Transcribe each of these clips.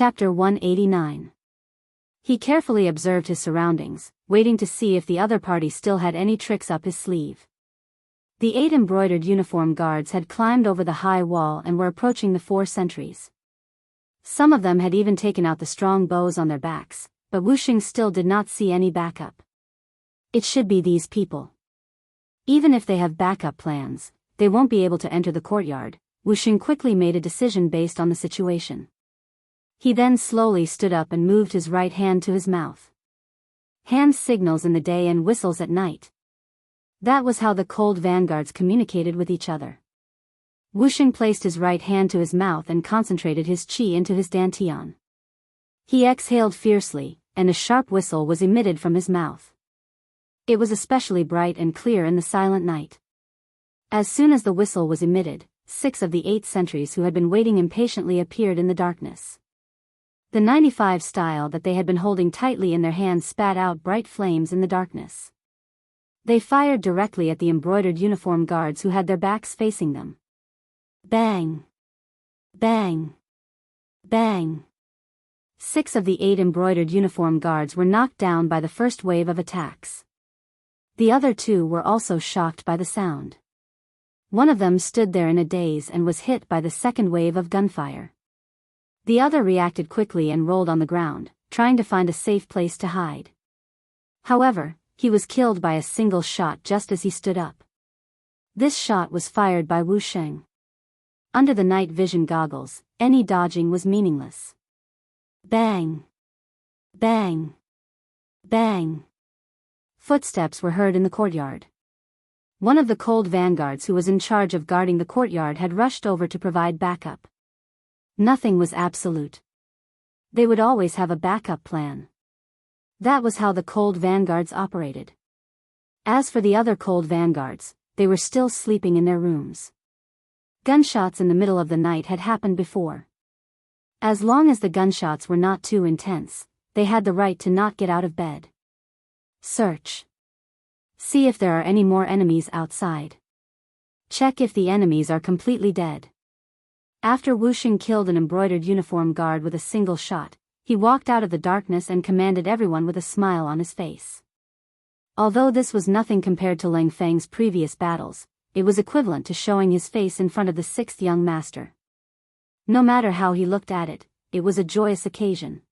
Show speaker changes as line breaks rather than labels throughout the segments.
Chapter 189. He carefully observed his surroundings, waiting to see if the other party still had any tricks up his sleeve. The 8 embroidered uniform guards had climbed over the high wall and were approaching the 4 sentries. Some of them had even taken out the strong bows on their backs, but Wuxia still did not see any backup. It should be these people. Even if they have backup plans, they won't be able to enter the courtyard. Wuxia quickly made a decision based on the situation. He then slowly stood up and moved his right hand to his mouth. Hand signals in the day and whistles at night. That was how the cold vanguards communicated with each other. Wuxia placed his right hand to his mouth and concentrated his qi into his dantian. He exhaled fiercely, and a sharp whistle was emitted from his mouth. It was especially bright and clear in the silent night. As soon as the whistle was emitted, 6 of the 8 sentries who had been waiting impatiently appeared in the darkness. The 95 style that they had been holding tightly in their hands spat out bright flames in the darkness. They fired directly at the embroidered uniform guards who had their backs facing them. Bang! Bang! Bang! 6 of the 8 embroidered uniform guards were knocked down by the first wave of attacks. The other 2 were also shocked by the sound. One of them stood there in a daze and was hit by the second wave of gunfire. The other reacted quickly and rolled on the ground, trying to find a safe place to hide. However, he was killed by a single shot just as he stood up. This shot was fired by Wuxia. Under the night vision goggles, any dodging was meaningless. Bang! Bang! Bang! Footsteps were heard in the courtyard. One of the cold vanguards who was in charge of guarding the courtyard had rushed over to provide backup. Nothing was absolute. They would always have a backup plan. That was how the cold vanguards operated. As for the other cold vanguards, they were still sleeping in their rooms. Gunshots in the middle of the night had happened before. As long as the gunshots were not too intense, they had the right to not get out of bed. Search. See if there are any more enemies outside. Check if the enemies are completely dead. After Wuxia killed an embroidered uniform guard with a single shot, he walked out of the darkness and commanded everyone with a smile on his face. Although this was nothing compared to Lang Feng's previous battles, it was equivalent to showing his face in front of the 6th young master. No matter how he looked at it, it was a joyous occasion.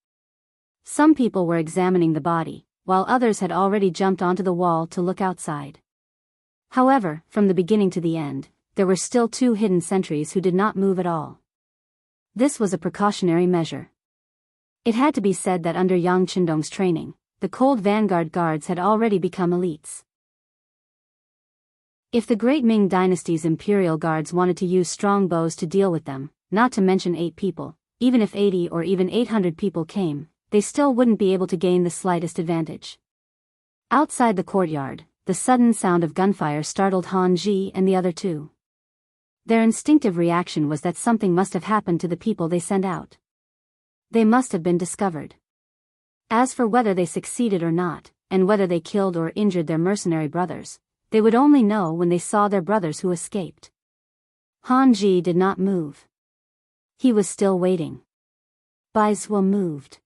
Some people were examining the body, while others had already jumped onto the wall to look outside. However, from the beginning to the end, there were still 2 hidden sentries who did not move at all. This was a precautionary measure. It had to be said that under Yang Qindong's training, the cold vanguard guards had already become elites. If the Great Ming Dynasty's imperial guards wanted to use strong bows to deal with them, not to mention 8 people, even if 80 or even 800 people came, they still wouldn't be able to gain the slightest advantage. Outside the courtyard, the sudden sound of gunfire startled Han Ji and the other 2. Their instinctive reaction was that something must have happened to the people they sent out. They must have been discovered. As for whether they succeeded or not, and whether they killed or injured their mercenary brothers, they would only know when they saw their brothers who escaped. Han Ji did not move. He was still waiting. Biyao moved.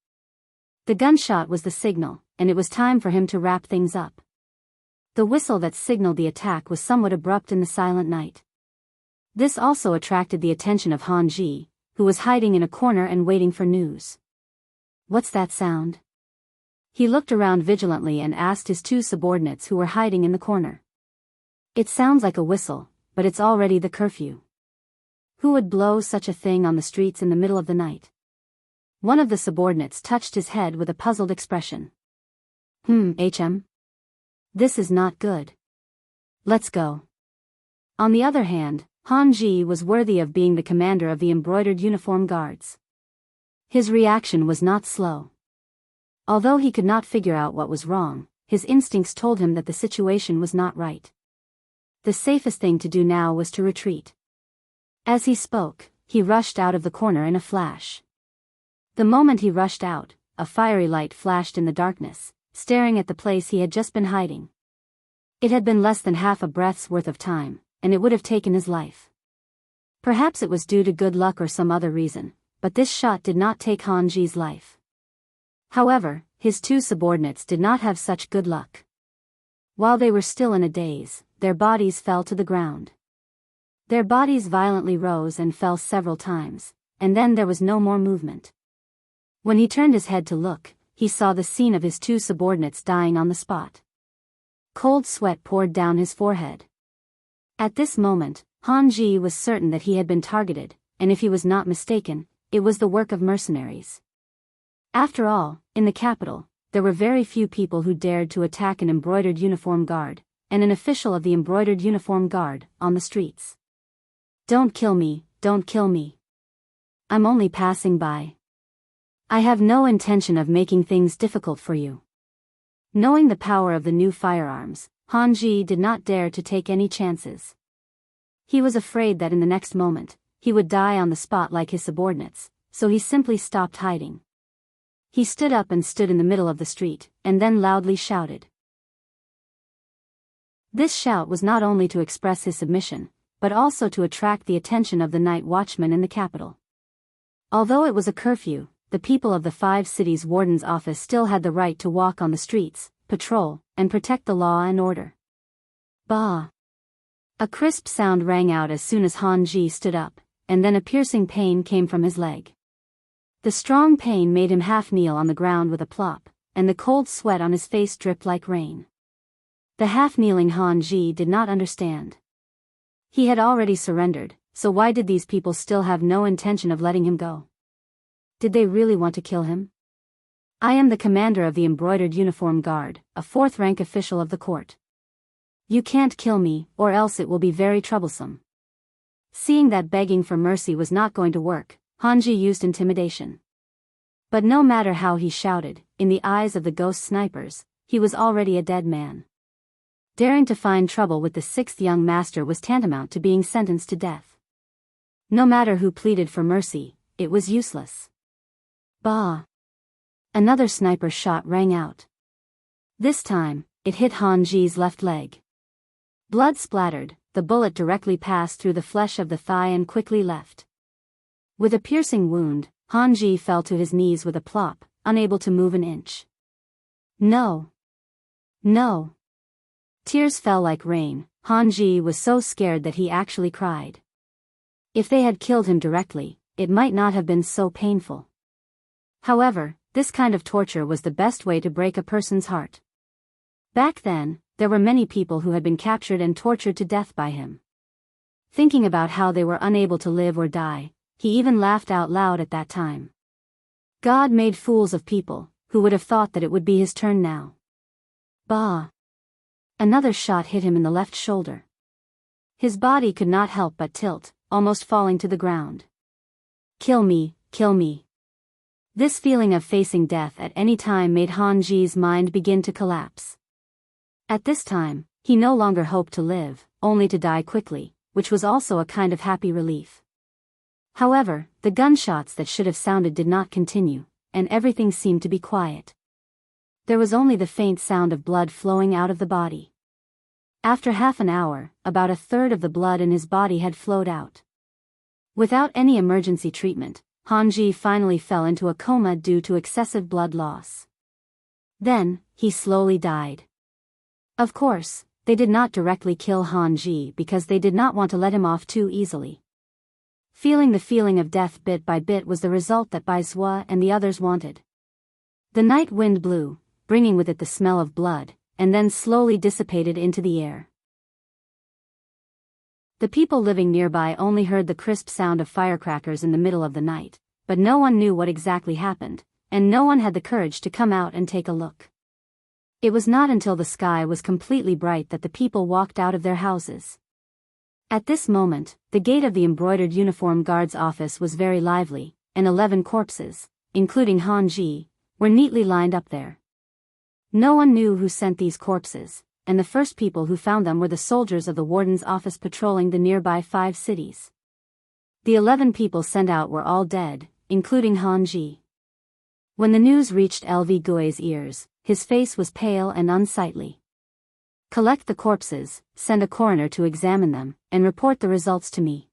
The gunshot was the signal, and it was time for him to wrap things up. The whistle that signaled the attack was somewhat abrupt in the silent night. This also attracted the attention of Han Ji, who was hiding in a corner and waiting for news. What's that sound? He looked around vigilantly and asked his 2 subordinates who were hiding in the corner. It sounds like a whistle, but it's already the curfew. Who would blow such a thing on the streets in the middle of the night? One of the subordinates touched his head with a puzzled expression. This is not good. Let's go. On the other hand, Han Ji was worthy of being the commander of the embroidered uniform guards. His reaction was not slow. Although he could not figure out what was wrong, his instincts told him that the situation was not right. The safest thing to do now was to retreat. As he spoke, he rushed out of the corner in a flash. The moment he rushed out, a fiery light flashed in the darkness, staring at the place he had just been hiding. It had been less than half a breath's worth of time, and it would have taken his life. Perhaps it was due to good luck or some other reason, but this shot did not take Han Ji's life. However, his two subordinates did not have such good luck. While they were still in a daze, their bodies fell to the ground. Their bodies violently rose and fell several times, and then there was no more movement. When he turned his head to look, he saw the scene of his two subordinates dying on the spot. Cold sweat poured down his forehead. At this moment, Han Ji was certain that he had been targeted, and if he was not mistaken, it was the work of mercenaries. After all, in the capital, there were very few people who dared to attack an embroidered uniform guard, and an official of the embroidered uniform guard, on the streets. "Don't kill me, don't kill me. I'm only passing by. I have no intention of making things difficult for you." Knowing the power of the new firearms, Han Ji did not dare to take any chances. He was afraid that in the next moment, he would die on the spot like his subordinates, so he simply stopped hiding. He stood up and stood in the middle of the street, and then loudly shouted. This shout was not only to express his submission, but also to attract the attention of the night watchman in the capital. Although it was a curfew, the people of the 5 cities' warden's office still had the right to walk on the streets, patrol, and protect the law and order. Bah! A crisp sound rang out as soon as Han Ji stood up, and then a piercing pain came from his leg. The strong pain made him half kneel on the ground with a plop, and the cold sweat on his face dripped like rain. The half-kneeling Han Ji did not understand. He had already surrendered, so why did these people still have no intention of letting him go? Did they really want to kill him? "I am the commander of the embroidered uniform guard, a 4th-rank official of the court. You can't kill me, or else it will be very troublesome." Seeing that begging for mercy was not going to work, Han Ji used intimidation. But no matter how he shouted, in the eyes of the ghost snipers, he was already a dead man. Daring to find trouble with the 6th young master was tantamount to being sentenced to death. No matter who pleaded for mercy, it was useless. Bah! Another sniper shot rang out. This time, it hit Han Ji's left leg. Blood splattered, the bullet directly passed through the flesh of the thigh and quickly left. With a piercing wound, Han Ji fell to his knees with a plop, unable to move an inch. No! No! Tears fell like rain. Han Ji was so scared that he actually cried. If they had killed him directly, it might not have been so painful. However, this kind of torture was the best way to break a person's heart. Back then, there were many people who had been captured and tortured to death by him. Thinking about how they were unable to live or die, he even laughed out loud at that time. God made fools of people, who would have thought that it would be his turn now. Bah! Another shot hit him in the left shoulder. His body could not help but tilt, almost falling to the ground. Kill me, kill me. This feeling of facing death at any time made Han Ji's mind begin to collapse. At this time, he no longer hoped to live, only to die quickly, which was also a kind of happy relief. However, the gunshots that should have sounded did not continue, and everything seemed to be quiet. There was only the faint sound of blood flowing out of the body. After half an hour, about a third of the blood in his body had flowed out. Without any emergency treatment, Han Ji finally fell into a coma due to excessive blood loss. Then, he slowly died. Of course, they did not directly kill Han Ji because they did not want to let him off too easily. Feeling the feeling of death bit by bit was the result that Bai Zhua and the others wanted. The night wind blew, bringing with it the smell of blood, and then slowly dissipated into the air. The people living nearby only heard the crisp sound of firecrackers in the middle of the night, but no one knew what exactly happened, and no one had the courage to come out and take a look. It was not until the sky was completely bright that the people walked out of their houses. At this moment, the gate of the embroidered uniform guard's office was very lively, and 11 corpses, including Han Ji, were neatly lined up there. No one knew who sent these corpses, and the first people who found them were the soldiers of the warden's office patrolling the nearby 5 cities. The 11 people sent out were all dead, including Han Ji. When the news reached Lv Gui's ears, his face was pale and unsightly. "Collect the corpses, send a coroner to examine them, and report the results to me."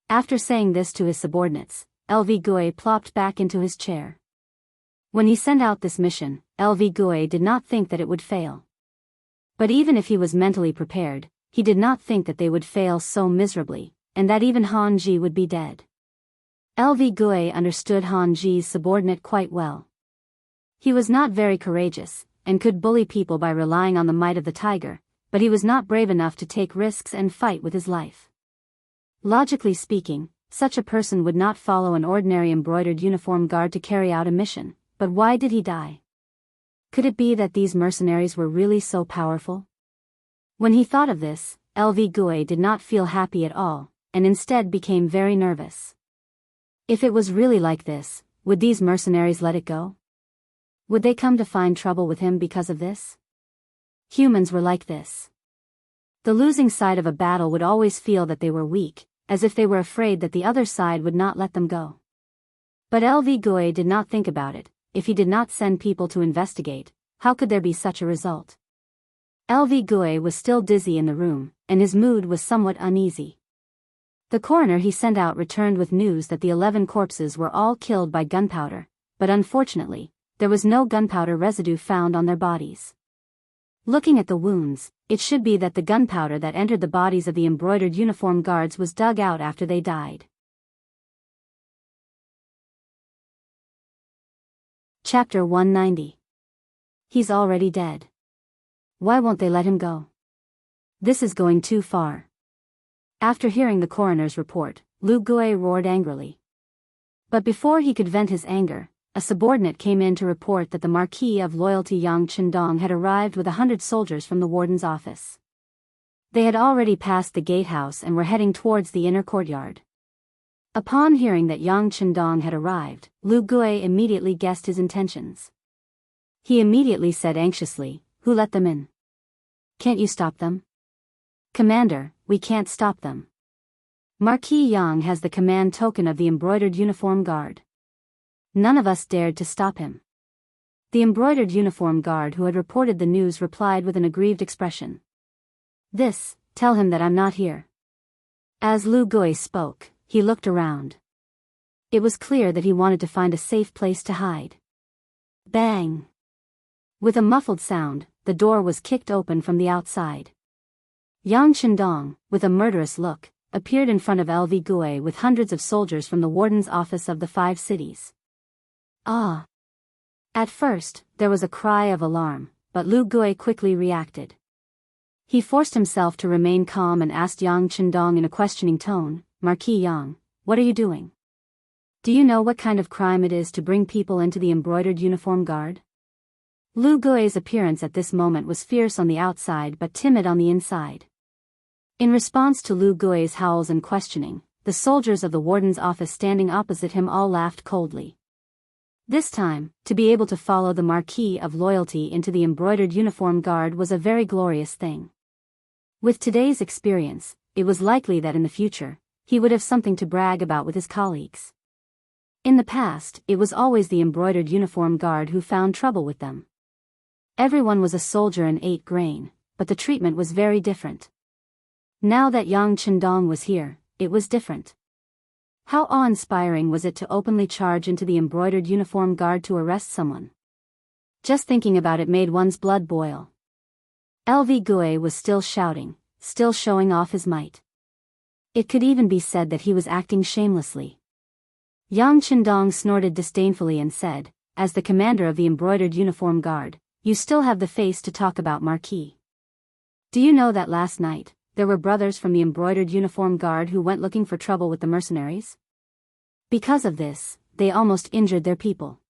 After saying this to his subordinates, LV Gui plopped back into his chair. When he sent out this mission, LV Gui did not think that it would fail. But even if he was mentally prepared, he did not think that they would fail so miserably, and that even Han Ji would be dead. LV Gui understood Han Ji's subordinate quite well. He was not very courageous, and could bully people by relying on the might of the tiger, but he was not brave enough to take risks and fight with his life. Logically speaking, such a person would not follow an ordinary embroidered uniform guard to carry out a mission, but why did he die? Could it be that these mercenaries were really so powerful? When he thought of this, LV Gui did not feel happy at all, and instead became very nervous. If it was really like this, would these mercenaries let it go? Would they come to find trouble with him because of this? Humans were like this. The losing side of a battle would always feel that they were weak, as if they were afraid that the other side would not let them go. But LV Gui did not think about it. If he did not send people to investigate, how could there be such a result? LV Gui was still dizzy in the room, and his mood was somewhat uneasy. The coroner he sent out returned with news that the 11 corpses were all killed by gunpowder, but unfortunately, there was no gunpowder residue found on their bodies. Looking at the wounds, it should be that the gunpowder that entered the bodies of the embroidered uniform guards was dug out after they died. Chapter 190. He's already dead. Why won't they let him go? This is going too far. After hearing the coroner's report, Lu Gui roared angrily. But before he could vent his anger, a subordinate came in to report that the Marquis of Loyalty Yang Chendong had arrived with 100 soldiers from the warden's office. They had already passed the gatehouse and were heading towards the inner courtyard. Upon hearing that Yang Chendong had arrived, Lu Gui immediately guessed his intentions. He immediately said anxiously, "Who let them in? Can't you stop them?" "Commander, we can't stop them. Marquis Yang has the command token of the embroidered uniform guard. None of us dared to stop him." The embroidered uniform guard who had reported the news replied with an aggrieved expression. Tell him that I'm not here." As Lu Gui spoke, he looked around. It was clear that he wanted to find a safe place to hide. Bang! With a muffled sound, the door was kicked open from the outside. Yang Chendong, with a murderous look, appeared in front of LV Gui with hundreds of soldiers from the warden's office of the 5 cities. Ah! At first, there was a cry of alarm, but Lu Gui quickly reacted. He forced himself to remain calm and asked Yang Chendong in a questioning tone, "Marquis Yang, what are you doing? Do you know what kind of crime it is to bring people into the embroidered uniform guard?" Lu Gui's appearance at this moment was fierce on the outside but timid on the inside. In response to Lu Gui's howls and questioning, the soldiers of the warden's office standing opposite him all laughed coldly. This time, to be able to follow the Marquis of Loyalty into the embroidered uniform guard was a very glorious thing. With today's experience, it was likely that in the future, he would have something to brag about with his colleagues. In the past, it was always the embroidered uniform guard who found trouble with them. Everyone was a soldier and ate grain, but the treatment was very different. Now that Yang Chendong was here, it was different. How awe-inspiring was it to openly charge into the embroidered uniform guard to arrest someone? Just thinking about it made one's blood boil. LV Gui was still shouting, still showing off his might. It could even be said that he was acting shamelessly. Yang Chendong snorted disdainfully and said, "As the commander of the embroidered uniform guard, you still have the face to talk about Marquis. Do you know that last night, there were brothers from the embroidered uniform guard who went looking for trouble with the mercenaries? Because of this, they almost injured their people.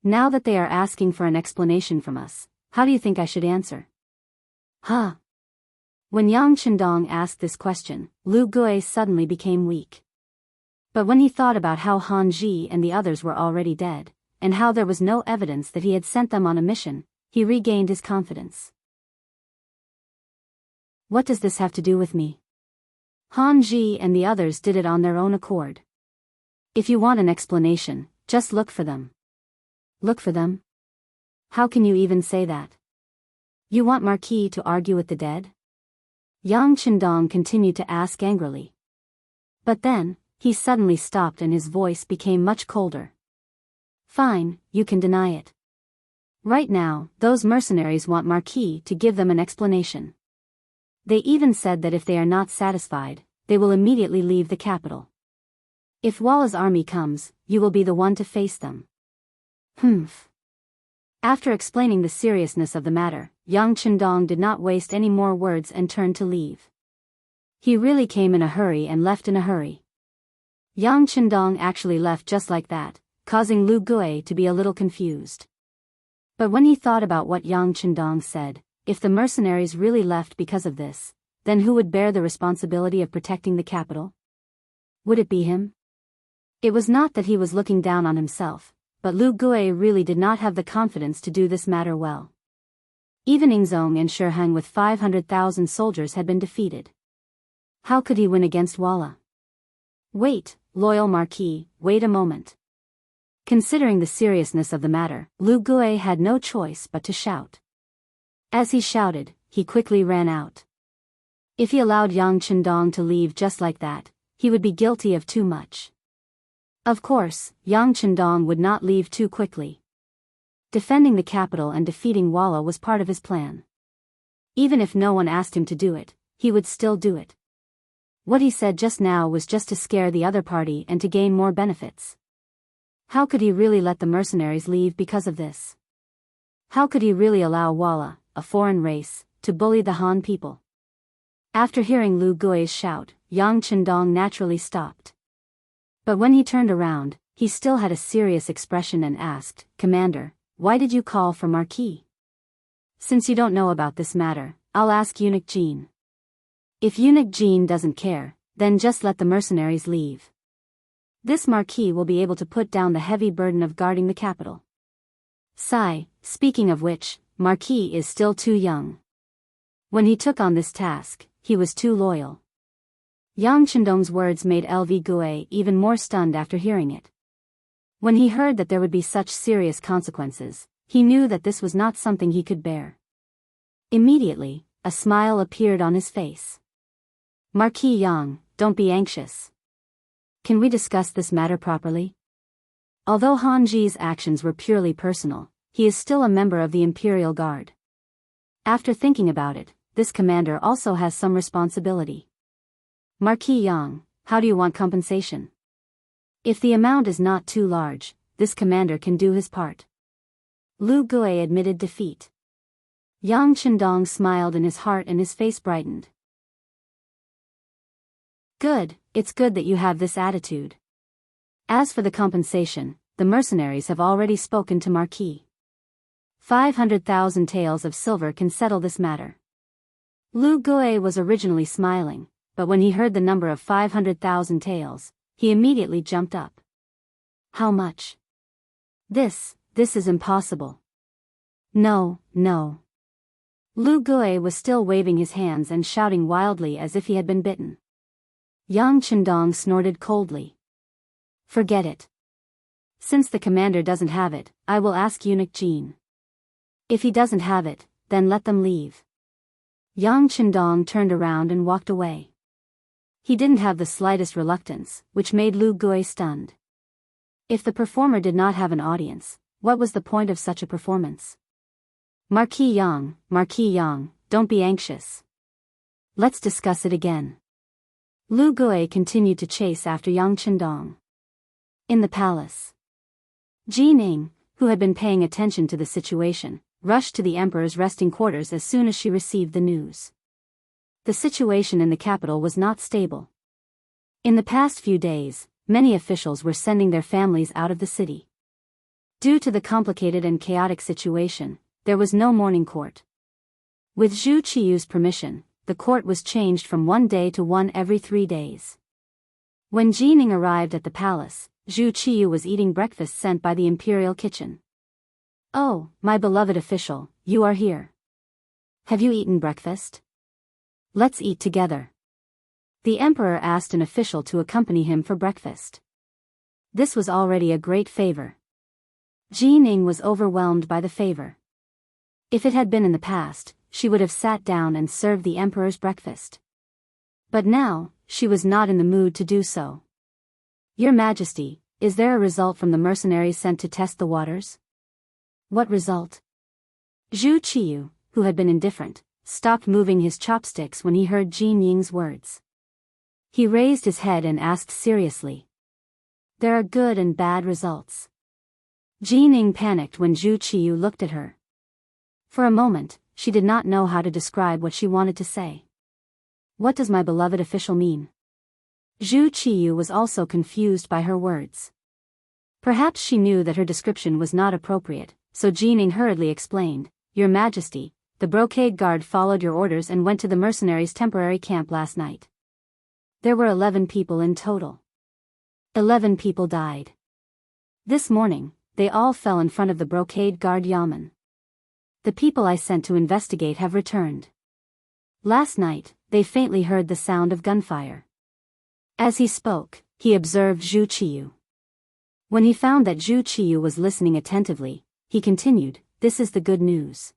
Now that they are asking for an explanation from us, how do you think I should answer?" Huh? When Yang Chendong asked this question, Lu Gui suddenly became weak. But when he thought about how Han Ji and the others were already dead, and how there was no evidence that he had sent them on a mission, he regained his confidence. What does this have to do with me? Han Ji and the others did it on their own accord. If you want an explanation, just look for them. Look for them? How can you even say that? You want Marquis to argue with the dead? Yang Chendong continued to ask angrily. But then, He suddenly stopped and his voice became much colder. Fine, you can deny it. Right now, those mercenaries want Marquis to give them an explanation. They even said that if they are not satisfied, they will immediately leave the capital. If Walla's army comes, you will be the one to face them. Humph. After explaining the seriousness of the matter, Yang Chendong did not waste any more words and turned to leave. He really came in a hurry and left in a hurry. Yang Chendong actually left just like that, causing Lu Gui to be a little confused. But when he thought about what Yang Chendong said, if the mercenaries really left because of this, then who would bear the responsibility of protecting the capital? Would it be him? It was not that he was looking down on himself, but Lu Gui really did not have the confidence to do this matter well. Even Ingzong and Shiheng with 500,000 soldiers had been defeated. How could he win against Walla? Wait, loyal Marquis, wait a moment. Considering the seriousness of the matter, Lu Gui had no choice but to shout. As he shouted, he quickly ran out. If he allowed Yang Chendong to leave just like that, he would be guilty of too much. Of course, Yang Chendong would not leave too quickly. Defending the capital and defeating Walla was part of his plan. Even if no one asked him to do it, he would still do it. What he said just now was just to scare the other party and to gain more benefits. How could he really let the mercenaries leave because of this? How could he really allow Walla, a foreign race, to bully the Han people? After hearing Lu Gui's shout, Yang Chendong naturally stopped. But when he turned around, he still had a serious expression and asked, "Commander, why did you call for Marquis?" "Since you don't know about this matter, I'll ask Eunuch Jean." "If Eunuch Jean doesn't care, then just let the mercenaries leave. This Marquis will be able to put down the heavy burden of guarding the capital." Speaking of which, Marquis is still too young. When he took on this task, he was too loyal. Yang Chendong's words made LV Gui even more stunned after hearing it. When he heard that there would be such serious consequences, he knew that this was not something he could bear. Immediately, a smile appeared on his face. "Marquis Yang, don't be anxious. Can we discuss this matter properly?" Although Han Ji's actions were purely personal, he is still a member of the Imperial Guard. After thinking about it, this commander also has some responsibility. "Marquis Yang, how do you want compensation?" "If the amount is not too large, this commander can do his part." Lu Gui admitted defeat. Yang Chendong smiled in his heart and his face brightened. "Good, it's good that you have this attitude. As for the compensation, the mercenaries have already spoken to Marquis. 500,000 taels of silver can settle this matter." Lu Gui was originally smiling, but when he heard the number of 500,000 taels, he immediately jumped up. "How much?" This is impossible." No. Lu Gui was still waving his hands and shouting wildly as if he had been bitten. Yang Chendong snorted coldly. "Forget it. Since the commander doesn't have it, I will ask Eunuch Jean. If he doesn't have it, then let them leave." Yang Chendong turned around and walked away. He didn't have the slightest reluctance, which made Lu Gui stunned. If the performer did not have an audience, what was the point of such a performance? Marquis Yang, don't be anxious. Let's discuss it again." Lu Gui continued to chase after Yang Chendong. In the palace, Ji Ning, who had been paying attention to the situation, rushed to the emperor's resting quarters as soon as she received the news. The situation in the capital was not stable. In the past few days, many officials were sending their families out of the city. Due to the complicated and chaotic situation, there was no morning court. With Zhu Qiyu's permission, the court was changed from 1 day to one every 3 days. When Ji Ning arrived at the palace, Zhu Qiyu was eating breakfast sent by the imperial kitchen. "Oh, my beloved official, you are here. Have you eaten breakfast? Let's eat together." The emperor asked an official to accompany him for breakfast. This was already a great favor. Ji Ning was overwhelmed by the favor. If it had been in the past, she would have sat down and served the emperor's breakfast. But now, she was not in the mood to do so. Your Majesty, is there a result from the mercenaries sent to test the waters? What result? Zhu Qiyu, who had been indifferent, stopped moving his chopsticks when he heard Jin Ying's words. He raised his head and asked seriously. There are good and bad results. Jin Ying panicked when Zhu Qiyu looked at her. For a moment, she did not know how to describe what she wanted to say. What does my beloved official mean? Zhu Qiyu was also confused by her words. Perhaps she knew that her description was not appropriate, so Jin Ying hurriedly explained, Your Majesty, the brocade guard followed your orders and went to the mercenaries' temporary camp last night. There were 11 people in total. 11 people died. This morning, they all fell in front of the brocade guard yamen. The people I sent to investigate have returned. Last night, they faintly heard the sound of gunfire. As he spoke, he observed Zhu Qiyu. When he found that Zhu Qiyu was listening attentively, he continued, This is the good news.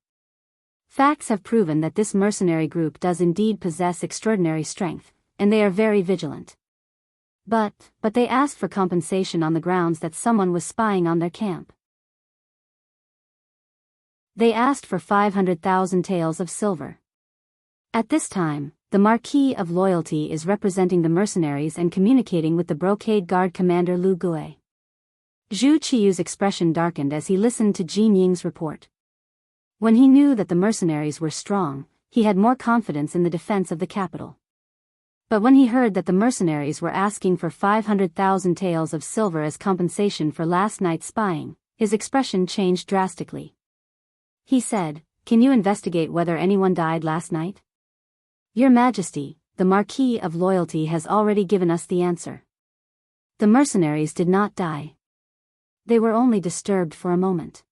Facts have proven that this mercenary group does indeed possess extraordinary strength, and they are very vigilant. But they asked for compensation on the grounds that someone was spying on their camp. They asked for 500,000 taels of silver. At this time, the Marquis of Loyalty is representing the mercenaries and communicating with the brocade guard commander Lu Gue. Zhu Qiyu's expression darkened as he listened to Jin Ying's report. When he knew that the mercenaries were strong, he had more confidence in the defense of the capital. But when he heard that the mercenaries were asking for 500,000 taels of silver as compensation for last night's spying, his expression changed drastically. He said, Can you investigate whether anyone died last night? Your Majesty, the Marquis of Loyalty has already given us the answer. The mercenaries did not die. They were only disturbed for a moment.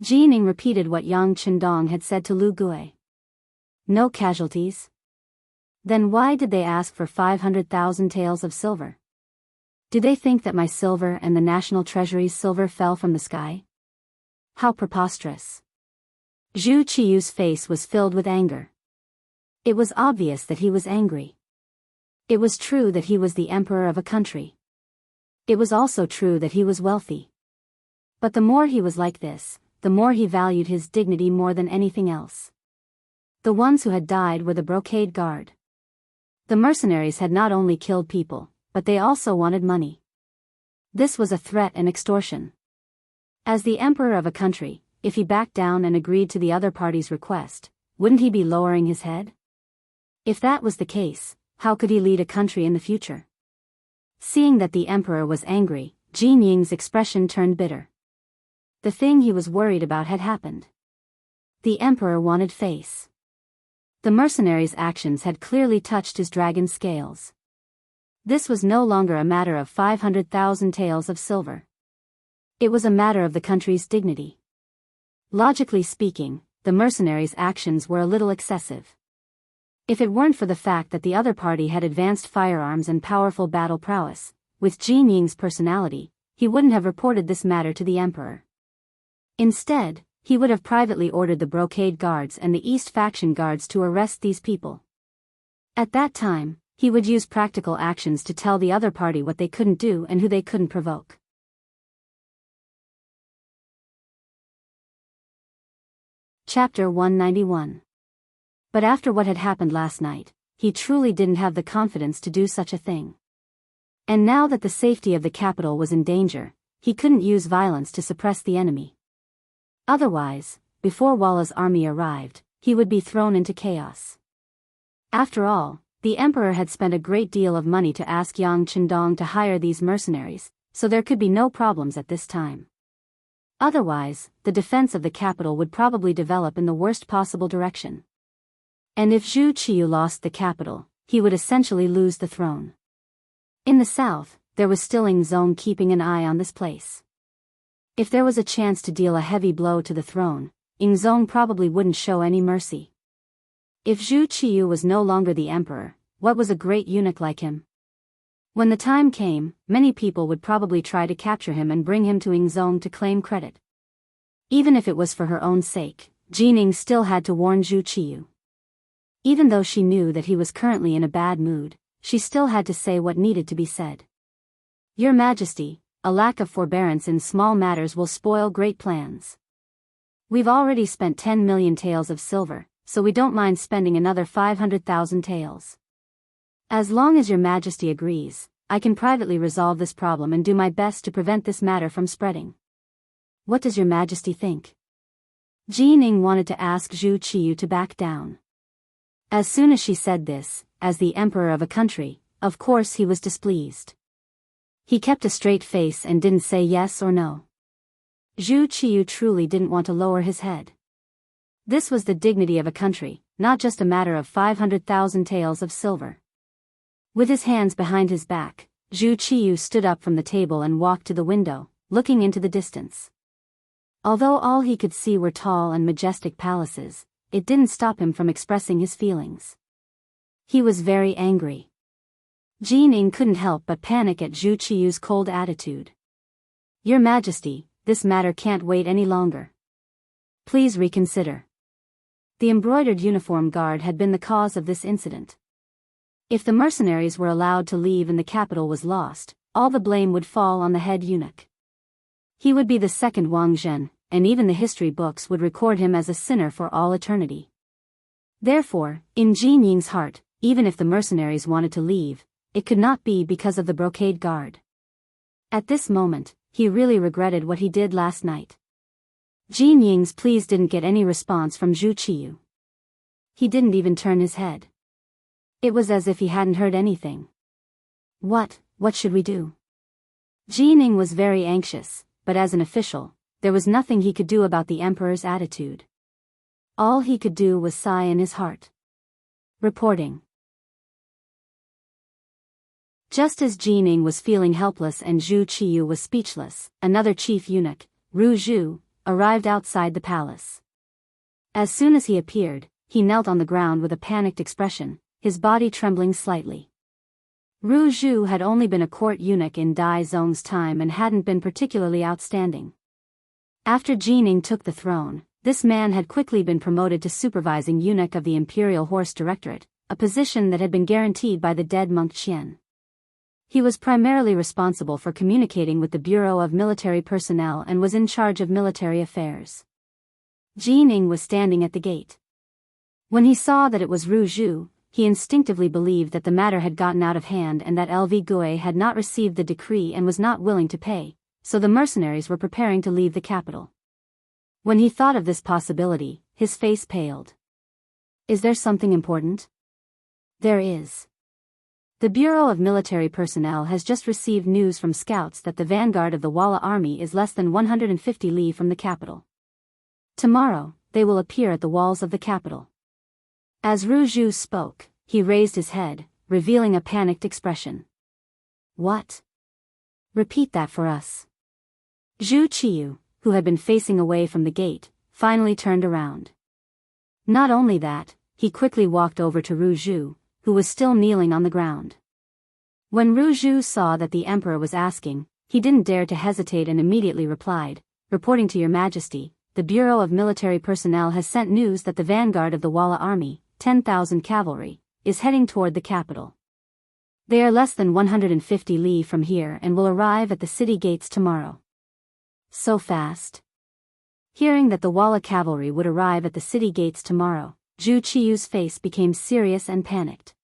Jin Ying repeated what Yang Chendong had said to Lu Gue. No casualties? Then why did they ask for 500,000 taels of silver? Do they think that my silver and the national treasury's silver fell from the sky? How preposterous. Zhu Qiyu's face was filled with anger. It was obvious that he was angry. It was true that he was the emperor of a country. It was also true that he was wealthy. But the more he was like this, the more he valued his dignity more than anything else. The ones who had died were the brocade guard. The mercenaries had not only killed people, but they also wanted money. This was a threat and extortion. As the emperor of a country, if he backed down and agreed to the other party's request, wouldn't he be lowering his head? If that was the case, how could he lead a country in the future? Seeing that the emperor was angry, Jin Ying's expression turned bitter. The thing he was worried about had happened. The emperor wanted face. The mercenaries' actions had clearly touched his dragon scales. This was no longer a matter of 500,000 taels of silver. It was a matter of the country's dignity. Logically speaking, the mercenaries' actions were a little excessive. If it weren't for the fact that the other party had advanced firearms and powerful battle prowess, with Jin Ying's personality, he wouldn't have reported this matter to the emperor. Instead, he would have privately ordered the brocade guards and the East faction guards to arrest these people. At that time, he would use practical actions to tell the other party what they couldn't do and who they couldn't provoke. Chapter 191. But after what had happened last night, he truly didn't have the confidence to do such a thing. And now that the safety of the capital was in danger, he couldn't use violence to suppress the enemy. Otherwise, before Walla's army arrived, he would be thrown into chaos. After all, the emperor had spent a great deal of money to ask Yang Chendong to hire these mercenaries, so there could be no problems at this time. Otherwise, the defense of the capital would probably develop in the worst possible direction. And if Zhu Qiyu lost the capital, he would essentially lose the throne. In the south, there was still Yingzong keeping an eye on this place. If there was a chance to deal a heavy blow to the throne, Yingzong probably wouldn't show any mercy. If Zhu Qiyu was no longer the emperor, what was a great eunuch like him? When the time came, many people would probably try to capture him and bring him to Yingzong to claim credit. Even if it was for her own sake, Jin Ying still had to warn Zhu Qiyu. Even though she knew that he was currently in a bad mood, she still had to say what needed to be said. Your Majesty, a lack of forbearance in small matters will spoil great plans. We've already spent 10 million taels of silver, so we don't mind spending another 500,000 taels. As long as Your Majesty agrees, I can privately resolve this problem and do my best to prevent this matter from spreading. What does Your Majesty think? Jining wanted to ask Zhu Qiyu to back down. As soon as she said this, as the emperor of a country, of course he was displeased. He kept a straight face and didn't say yes or no. Zhu Qiyu truly didn't want to lower his head. This was the dignity of a country, not just a matter of 500,000 taels of silver. With his hands behind his back, Zhu Qiyu stood up from the table and walked to the window, looking into the distance. Although all he could see were tall and majestic palaces, it didn't stop him from expressing his feelings. He was very angry. Jining couldn't help but panic at Zhu Qiyu's cold attitude. Your Majesty, this matter can't wait any longer. Please reconsider. The embroidered uniform guard had been the cause of this incident. If the mercenaries were allowed to leave and the capital was lost, all the blame would fall on the head eunuch. He would be the second Wang Zhen, and even the history books would record him as a sinner for all eternity. Therefore, in Jinying's heart, even if the mercenaries wanted to leave, it could not be because of the brocade guard. At this moment, he really regretted what he did last night. Jinying's pleas didn't get any response from Zhu Qiyu. He didn't even turn his head. It was as if he hadn't heard anything. What should we do? Jining was very anxious, but as an official, there was nothing he could do about the emperor's attitude. All he could do was sigh in his heart. Reporting. Just as Jining was feeling helpless and Zhu Qiyu was speechless, another chief eunuch, Ru Zhu, arrived outside the palace. As soon as he appeared, he knelt on the ground with a panicked expression, his body trembling slightly. Ru Zhu had only been a court eunuch in Dai Zong's time and hadn't been particularly outstanding. After Jining took the throne, this man had quickly been promoted to supervising eunuch of the Imperial Horse Directorate, a position that had been guaranteed by the dead monk Qian. He was primarily responsible for communicating with the Bureau of Military Personnel and was in charge of military affairs. Jining was standing at the gate. When he saw that it was Ru Zhu, he instinctively believed that the matter had gotten out of hand and that LV Gui had not received the decree and was not willing to pay, so the mercenaries were preparing to leave the capital. When he thought of this possibility, his face paled. Is there something important? There is. The Bureau of Military Personnel has just received news from scouts that the vanguard of the Walla army is less than 150 li from the capital. Tomorrow, they will appear at the walls of the capital. As Ru Zhu spoke, he raised his head, revealing a panicked expression. What? Repeat that for us. Zhu Qiyu, who had been facing away from the gate, finally turned around. Not only that, he quickly walked over to Ru Zhu, who was still kneeling on the ground. When Ru Zhu saw that the emperor was asking, he didn't dare to hesitate and immediately replied, reporting to Your Majesty, the Bureau of Military Personnel has sent news that the vanguard of the Walla army, 10,000 cavalry, is heading toward the capital. They are less than 150 li from here and will arrive at the city gates tomorrow. So fast? Hearing that the Walla cavalry would arrive at the city gates tomorrow, Zhu Qiyu's face became serious and panicked.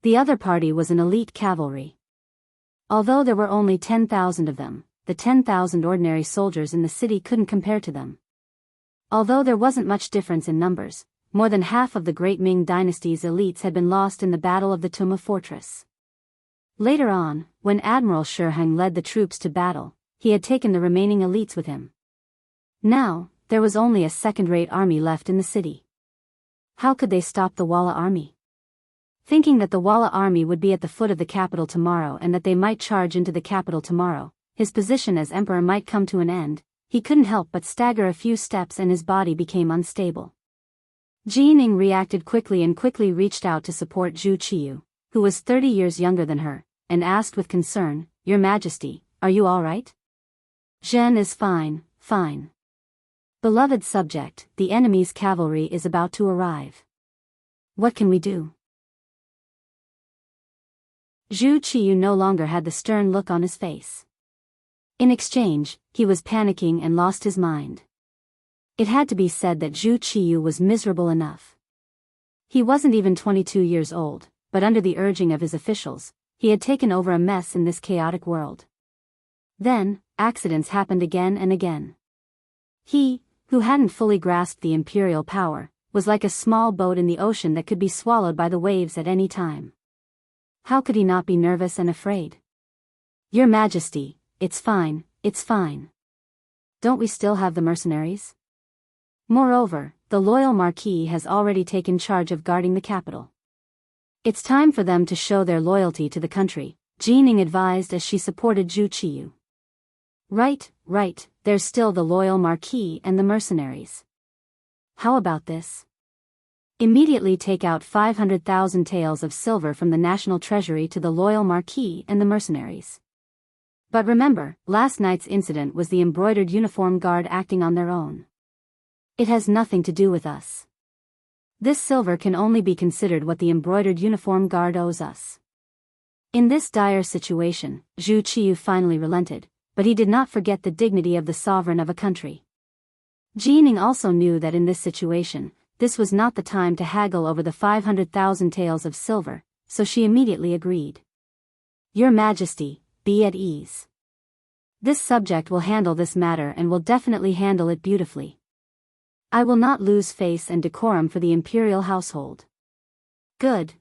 The other party was an elite cavalry. Although there were only 10,000 of them, the 10,000 ordinary soldiers in the city couldn't compare to them. Although there wasn't much difference in numbers, more than half of the Great Ming dynasty's elites had been lost in the Battle of the Tuma Fortress. Later on, when Admiral Shiheng led the troops to battle, he had taken the remaining elites with him. Now, there was only a second-rate army left in the city. How could they stop the Walla army? Thinking that the Walla army would be at the foot of the capital tomorrow and that they might charge into the capital tomorrow, his position as emperor might come to an end, he couldn't help but stagger a few steps and his body became unstable. Jining reacted quickly and quickly reached out to support Zhu Qiyu, who was 30 years younger than her, and asked with concern, Your Majesty, are you all right? Zhen is fine, fine. Beloved subject, the enemy's cavalry is about to arrive. What can we do? Zhu Qiyu no longer had the stern look on his face. In exchange, he was panicking and lost his mind. It had to be said that Zhu Qiyu was miserable enough. He wasn't even 22 years old, but under the urging of his officials, he had taken over a mess in this chaotic world. Then, accidents happened again and again. He, who hadn't fully grasped the imperial power, was like a small boat in the ocean that could be swallowed by the waves at any time. How could he not be nervous and afraid? Your Majesty, it's fine, it's fine. Don't we still have the mercenaries? Moreover, the loyal Marquis has already taken charge of guarding the capital. It's time for them to show their loyalty to the country, Jining advised as she supported Zhu Qiyu. Right, there's still the loyal Marquis and the mercenaries. How about this? Immediately take out 500,000 taels of silver from the national treasury to the loyal Marquis and the mercenaries. But remember, last night's incident was the embroidered uniform guard acting on their own. It has nothing to do with us. This silver can only be considered what the embroidered uniform guard owes us. In this dire situation, Zhu Qiyu finally relented, but he did not forget the dignity of the sovereign of a country. Jining also knew that in this situation, this was not the time to haggle over the 500,000 taels of silver, so she immediately agreed. Your Majesty, be at ease. This subject will handle this matter and will definitely handle it beautifully. I will not lose face and decorum for the imperial household. Good.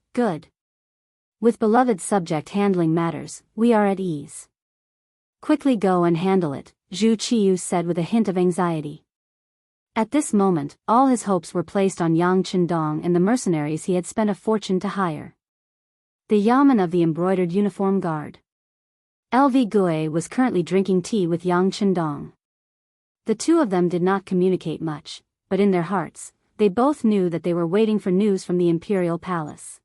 With beloved subject handling matters, we are at ease. Quickly go and handle it, Zhu Qiyu said with a hint of anxiety. At this moment, all his hopes were placed on Yang Qindong and the mercenaries he had spent a fortune to hire. The Yamen of the embroidered uniform guard. LV Gui was currently drinking tea with Yang Qindong. The two of them did not communicate much, but in their hearts, they both knew that they were waiting for news from the imperial palace.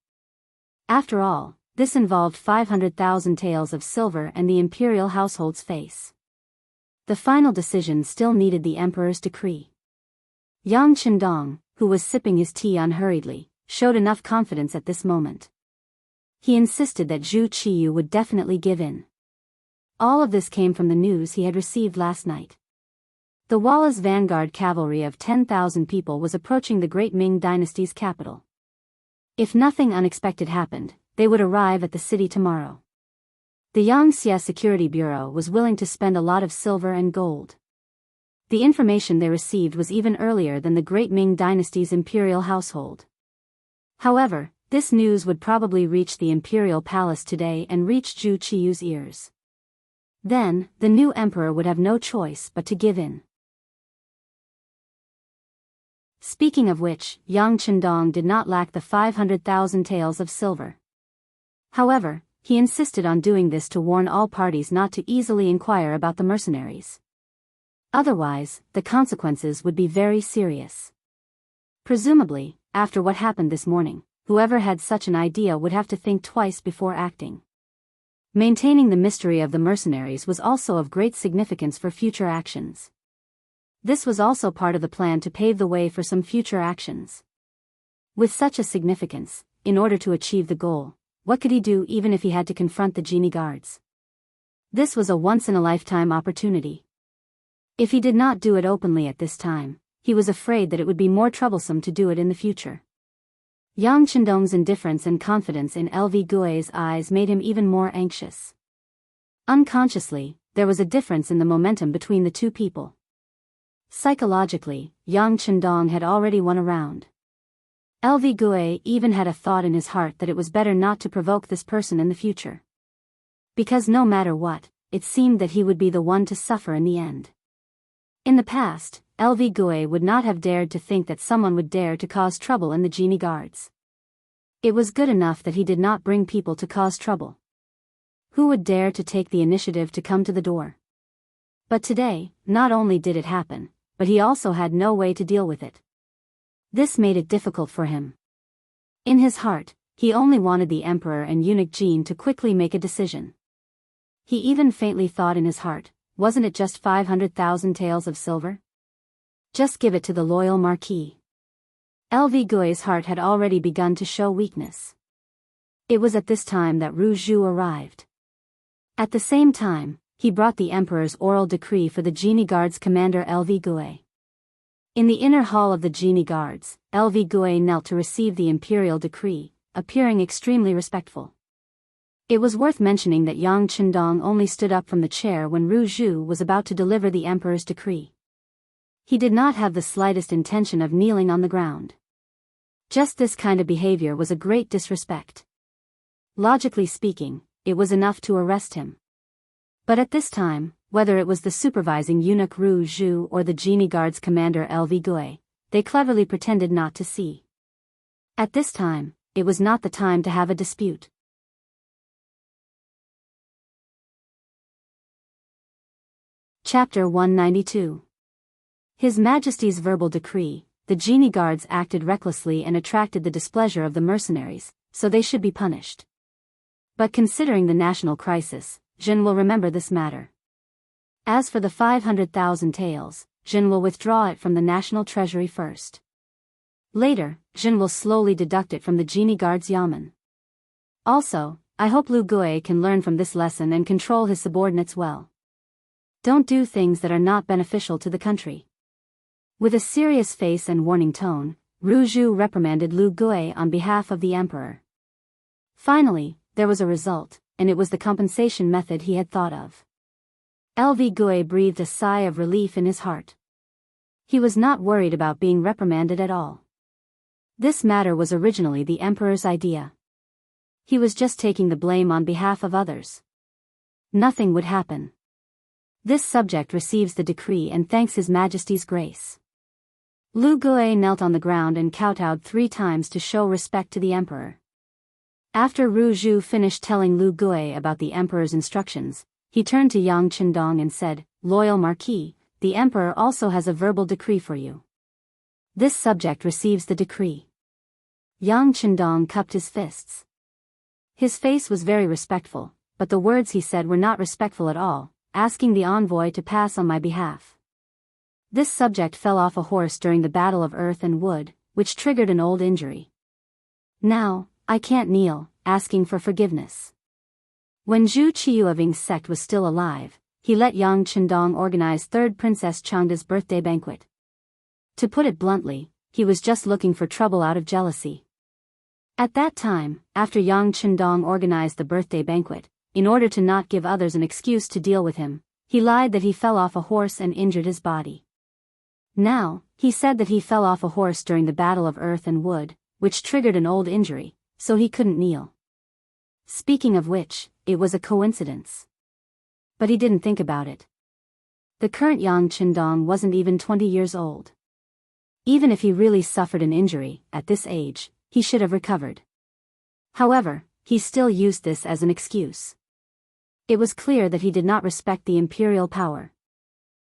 After all, this involved 500,000 taels of silver and the imperial household's face. The final decision still needed the emperor's decree. Yang Qindong, who was sipping his tea unhurriedly, showed enough confidence at this moment. He insisted that Zhu Qiyu would definitely give in. All of this came from the news he had received last night. The Walla's vanguard cavalry of 10,000 people was approaching the Great Ming Dynasty's capital. If nothing unexpected happened, they would arrive at the city tomorrow. The Yangxia Security Bureau was willing to spend a lot of silver and gold. The information they received was even earlier than the Great Ming Dynasty's imperial household. However, this news would probably reach the imperial palace today and reach Zhu Qiyu's ears. Then, the new emperor would have no choice but to give in. Speaking of which, Yang Qindong did not lack the 500,000 taels of silver. However, he insisted on doing this to warn all parties not to easily inquire about the mercenaries. Otherwise, the consequences would be very serious. Presumably, after what happened this morning, whoever had such an idea would have to think twice before acting. Maintaining the mystery of the mercenaries was also of great significance for future actions. This was also part of the plan to pave the way for some future actions. With such a significance, in order to achieve the goal, what could he do even if he had to confront the genie guards? This was a once-in-a-lifetime opportunity. If he did not do it openly at this time, he was afraid that it would be more troublesome to do it in the future. Yang Qindong's indifference and confidence in LV Gui's eyes made him even more anxious. Unconsciously, there was a difference in the momentum between the two people. Psychologically, Yang Qindong had already won a round. LV Gui even had a thought in his heart that it was better not to provoke this person in the future. Because no matter what, it seemed that he would be the one to suffer in the end. In the past, LV Gui would not have dared to think that someone would dare to cause trouble in the genie guards. It was good enough that he did not bring people to cause trouble. Who would dare to take the initiative to come to the door? But today, not only did it happen, but he also had no way to deal with it. This made it difficult for him. In his heart, he only wanted the emperor and eunuch Jin to quickly make a decision. He even faintly thought in his heart, wasn't it just 500,000 taels of silver? Just give it to the loyal Marquis. LV Gui's heart had already begun to show weakness. It was at this time that Ru Zhu arrived. At the same time, he brought the emperor's oral decree for the Genie Guards commander Lv Gue. In the inner hall of the Genie Guards, Lv Gue knelt to receive the imperial decree, appearing extremely respectful. It was worth mentioning that Yang Qindong only stood up from the chair when Ru Zhu was about to deliver the emperor's decree. He did not have the slightest intention of kneeling on the ground. Just this kind of behavior was a great disrespect. Logically speaking, it was enough to arrest him. But at this time, whether it was the supervising eunuch Ru Zhu or the Genie Guards commander Lv Gue, they cleverly pretended not to see. At this time, it was not the time to have a dispute. Chapter 192. His Majesty's verbal decree. The Genie Guards acted recklessly and attracted the displeasure of the mercenaries, so they should be punished. But considering the national crisis, Jin will remember this matter. As for the 500,000 taels, Jin will withdraw it from the national treasury first. Later, Jin will slowly deduct it from the Genie Guards Yamen. Also, I hope Lu Gue can learn from this lesson and control his subordinates well. Don't do things that are not beneficial to the country. With a serious face and warning tone, Ru Zhu reprimanded Lu Gue on behalf of the emperor. Finally, there was a result, and it was the compensation method he had thought of. Lv Gue breathed a sigh of relief in his heart. He was not worried about being reprimanded at all. This matter was originally the emperor's idea. He was just taking the blame on behalf of others. Nothing would happen. This subject receives the decree and thanks His Majesty's grace. Lu Gue knelt on the ground and kowtowed 3 times to show respect to the emperor. After Ru Zhu finished telling Lu Gue about the emperor's instructions, he turned to Yang Qindong and said, "Loyal Marquis, the emperor also has a verbal decree for you. This subject receives the decree." Yang Qindong cupped his fists. His face was very respectful, but the words he said were not respectful at all, asking the envoy to pass on my behalf. This subject fell off a horse during the Battle of Earth and Wood, which triggered an old injury. Now, I can't kneel, asking for forgiveness. When Zhu Qiueving's sect was still alive, he let Yang Qindong organize 3rd Princess Changda's birthday banquet. To put it bluntly, he was just looking for trouble out of jealousy. At that time, after Yang Qindong organized the birthday banquet, in order to not give others an excuse to deal with him, he lied that he fell off a horse and injured his body. Now, he said that he fell off a horse during the Battle of Earth and Wood, which triggered an old injury, so he couldn't kneel. Speaking of which, it was a coincidence. But he didn't think about it. The current Yang Qindong wasn't even 20 years old. Even if he really suffered an injury, at this age, he should have recovered. However, he still used this as an excuse. It was clear that he did not respect the imperial power.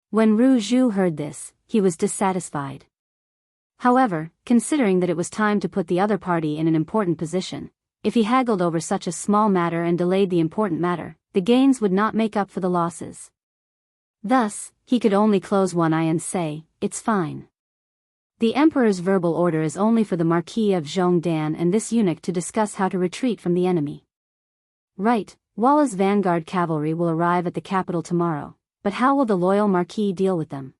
When Ru Zhu heard this, he was dissatisfied. However, considering that it was time to put the other party in an important position, if he haggled over such a small matter and delayed the important matter, the gains would not make up for the losses. Thus, he could only close one eye and say, "It's fine." The emperor's verbal order is only for the Marquis of Zhongdan and this eunuch to discuss how to retreat from the enemy. Right, Walla's vanguard cavalry will arrive at the capital tomorrow, but how will the loyal Marquis deal with them?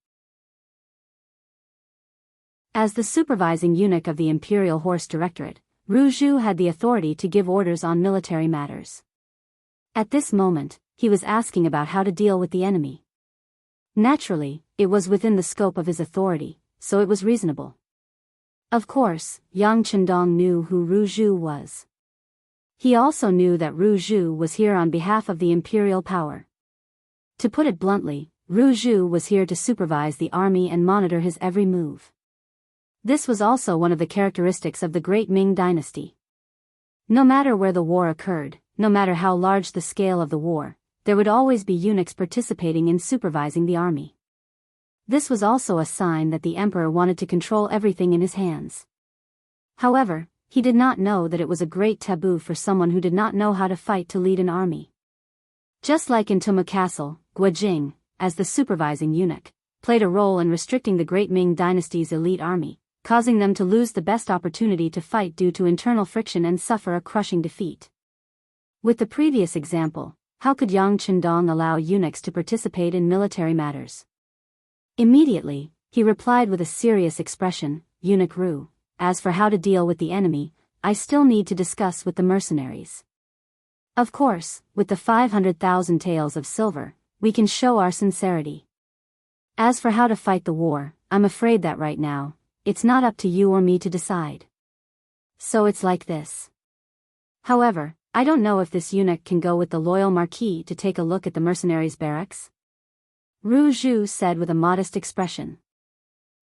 As the supervising eunuch of the Imperial Horse Directorate, Ru Zhu had the authority to give orders on military matters. At this moment, he was asking about how to deal with the enemy. Naturally, it was within the scope of his authority, so it was reasonable. Of course, Yang Qindong knew who Ru Zhu was. He also knew that Ru Zhu was here on behalf of the imperial power. To put it bluntly, Ru Zhu was here to supervise the army and monitor his every move. This was also one of the characteristics of the great Ming dynasty. No matter where the war occurred, no matter how large the scale of the war, there would always be eunuchs participating in supervising the army. This was also a sign that the emperor wanted to control everything in his hands. However, he did not know that it was a great taboo for someone who did not know how to fight to lead an army. Just like in Tuma Castle, Guojing, as the supervising eunuch, played a role in restricting the great Ming dynasty's elite army, causing them to lose the best opportunity to fight due to internal friction and suffer a crushing defeat. With the previous example, how could Yang Chendong allow eunuchs to participate in military matters? Immediately, he replied with a serious expression, "Eunuch Ru, as for how to deal with the enemy, I still need to discuss with the mercenaries. Of course, with the 500,000 taels of silver, we can show our sincerity. As for how to fight the war, I'm afraid that right now, it's not up to you or me to decide. So it's like this. However, I don't know if this eunuch can go with the loyal marquis to take a look at the mercenaries' barracks." Ru Zhu said with a modest expression.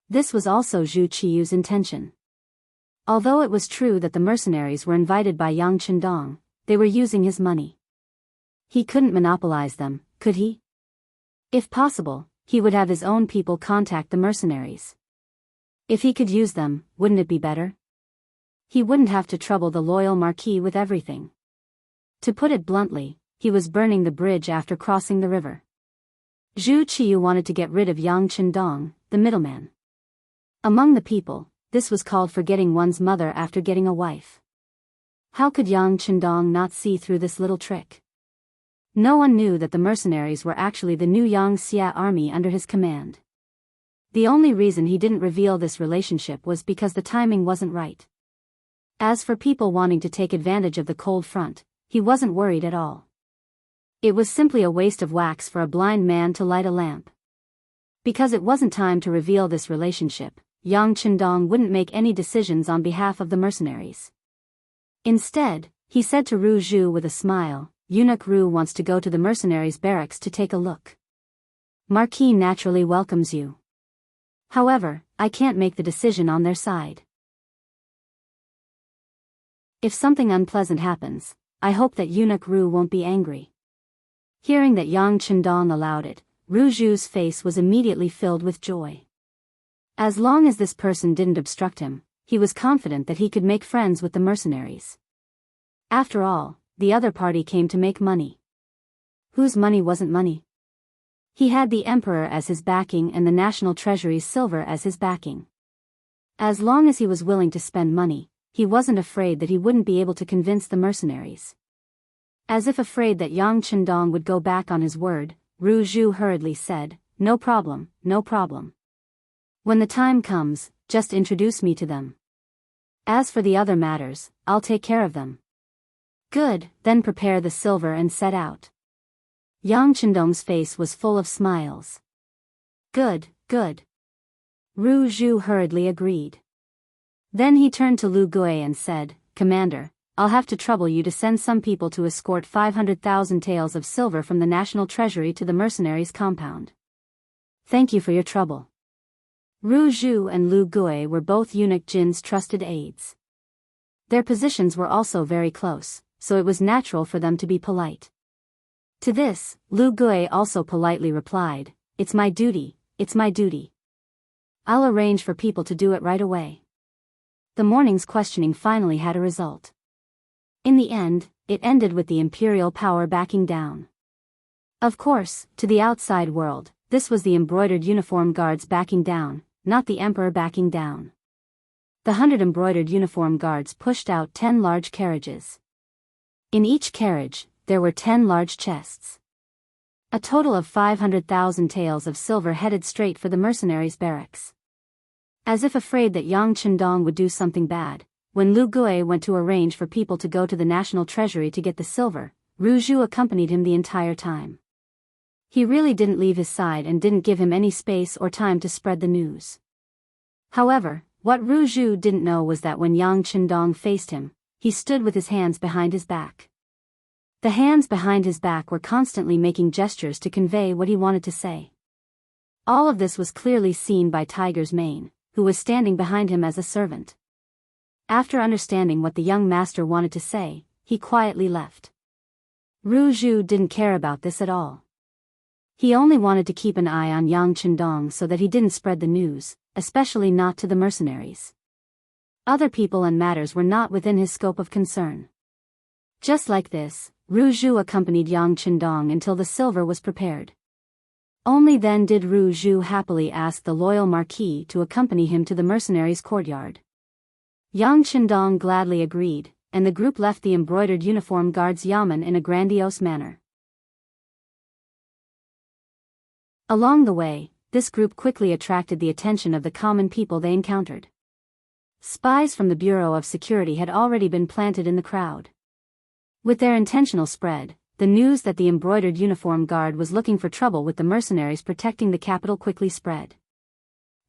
This was also Zhu Qiyu's intention. Although it was true that the mercenaries were invited by Yang Chendong, they were using his money. He couldn't monopolize them, could he? If possible, he would have his own people contact the mercenaries. If he could use them, wouldn't it be better? He wouldn't have to trouble the loyal marquis with everything. To put it bluntly, he was burning the bridge after crossing the river. Zhu Qiyu wanted to get rid of Yang Chendong, the middleman. Among the people, this was called forgetting one's mother after getting a wife. How could Yang Chendong not see through this little trick? No one knew that the mercenaries were actually the new Yang Xia army under his command. The only reason he didn't reveal this relationship was because the timing wasn't right. As for people wanting to take advantage of the cold front, he wasn't worried at all. It was simply a waste of wax for a blind man to light a lamp. Because it wasn't time to reveal this relationship, Yang Chendong wouldn't make any decisions on behalf of the mercenaries. Instead, he said to Ru Zhu with a smile, "Eunuch Ru wants to go to the mercenaries' barracks to take a look. Marquis naturally welcomes you. However, I can't make the decision on their side. If something unpleasant happens, I hope that Eunuch Ru won't be angry." Hearing that Yang Chendong allowed it, Ru Zhu's face was immediately filled with joy. As long as this person didn't obstruct him, he was confident that he could make friends with the mercenaries. After all, the other party came to make money. Whose money wasn't money? He had the emperor as his backing and the national treasury's silver as his backing. As long as he was willing to spend money, he wasn't afraid that he wouldn't be able to convince the mercenaries. As if afraid that Yang Chendong would go back on his word, Ru Zhu hurriedly said, "No problem, no problem. When the time comes, just introduce me to them. As for the other matters, I'll take care of them." "Good, then prepare the silver and set out." Yang Chendong's face was full of smiles. "Good, good." Ru Zhu hurriedly agreed. Then he turned to Lu Gui and said, "Commander, I'll have to trouble you to send some people to escort 500,000 taels of silver from the national treasury to the mercenaries' compound." "Thank you for your trouble." Ru Zhu and Lu Gui were both eunuch Jin's trusted aides. Their positions were also very close, so it was natural for them to be polite. To this, Lu Gui also politely replied, "It's my duty, it's my duty. I'll arrange for people to do it right away." The morning's questioning finally had a result. In the end, it ended with the imperial power backing down. Of course, to the outside world, this was the embroidered uniform guards backing down, not the emperor backing down. The 100 embroidered uniform guards pushed out 10 large carriages. In each carriage, there were 10 large chests. A total of 500,000 taels of silver headed straight for the mercenaries' barracks. As if afraid that Yang Chendong would do something bad, when Lu Gui went to arrange for people to go to the national treasury to get the silver, Ru Zhu accompanied him the entire time. He really didn't leave his side and didn't give him any space or time to spread the news. However, what Ru Zhu didn't know was that when Yang Chendong faced him, he stood with his hands behind his back. The hands behind his back were constantly making gestures to convey what he wanted to say. All of this was clearly seen by Tiger's Mane, who was standing behind him as a servant. After understanding what the young master wanted to say, he quietly left. Ru Zhu didn't care about this at all. He only wanted to keep an eye on Yang Chendong so that he didn't spread the news, especially not to the mercenaries. Other people and matters were not within his scope of concern. Just like this, Ru Zhu accompanied Yang Chendong until the silver was prepared. Only then did Ru Zhu happily ask the loyal marquis to accompany him to the mercenaries' courtyard. Yang Chendong gladly agreed, and the group left the embroidered uniform guards' yamen in a grandiose manner. Along the way, this group quickly attracted the attention of the common people they encountered. Spies from the Bureau of Security had already been planted in the crowd. With their intentional spread, the news that the embroidered uniform guard was looking for trouble with the mercenaries protecting the capital quickly spread.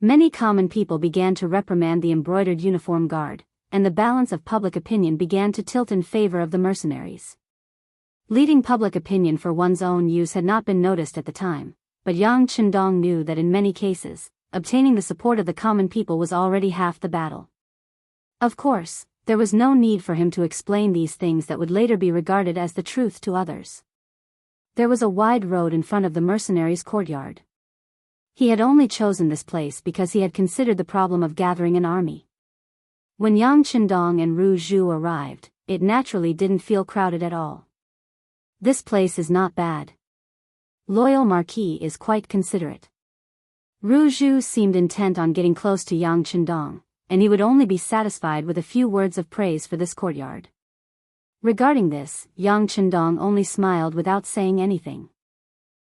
Many common people began to reprimand the embroidered uniform guard, and the balance of public opinion began to tilt in favor of the mercenaries. Leading public opinion for one's own use had not been noticed at the time, but Yang Chendong knew that in many cases, obtaining the support of the common people was already half the battle. Of course, there was no need for him to explain these things that would later be regarded as the truth to others. There was a wide road in front of the mercenaries' courtyard. He had only chosen this place because he had considered the problem of gathering an army. When Yang Chendong and Ru Zhu arrived, it naturally didn't feel crowded at all. This place is not bad. Loyal Marquis is quite considerate. Ru Zhu seemed intent on getting close to Yang Chendong, and he would only be satisfied with a few words of praise for this courtyard. Regarding this, Yang Chendong only smiled without saying anything.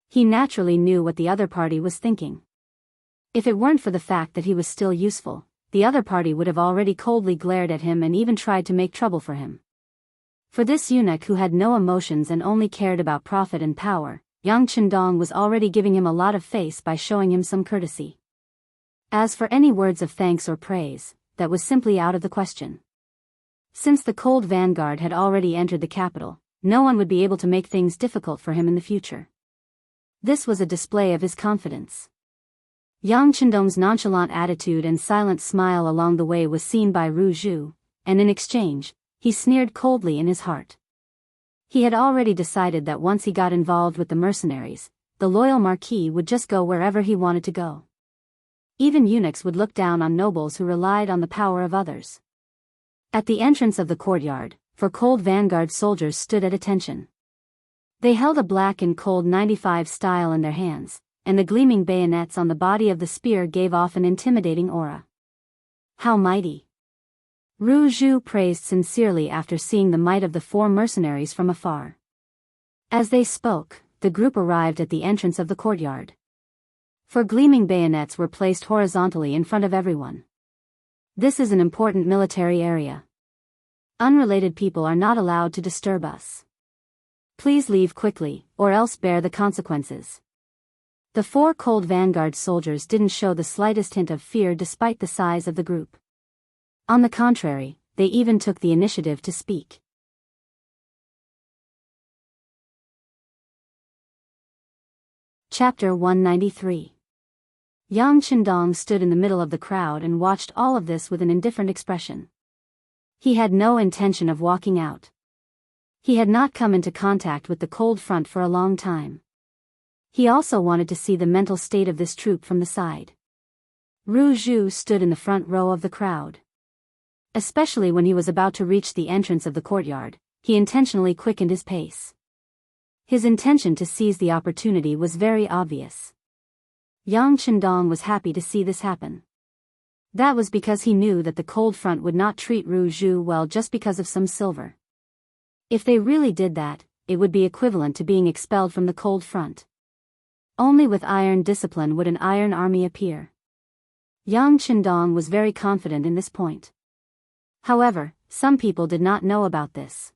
He naturally knew what the other party was thinking. If it weren't for the fact that he was still useful, the other party would have already coldly glared at him and even tried to make trouble for him. For this eunuch who had no emotions and only cared about profit and power, Yang Chendong was already giving him a lot of face by showing him some courtesy. As for any words of thanks or praise, that was simply out of the question. Since the cold vanguard had already entered the capital, no one would be able to make things difficult for him in the future. This was a display of his confidence. Yang Chendong's nonchalant attitude and silent smile along the way was seen by Ru Zhu, and in exchange, he sneered coldly in his heart. He had already decided that once he got involved with the mercenaries, the loyal marquis would just go wherever he wanted to go. Even eunuchs would look down on nobles who relied on the power of others. At the entrance of the courtyard, four cold vanguard soldiers stood at attention. They held a black and cold 95 style in their hands, and the gleaming bayonets on the body of the spear gave off an intimidating aura. How mighty! Ru Zhu praised sincerely after seeing the might of the four mercenaries from afar. As they spoke, the group arrived at the entrance of the courtyard. Four gleaming bayonets were placed horizontally in front of everyone. This is an important military area. Unrelated people are not allowed to disturb us. Please leave quickly, or else bear the consequences. The four cold vanguard soldiers didn't show the slightest hint of fear despite the size of the group. On the contrary, they even took the initiative to speak. Chapter 193. Yang Chendong stood in the middle of the crowd and watched all of this with an indifferent expression. He had no intention of walking out. He had not come into contact with the cold front for a long time. He also wanted to see the mental state of this troop from the side. Ru Zhu stood in the front row of the crowd. Especially when he was about to reach the entrance of the courtyard, he intentionally quickened his pace. His intention to seize the opportunity was very obvious. Yang Chendong was happy to see this happen. That was because he knew that the cold front would not treat Ru Zhu well just because of some silver. If they really did that, it would be equivalent to being expelled from the cold front. Only with iron discipline would an iron army appear. Yang Chendong was very confident in this point. However, some people did not know about this.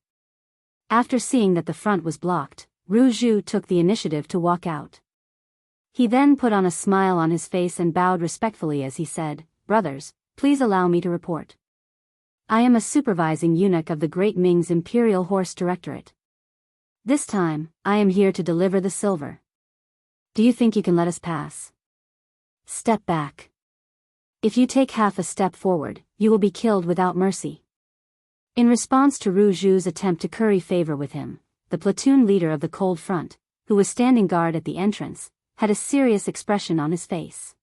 After seeing that the front was blocked, Ru Zhu took the initiative to walk out. He then put on a smile on his face and bowed respectfully as he said, "Brothers, please allow me to report. I am a supervising eunuch of the Great Ming's Imperial Horse Directorate. This time, I am here to deliver the silver. Do you think you can let us pass? Step back. If you take half a step forward, you will be killed without mercy." In response to Ru Zhu's attempt to curry favor with him, the platoon leader of the cold front, who was standing guard at the entrance, had a serious expression on his face.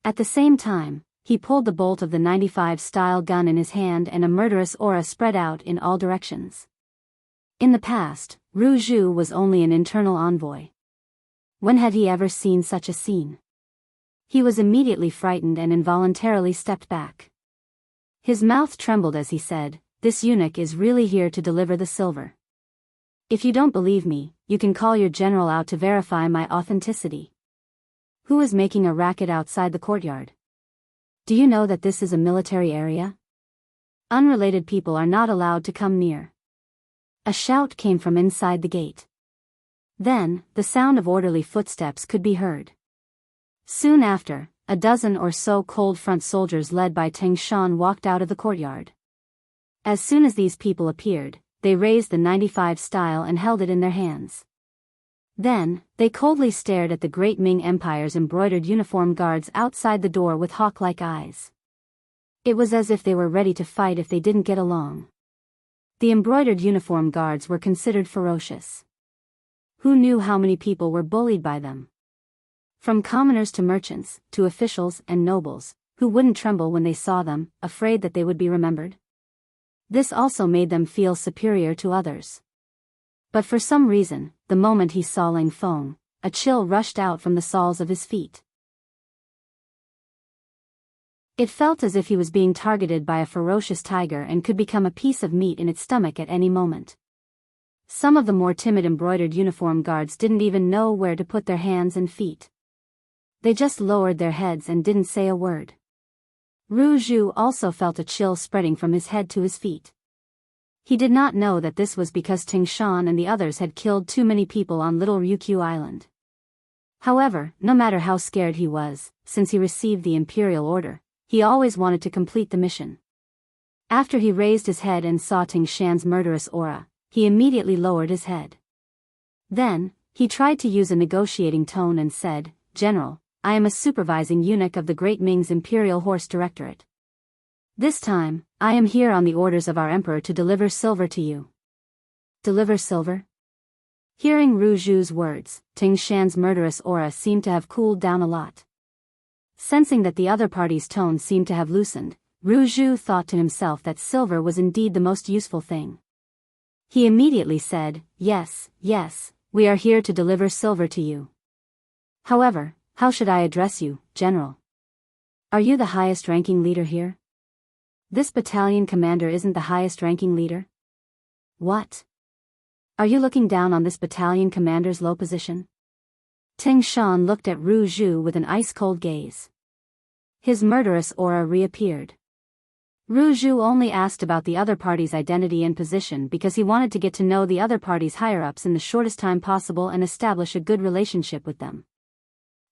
At the same time, he pulled the bolt of the 95 style gun in his hand and a murderous aura spread out in all directions. In the past, Ru Zhu was only an internal envoy. When had he ever seen such a scene? He was immediately frightened and involuntarily stepped back. His mouth trembled as he said, "This eunuch is really here to deliver the silver. If you don't believe me, you can call your general out to verify my authenticity. Who is making a racket outside the courtyard? Do you know that this is a military area? Unrelated people are not allowed to come near." A shout came from inside the gate. Then, the sound of orderly footsteps could be heard. Soon after, a dozen or so cold front soldiers led by Teng Shan walked out of the courtyard. As soon as these people appeared, they raised the 95 style and held it in their hands. Then, they coldly stared at the great Ming Empire's embroidered uniform guards outside the door with hawk-like eyes. It was as if they were ready to fight if they didn't get along. The embroidered uniform guards were considered ferocious. Who knew how many people were bullied by them? From commoners to merchants, to officials and nobles, who wouldn't tremble when they saw them, afraid that they would be remembered? This also made them feel superior to others. But for some reason, the moment he saw Ling Feng, a chill rushed out from the soles of his feet. It felt as if he was being targeted by a ferocious tiger and could become a piece of meat in its stomach at any moment. Some of the more timid embroidered uniform guards didn't even know where to put their hands and feet. They just lowered their heads and didn't say a word. Ru Zhu also felt a chill spreading from his head to his feet. He did not know that this was because Ting Shan and the others had killed too many people on Little Ryukyu Island. However, no matter how scared he was, since he received the imperial order, he always wanted to complete the mission. After he raised his head and saw Ting Shan's murderous aura, he immediately lowered his head. Then, he tried to use a negotiating tone and said, "General, I am a supervising eunuch of the Great Ming's Imperial Horse Directorate. This time, I am here on the orders of our emperor to deliver silver to you." Deliver silver? Hearing Ru Zhu's words, Ting Shan's murderous aura seemed to have cooled down a lot. Sensing that the other party's tone seemed to have loosened, Ru Zhu thought to himself that silver was indeed the most useful thing. He immediately said, "Yes, yes, we are here to deliver silver to you. However, how should I address you, General? Are you the highest-ranking leader here? This battalion commander isn't the highest-ranking leader? What? Are you looking down on this battalion commander's low position?" Ting Shan looked at Ru Zhu with an ice-cold gaze. His murderous aura reappeared. Ru Zhu only asked about the other party's identity and position because he wanted to get to know the other party's higher-ups in the shortest time possible and establish a good relationship with them.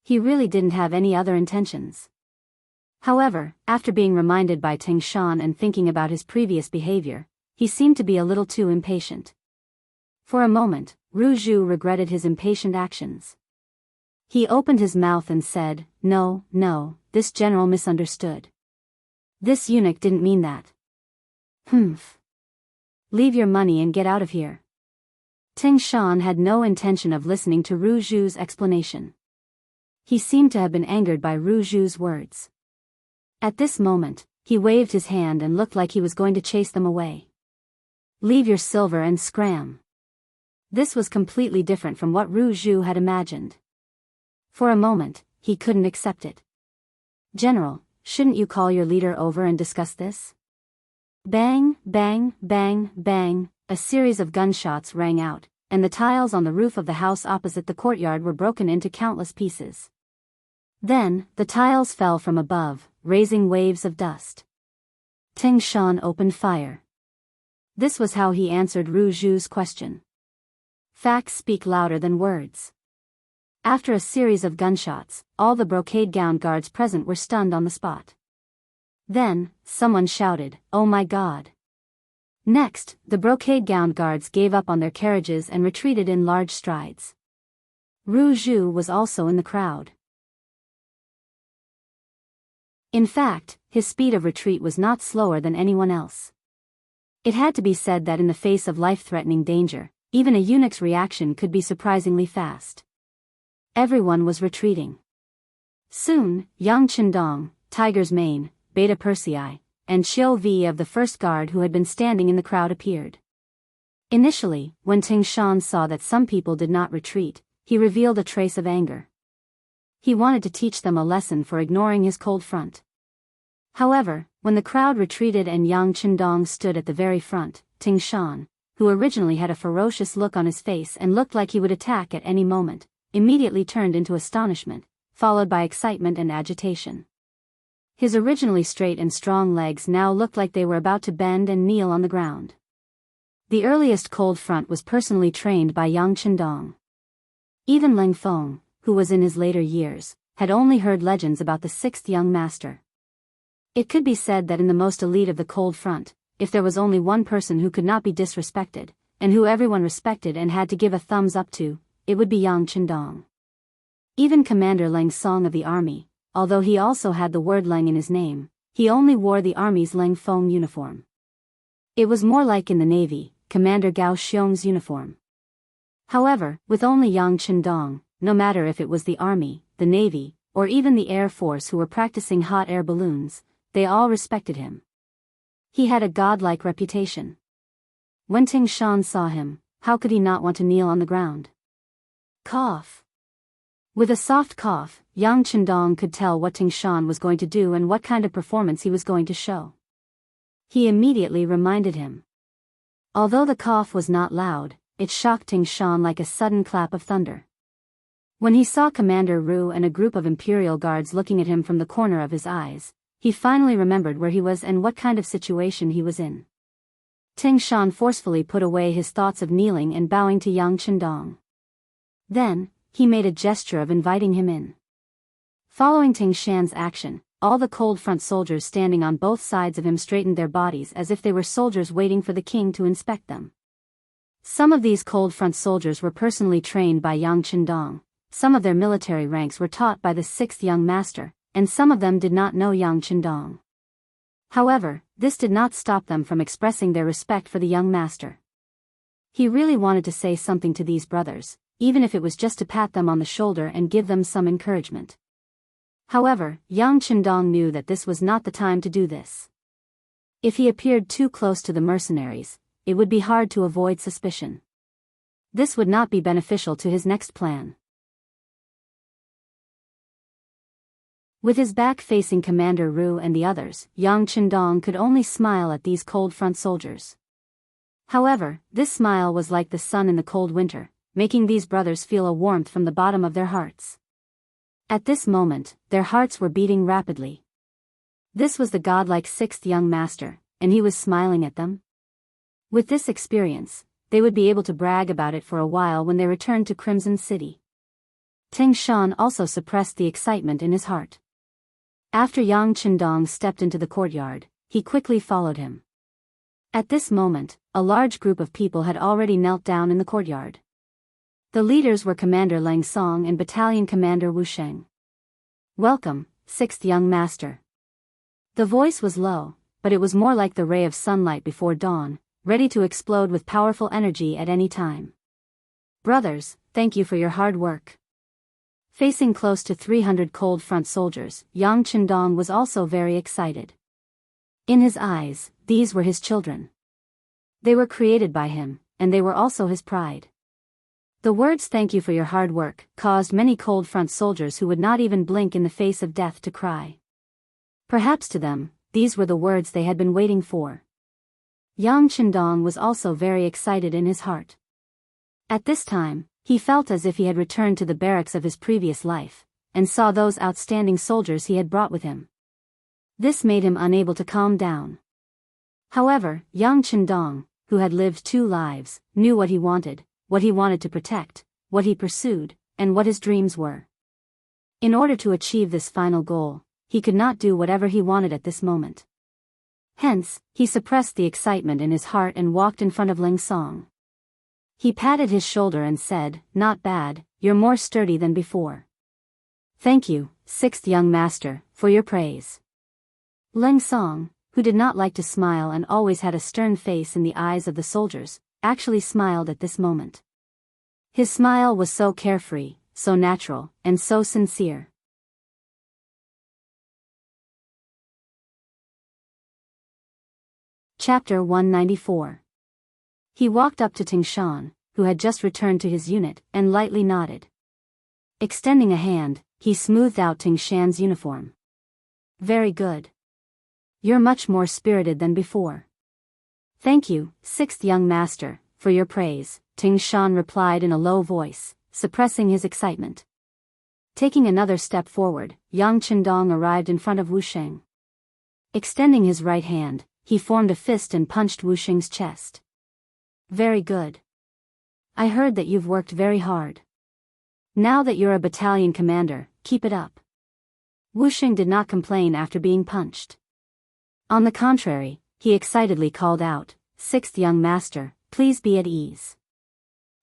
He really didn't have any other intentions. However, after being reminded by Ting Shan and thinking about his previous behavior, he seemed to be a little too impatient. For a moment, Ru Zhu regretted his impatient actions. He opened his mouth and said, "No, no, this general misunderstood. This eunuch didn't mean that. Humph. Leave your money and get out of here." Ting Shan had no intention of listening to Ru Zhu's explanation. He seemed to have been angered by Ru Zhu's words. At this moment, he waved his hand and looked like he was going to chase them away. "Leave your silver and scram." This was completely different from what Ru Zhu had imagined. For a moment, he couldn't accept it. "General, shouldn't you call your leader over and discuss this?" Bang, bang, bang, bang, a series of gunshots rang out, and the tiles on the roof of the house opposite the courtyard were broken into countless pieces. Then, the tiles fell from above, raising waves of dust. Ting Shan opened fire. This was how he answered Ru Zhu's question. Facts speak louder than words. After a series of gunshots, all the brocade-gowned guards present were stunned on the spot. Then, someone shouted, "Oh my God!" Next, the brocade-gowned guards gave up on their carriages and retreated in large strides. Ru Zhu was also in the crowd. In fact, his speed of retreat was not slower than anyone else. It had to be said that in the face of life-threatening danger, even a eunuch's reaction could be surprisingly fast. Everyone was retreating. Soon, Yang Qindong, Tiger's Mane, Beta Persei, and Qiu Vi of the first guard who had been standing in the crowd appeared. Initially, when Ting Shan saw that some people did not retreat, he revealed a trace of anger. He wanted to teach them a lesson for ignoring his cold front. However, when the crowd retreated and Yang Qindong stood at the very front, Ting Shan, who originally had a ferocious look on his face and looked like he would attack at any moment, immediately turned into astonishment, followed by excitement and agitation. His originally straight and strong legs now looked like they were about to bend and kneel on the ground. The earliest cold front was personally trained by Yang Qindong. Even Leng Feng, who was in his later years, had only heard legends about the sixth young master. It could be said that in the most elite of the cold front, if there was only one person who could not be disrespected, and who everyone respected and had to give a thumbs up to, it would be Yang Qindong. Even Commander Leng Song of the army, although he also had the word Leng in his name, he only wore the army's Leng Feng uniform. It was more like in the navy, Commander Gao Xiong's uniform. However, with only Yang Qindong, no matter if it was the army, the navy, or even the air force who were practicing hot air balloons, they all respected him. He had a godlike reputation. When Ting Shan saw him, how could he not want to kneel on the ground? Cough. With a soft cough, Yang Qindong could tell what Ting Shan was going to do and what kind of performance he was going to show. He immediately reminded him. Although the cough was not loud, it shocked Ting Shan like a sudden clap of thunder. When he saw Commander Ru and a group of Imperial guards looking at him from the corner of his eyes, he finally remembered where he was and what kind of situation he was in. Ting Shan forcefully put away his thoughts of kneeling and bowing to Yang Qindong. Then, he made a gesture of inviting him in. Following Ting Shan's action, all the cold front soldiers standing on both sides of him straightened their bodies as if they were soldiers waiting for the king to inspect them. Some of these cold front soldiers were personally trained by Yang Qindong. Some of their military ranks were taught by the sixth young master, and some of them did not know Yang Qindong. However, this did not stop them from expressing their respect for the young master. He really wanted to say something to these brothers, even if it was just to pat them on the shoulder and give them some encouragement. However, Yang Qindong knew that this was not the time to do this. If he appeared too close to the mercenaries, it would be hard to avoid suspicion. This would not be beneficial to his next plan. With his back facing Commander Ru and the others, Yang Qindong could only smile at these cold front soldiers. However, this smile was like the sun in the cold winter, making these brothers feel a warmth from the bottom of their hearts. At this moment, their hearts were beating rapidly. This was the godlike sixth young master, and he was smiling at them. With this experience, they would be able to brag about it for a while when they returned to Crimson City. Ting Shan also suppressed the excitement in his heart. After Yang Qindong stepped into the courtyard, he quickly followed him. At this moment, a large group of people had already knelt down in the courtyard. The leaders were Commander Leng Song and Battalion Commander Wu Sheng. "Welcome, sixth young master." The voice was low, but it was more like the ray of sunlight before dawn, ready to explode with powerful energy at any time. "Brothers, thank you for your hard work." Facing close to 300 cold front soldiers, Yang Qindong was also very excited. In his eyes, these were his children. They were created by him, and they were also his pride. The words "thank you for your hard work" caused many cold front soldiers who would not even blink in the face of death to cry. Perhaps to them, these were the words they had been waiting for. Yang Qindong was also very excited in his heart. At this time, he felt as if he had returned to the barracks of his previous life, and saw those outstanding soldiers he had brought with him. This made him unable to calm down. However, Yang Qindong, who had lived 2 lives, knew what he wanted to protect, what he pursued, and what his dreams were. In order to achieve this final goal, he could not do whatever he wanted at this moment. Hence, he suppressed the excitement in his heart and walked in front of Ling Song. He patted his shoulder and said, "Not bad, you're more sturdy than before." "Thank you, sixth young master, for your praise." Ling Song, who did not like to smile and always had a stern face in the eyes of the soldiers, actually smiled at this moment. His smile was so carefree, so natural, and so sincere. Chapter 194. He walked up to Ting Shan, who had just returned to his unit, and lightly nodded. Extending a hand, he smoothed out Ting Shan's uniform. Very good. You're much more spirited than before. Thank you, sixth young master, for your praise, Ting Shan replied in a low voice, suppressing his excitement. Taking another step forward, Yang Qindong arrived in front of Wu Sheng. Extending his right hand, he formed a fist and punched Wu Sheng's chest. Very good. I heard that you've worked very hard. Now that you're a battalion commander, keep it up. Wu Sheng did not complain after being punched. On the contrary, he excitedly called out, "Sixth young master, please be at ease.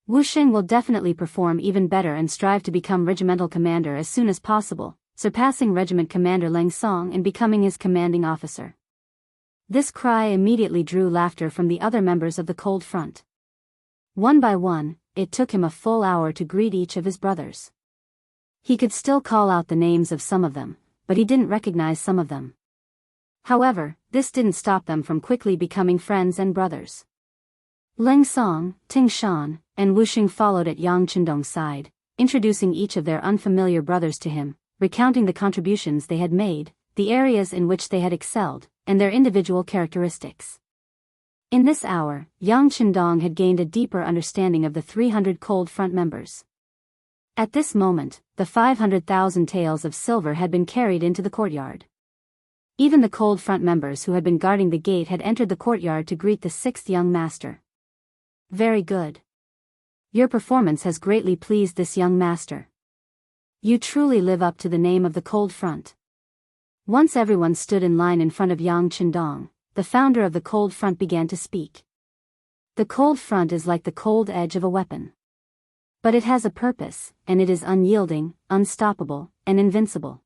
Wu Sheng will definitely perform even better and strive to become regimental commander as soon as possible, surpassing regiment commander Leng Song and becoming his commanding officer." This cry immediately drew laughter from the other members of the Cold Front. One by one, it took him a full hour to greet each of his brothers. He could still call out the names of some of them, but he didn't recognize some of them. However, this didn't stop them from quickly becoming friends and brothers. Leng Song, Ting Shan, and Wu Sheng followed at Yang Qindong's side, introducing each of their unfamiliar brothers to him, recounting the contributions they had made, the areas in which they had excelled, and their individual characteristics. In this hour, Yang Qindong had gained a deeper understanding of the 300 Cold Front members. At this moment, the 500,000 taels of silver had been carried into the courtyard. Even the Cold Front members who had been guarding the gate had entered the courtyard to greet the sixth young master. Very good. Your performance has greatly pleased this young master. You truly live up to the name of the Cold Front. Once everyone stood in line in front of Yang Qindong, the founder of the Cold Front began to speak. The Cold Front is like the cold edge of a weapon. But it has a purpose, and it is unyielding, unstoppable, and invincible.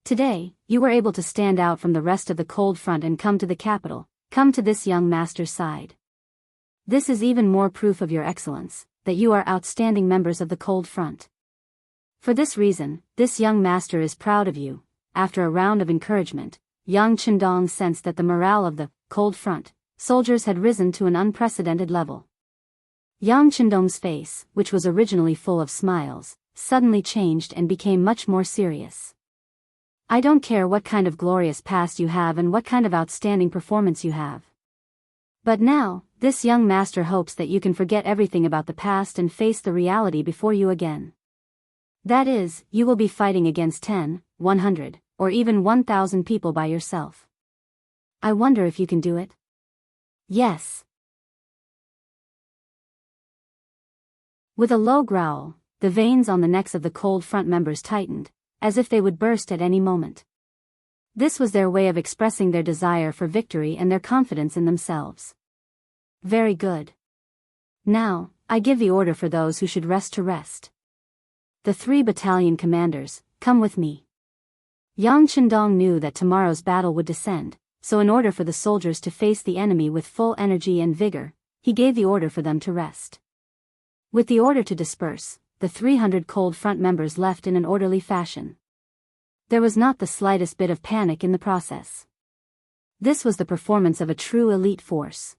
Today, you were able to stand out from the rest of the Cold Front and come to the capital, come to this young master's side. This is even more proof of your excellence, that you are outstanding members of the Cold Front. For this reason, this young master is proud of you. After a round of encouragement, Yang Qindong sensed that the morale of the Cold Front soldiers had risen to an unprecedented level. Yang Qindong's face, which was originally full of smiles, suddenly changed and became much more serious. I don't care what kind of glorious past you have and what kind of outstanding performance you have. But now, this young master hopes that you can forget everything about the past and face the reality before you again. That is, you will be fighting against 10, 100, or even 1,000 people by yourself. I wonder if you can do it? Yes. With a low growl, the veins on the necks of the Cold Front members tightened, as if they would burst at any moment. This was their way of expressing their desire for victory and their confidence in themselves. Very good. Now, I give the order for those who should rest to rest. The 3 battalion commanders, come with me. Yang Qindong knew that tomorrow's battle would descend, so in order for the soldiers to face the enemy with full energy and vigor, he gave the order for them to rest. With the order to disperse, the 300 Cold Front members left in an orderly fashion. There was not the slightest bit of panic in the process. This was the performance of a true elite force.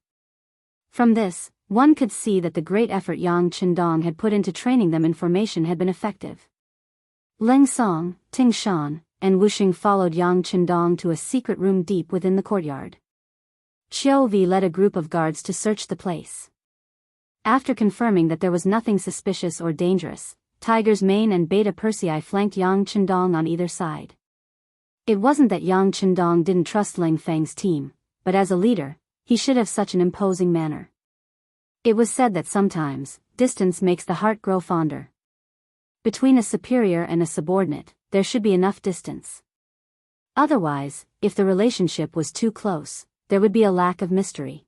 From this, one could see that the great effort Yang Qindong had put into training them in formation had been effective. Leng Song, Ting Shan, and Wu Sheng followed Yang Qindong to a secret room deep within the courtyard. Qiu Vi led a group of guards to search the place. After confirming that there was nothing suspicious or dangerous, Tiger's Mane and Beta Persei flanked Yang Qindong on either side. It wasn't that Yang Qindong didn't trust Leng Feng's team, but as a leader, he should have such an imposing manner. It was said that sometimes, distance makes the heart grow fonder. Between a superior and a subordinate, there should be enough distance. Otherwise, if the relationship was too close, there would be a lack of mystery.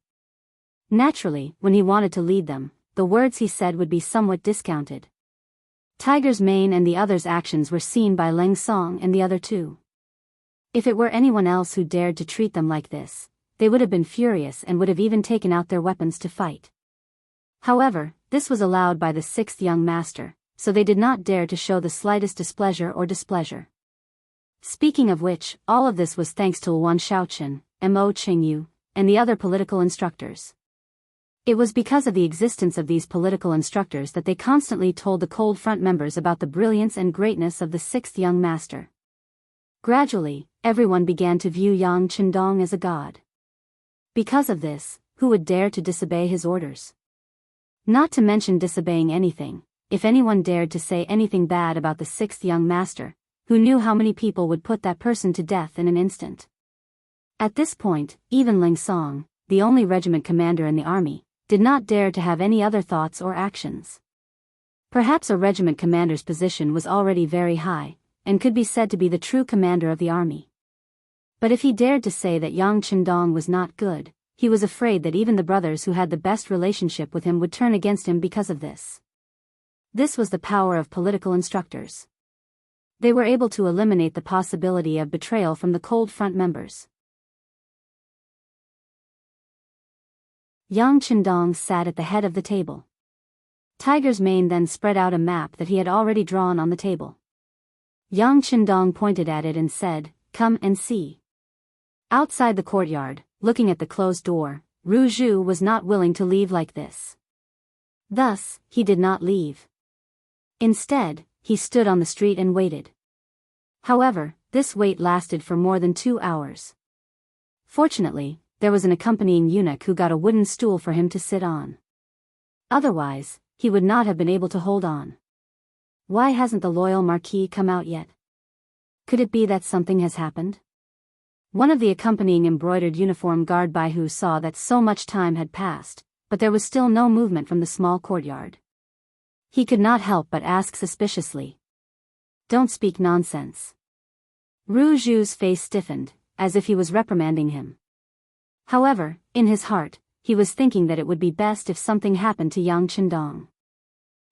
Naturally, when he wanted to lead them, the words he said would be somewhat discounted. Tiger's Mane and the others' actions were seen by Leng Song and the other 2. If it were anyone else who dared to treat them like this, they would have been furious and would have even taken out their weapons to fight. However, this was allowed by the 6th young master, so they did not dare to show the slightest displeasure or displeasure. Speaking of which, all of this was thanks to Luan Shaochen, Mo Qingyu, and the other political instructors. It was because of the existence of these political instructors that they constantly told the Cold Front members about the brilliance and greatness of the sixth young master. Gradually, everyone began to view Yang Qindong as a god. Because of this, who would dare to disobey his orders? Not to mention disobeying anything, if anyone dared to say anything bad about the sixth young master, who knew how many people would put that person to death in an instant. At this point, even Ling Song, the only regiment commander in the army, did not dare to have any other thoughts or actions. Perhaps a regiment commander's position was already very high, and could be said to be the true commander of the army. But if he dared to say that Yang Qindong was not good, he was afraid that even the brothers who had the best relationship with him would turn against him because of this. This was the power of political instructors. They were able to eliminate the possibility of betrayal from the Cold Front members. Yang Qindong sat at the head of the table. Tiger's Mane then spread out a map that he had already drawn on the table. Yang Qindong pointed at it and said, "Come and see." Outside the courtyard, looking at the closed door, Ru Zhu was not willing to leave like this. Thus, he did not leave. Instead, he stood on the street and waited. However, this wait lasted for more than 2 hours. Fortunately, there was an accompanying eunuch who got a wooden stool for him to sit on. Otherwise, he would not have been able to hold on. Why hasn't the loyal Marquis come out yet? Could it be that something has happened? One of the accompanying embroidered uniform guard Biyao saw that so much time had passed, but there was still no movement from the small courtyard. He could not help but ask suspiciously. "Don't speak nonsense." Ru Zhu's face stiffened, as if he was reprimanding him. However, in his heart, he was thinking that it would be best if something happened to Yang Qindong.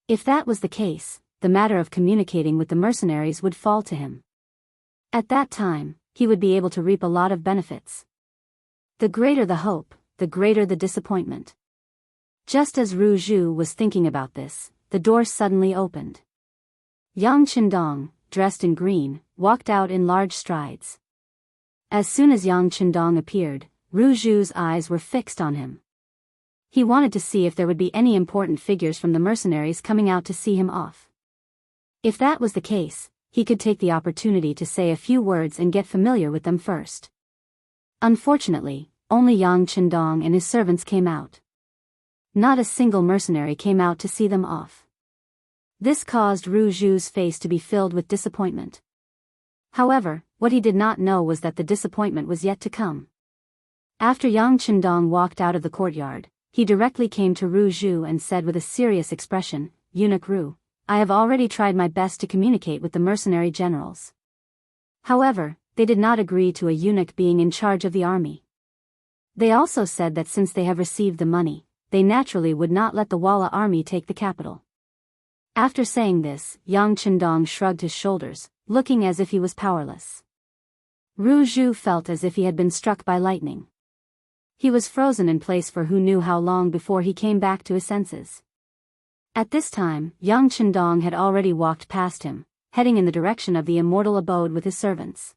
If that was the case, the matter of communicating with the mercenaries would fall to him. At that time, he would be able to reap a lot of benefits. The greater the hope, the greater the disappointment. Just as Ru Zhu was thinking about this, the door suddenly opened. Yang Qindong, dressed in green, walked out in large strides. As soon as Yang Qindong appeared, Ru Zhu's eyes were fixed on him. He wanted to see if there would be any important figures from the mercenaries coming out to see him off. If that was the case, he could take the opportunity to say a few words and get familiar with them first. Unfortunately, only Yang Qindong and his servants came out. Not a single mercenary came out to see them off. This caused Ru Zhu's face to be filled with disappointment. However, what he did not know was that the disappointment was yet to come. After Yang Qindong walked out of the courtyard, he directly came to Ru Zhu and said with a serious expression, "Eunuch Ru, I have already tried my best to communicate with the mercenary generals. However, they did not agree to a eunuch being in charge of the army. They also said that since they have received the money, they naturally would not let the Walla army take the capital." After saying this, Yang Qindong shrugged his shoulders, looking as if he was powerless. Ru Zhu felt as if he had been struck by lightning. He was frozen in place for who knew how long before he came back to his senses. At this time, Yang Qindong had already walked past him, heading in the direction of the immortal abode with his servants.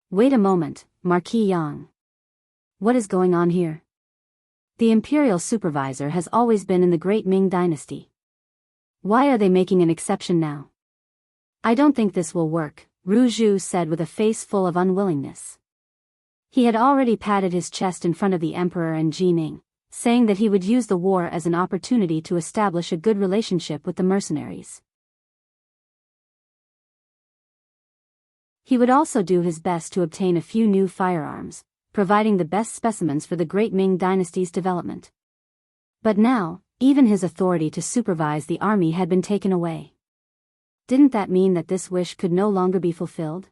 "Wait a moment, Marquis Yang. What is going on here? The imperial supervisor has always been in the Great Ming dynasty. Why are they making an exception now?" "I don't think this will work," Ru Zhu said with a face full of unwillingness. He had already patted his chest in front of the emperor and Jining, saying that he would use the war as an opportunity to establish a good relationship with the mercenaries. He would also do his best to obtain a few new firearms, providing the best specimens for the Great Ming dynasty's development. But now, even his authority to supervise the army had been taken away. Didn't that mean that this wish could no longer be fulfilled?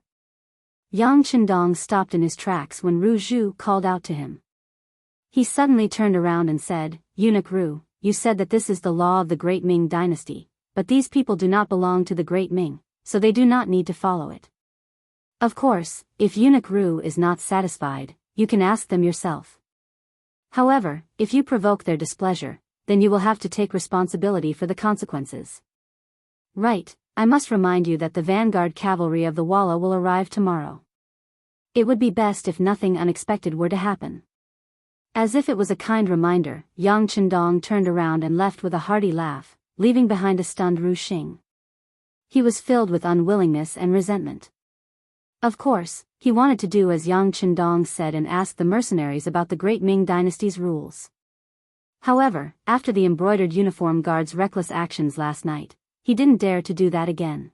Yang Qindong stopped in his tracks when Ru Zhu called out to him. He suddenly turned around and said, "Eunuch Ru, you said that this is the law of the Great Ming dynasty, but these people do not belong to the Great Ming, so they do not need to follow it. Of course, if Eunuch Ru is not satisfied, you can ask them yourself. However, if you provoke their displeasure, then you will have to take responsibility for the consequences. Right, I must remind you that the vanguard cavalry of the Walla will arrive tomorrow. It would be best if nothing unexpected were to happen." As if it was a kind reminder, Yang Chendong turned around and left with a hearty laugh, leaving behind a stunned Ru Xing. He was filled with unwillingness and resentment. Of course, he wanted to do as Yang Chendong said and ask the mercenaries about the great Ming dynasty's rules. However, after the embroidered uniform guard's reckless actions last night, he didn't dare to do that again.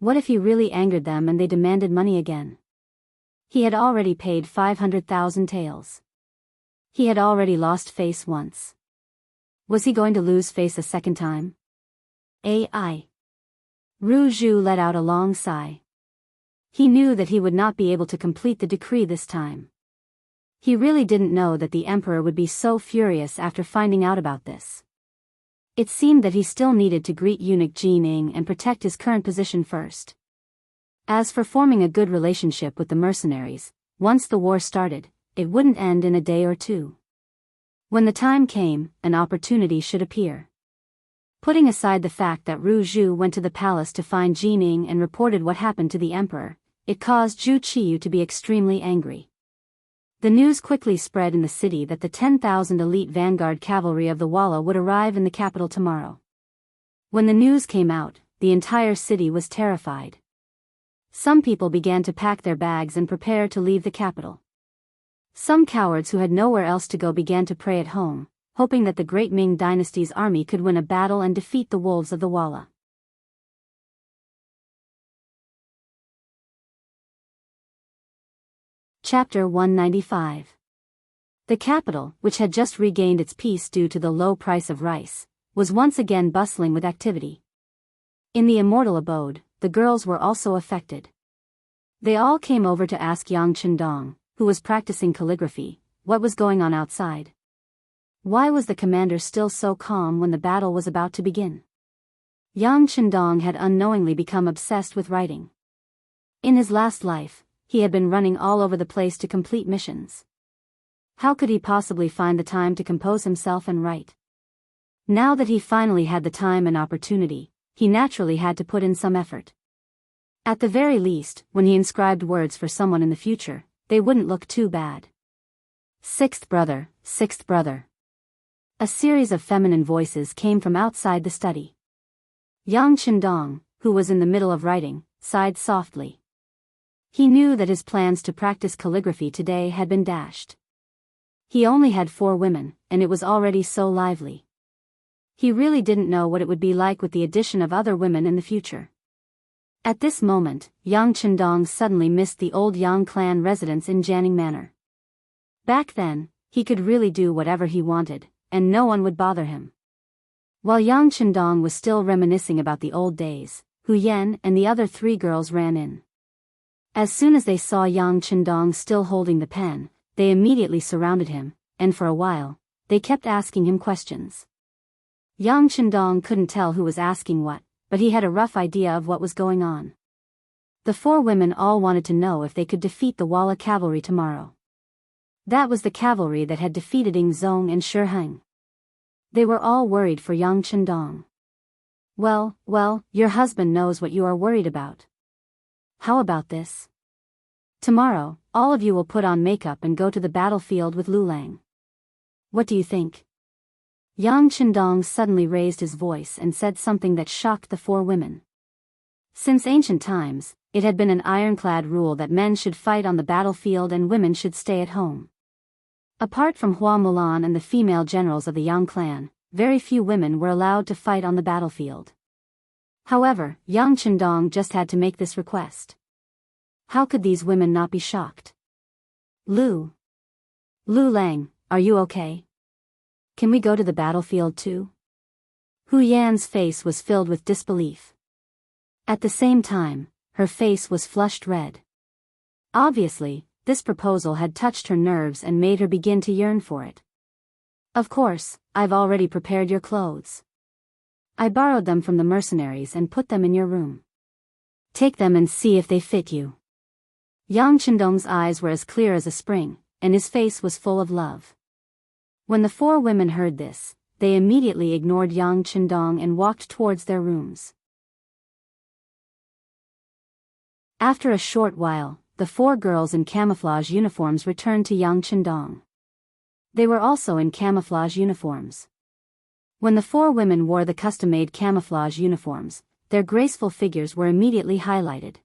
What if he really angered them and they demanded money again? He had already paid 500,000 taels. He had already lost face once. Was he going to lose face a second time? Ai. Ru Zhu let out a long sigh. He knew that he would not be able to complete the decree this time. He really didn't know that the emperor would be so furious after finding out about this. It seemed that he still needed to greet eunuch Jining and protect his current position first. As for forming a good relationship with the mercenaries, once the war started, it wouldn't end in a day or two. When the time came, an opportunity should appear. Putting aside the fact that Ru Zhu went to the palace to find Jining and reported what happened to the emperor, it caused Zhu Qiyu to be extremely angry. The news quickly spread in the city that the 10,000 elite vanguard cavalry of the Walla would arrive in the capital tomorrow. When the news came out, the entire city was terrified. Some people began to pack their bags and prepare to leave the capital. Some cowards who had nowhere else to go began to pray at home, hoping that the great Ming dynasty's army could win a battle and defeat the wolves of the Walla. Chapter 195. The capital, which had just regained its peace due to the low price of rice, was once again bustling with activity. In the immortal abode, the girls were also affected. They all came over to ask Yang Chendong, who was practicing calligraphy, what was going on outside. Why was the commander still so calm when the battle was about to begin? Yang Chendong had unknowingly become obsessed with writing. In his last life, he had been running all over the place to complete missions. How could he possibly find the time to compose himself and write? Now that he finally had the time and opportunity, he naturally had to put in some effort. At the very least, when he inscribed words for someone in the future, they wouldn't look too bad. Sixth brother, sixth brother. A series of feminine voices came from outside the study. Yang Chendong, who was in the middle of writing, sighed softly. He knew that his plans to practice calligraphy today had been dashed. He only had 4 women, and it was already so lively. He really didn't know what it would be like with the addition of other women in the future. At this moment, Yang Chendong suddenly missed the old Yang clan residence in Jianghu Manor. Back then, he could really do whatever he wanted, and no one would bother him. While Yang Chendong was still reminiscing about the old days, Hu Yan and the other 3 girls ran in. As soon as they saw Yang Chendong still holding the pen, they immediately surrounded him, and for a while, they kept asking him questions. Yang Chendong couldn't tell who was asking what, but he had a rough idea of what was going on. The 4 women all wanted to know if they could defeat the Walla cavalry tomorrow. That was the cavalry that had defeated Ing Zong and Shi Heng. They were all worried for Yang Chendong. Well, your husband knows what you are worried about. How about this? Tomorrow, all of you will put on makeup and go to the battlefield with Lu Lang. What do you think? Yang Chendong suddenly raised his voice and said something that shocked the 4 women. Since ancient times, it had been an ironclad rule that men should fight on the battlefield and women should stay at home. Apart from Hua Mulan and the female generals of the Yang clan, very few women were allowed to fight on the battlefield. However, Yang Chendong just had to make this request. How could these women not be shocked? Lu Lang, are you okay? Can we go to the battlefield too? Hu Yan's face was filled with disbelief. At the same time, her face was flushed red. Obviously, this proposal had touched her nerves and made her begin to yearn for it. Of course, I've already prepared your clothes. I borrowed them from the mercenaries and put them in your room. Take them and see if they fit you. Yang Chendong's eyes were as clear as a spring, and his face was full of love. When the 4 women heard this, they immediately ignored Yang Chendong and walked towards their rooms. After a short while, the 4 girls in camouflage uniforms returned to Yang Chendong. They were also in camouflage uniforms. When the 4 women wore the custom-made camouflage uniforms, their graceful figures were immediately highlighted.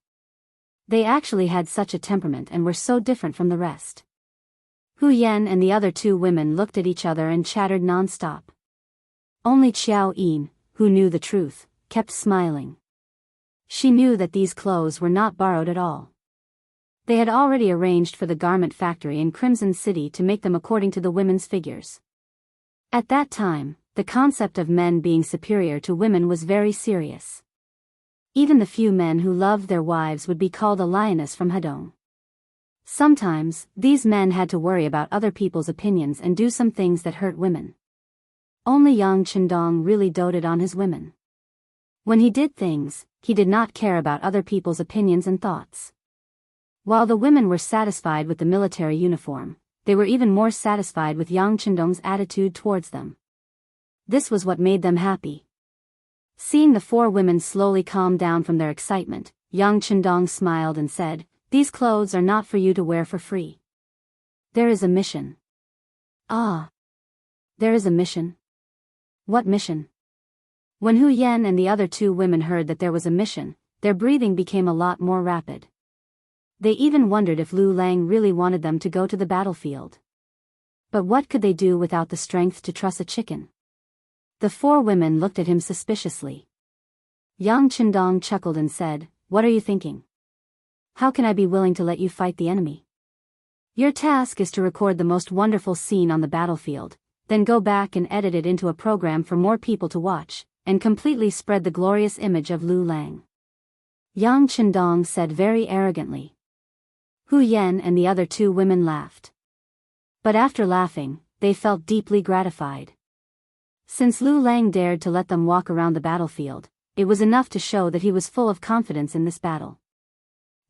They actually had such a temperament and were so different from the rest. Hu Yan and the other 2 women looked at each other and chattered non-stop. Only Qiao Yin, who knew the truth, kept smiling. She knew that these clothes were not borrowed at all. They had already arranged for the garment factory in Crimson City to make them according to the women's figures. At that time, the concept of men being superior to women was very serious. Even the few men who loved their wives would be called a lioness from Hedong. Sometimes, these men had to worry about other people's opinions and do some things that hurt women. Only Yang Chendong really doted on his women. When he did things, he did not care about other people's opinions and thoughts. While the women were satisfied with the military uniform, they were even more satisfied with Yang Chendong's attitude towards them. This was what made them happy. Seeing the 4 women slowly calm down from their excitement, Yang Chendong smiled and said, "These clothes are not for you to wear for free. There is a mission." "Ah. There is a mission? What mission?" When Hu Yan and the other 2 women heard that there was a mission, their breathing became a lot more rapid. They even wondered if Lu Lang really wanted them to go to the battlefield. But what could they do without the strength to truss a chicken? The 4 women looked at him suspiciously. Yang Chendong chuckled and said, "What are you thinking? How can I be willing to let you fight the enemy? Your task is to record the most wonderful scene on the battlefield, then go back and edit it into a program for more people to watch, and completely spread the glorious image of Lu Lang." Yang Chendong said very arrogantly. Hu Yan and the other 2 women laughed. But after laughing, they felt deeply gratified. Since Lu Lang dared to let them walk around the battlefield, it was enough to show that he was full of confidence in this battle.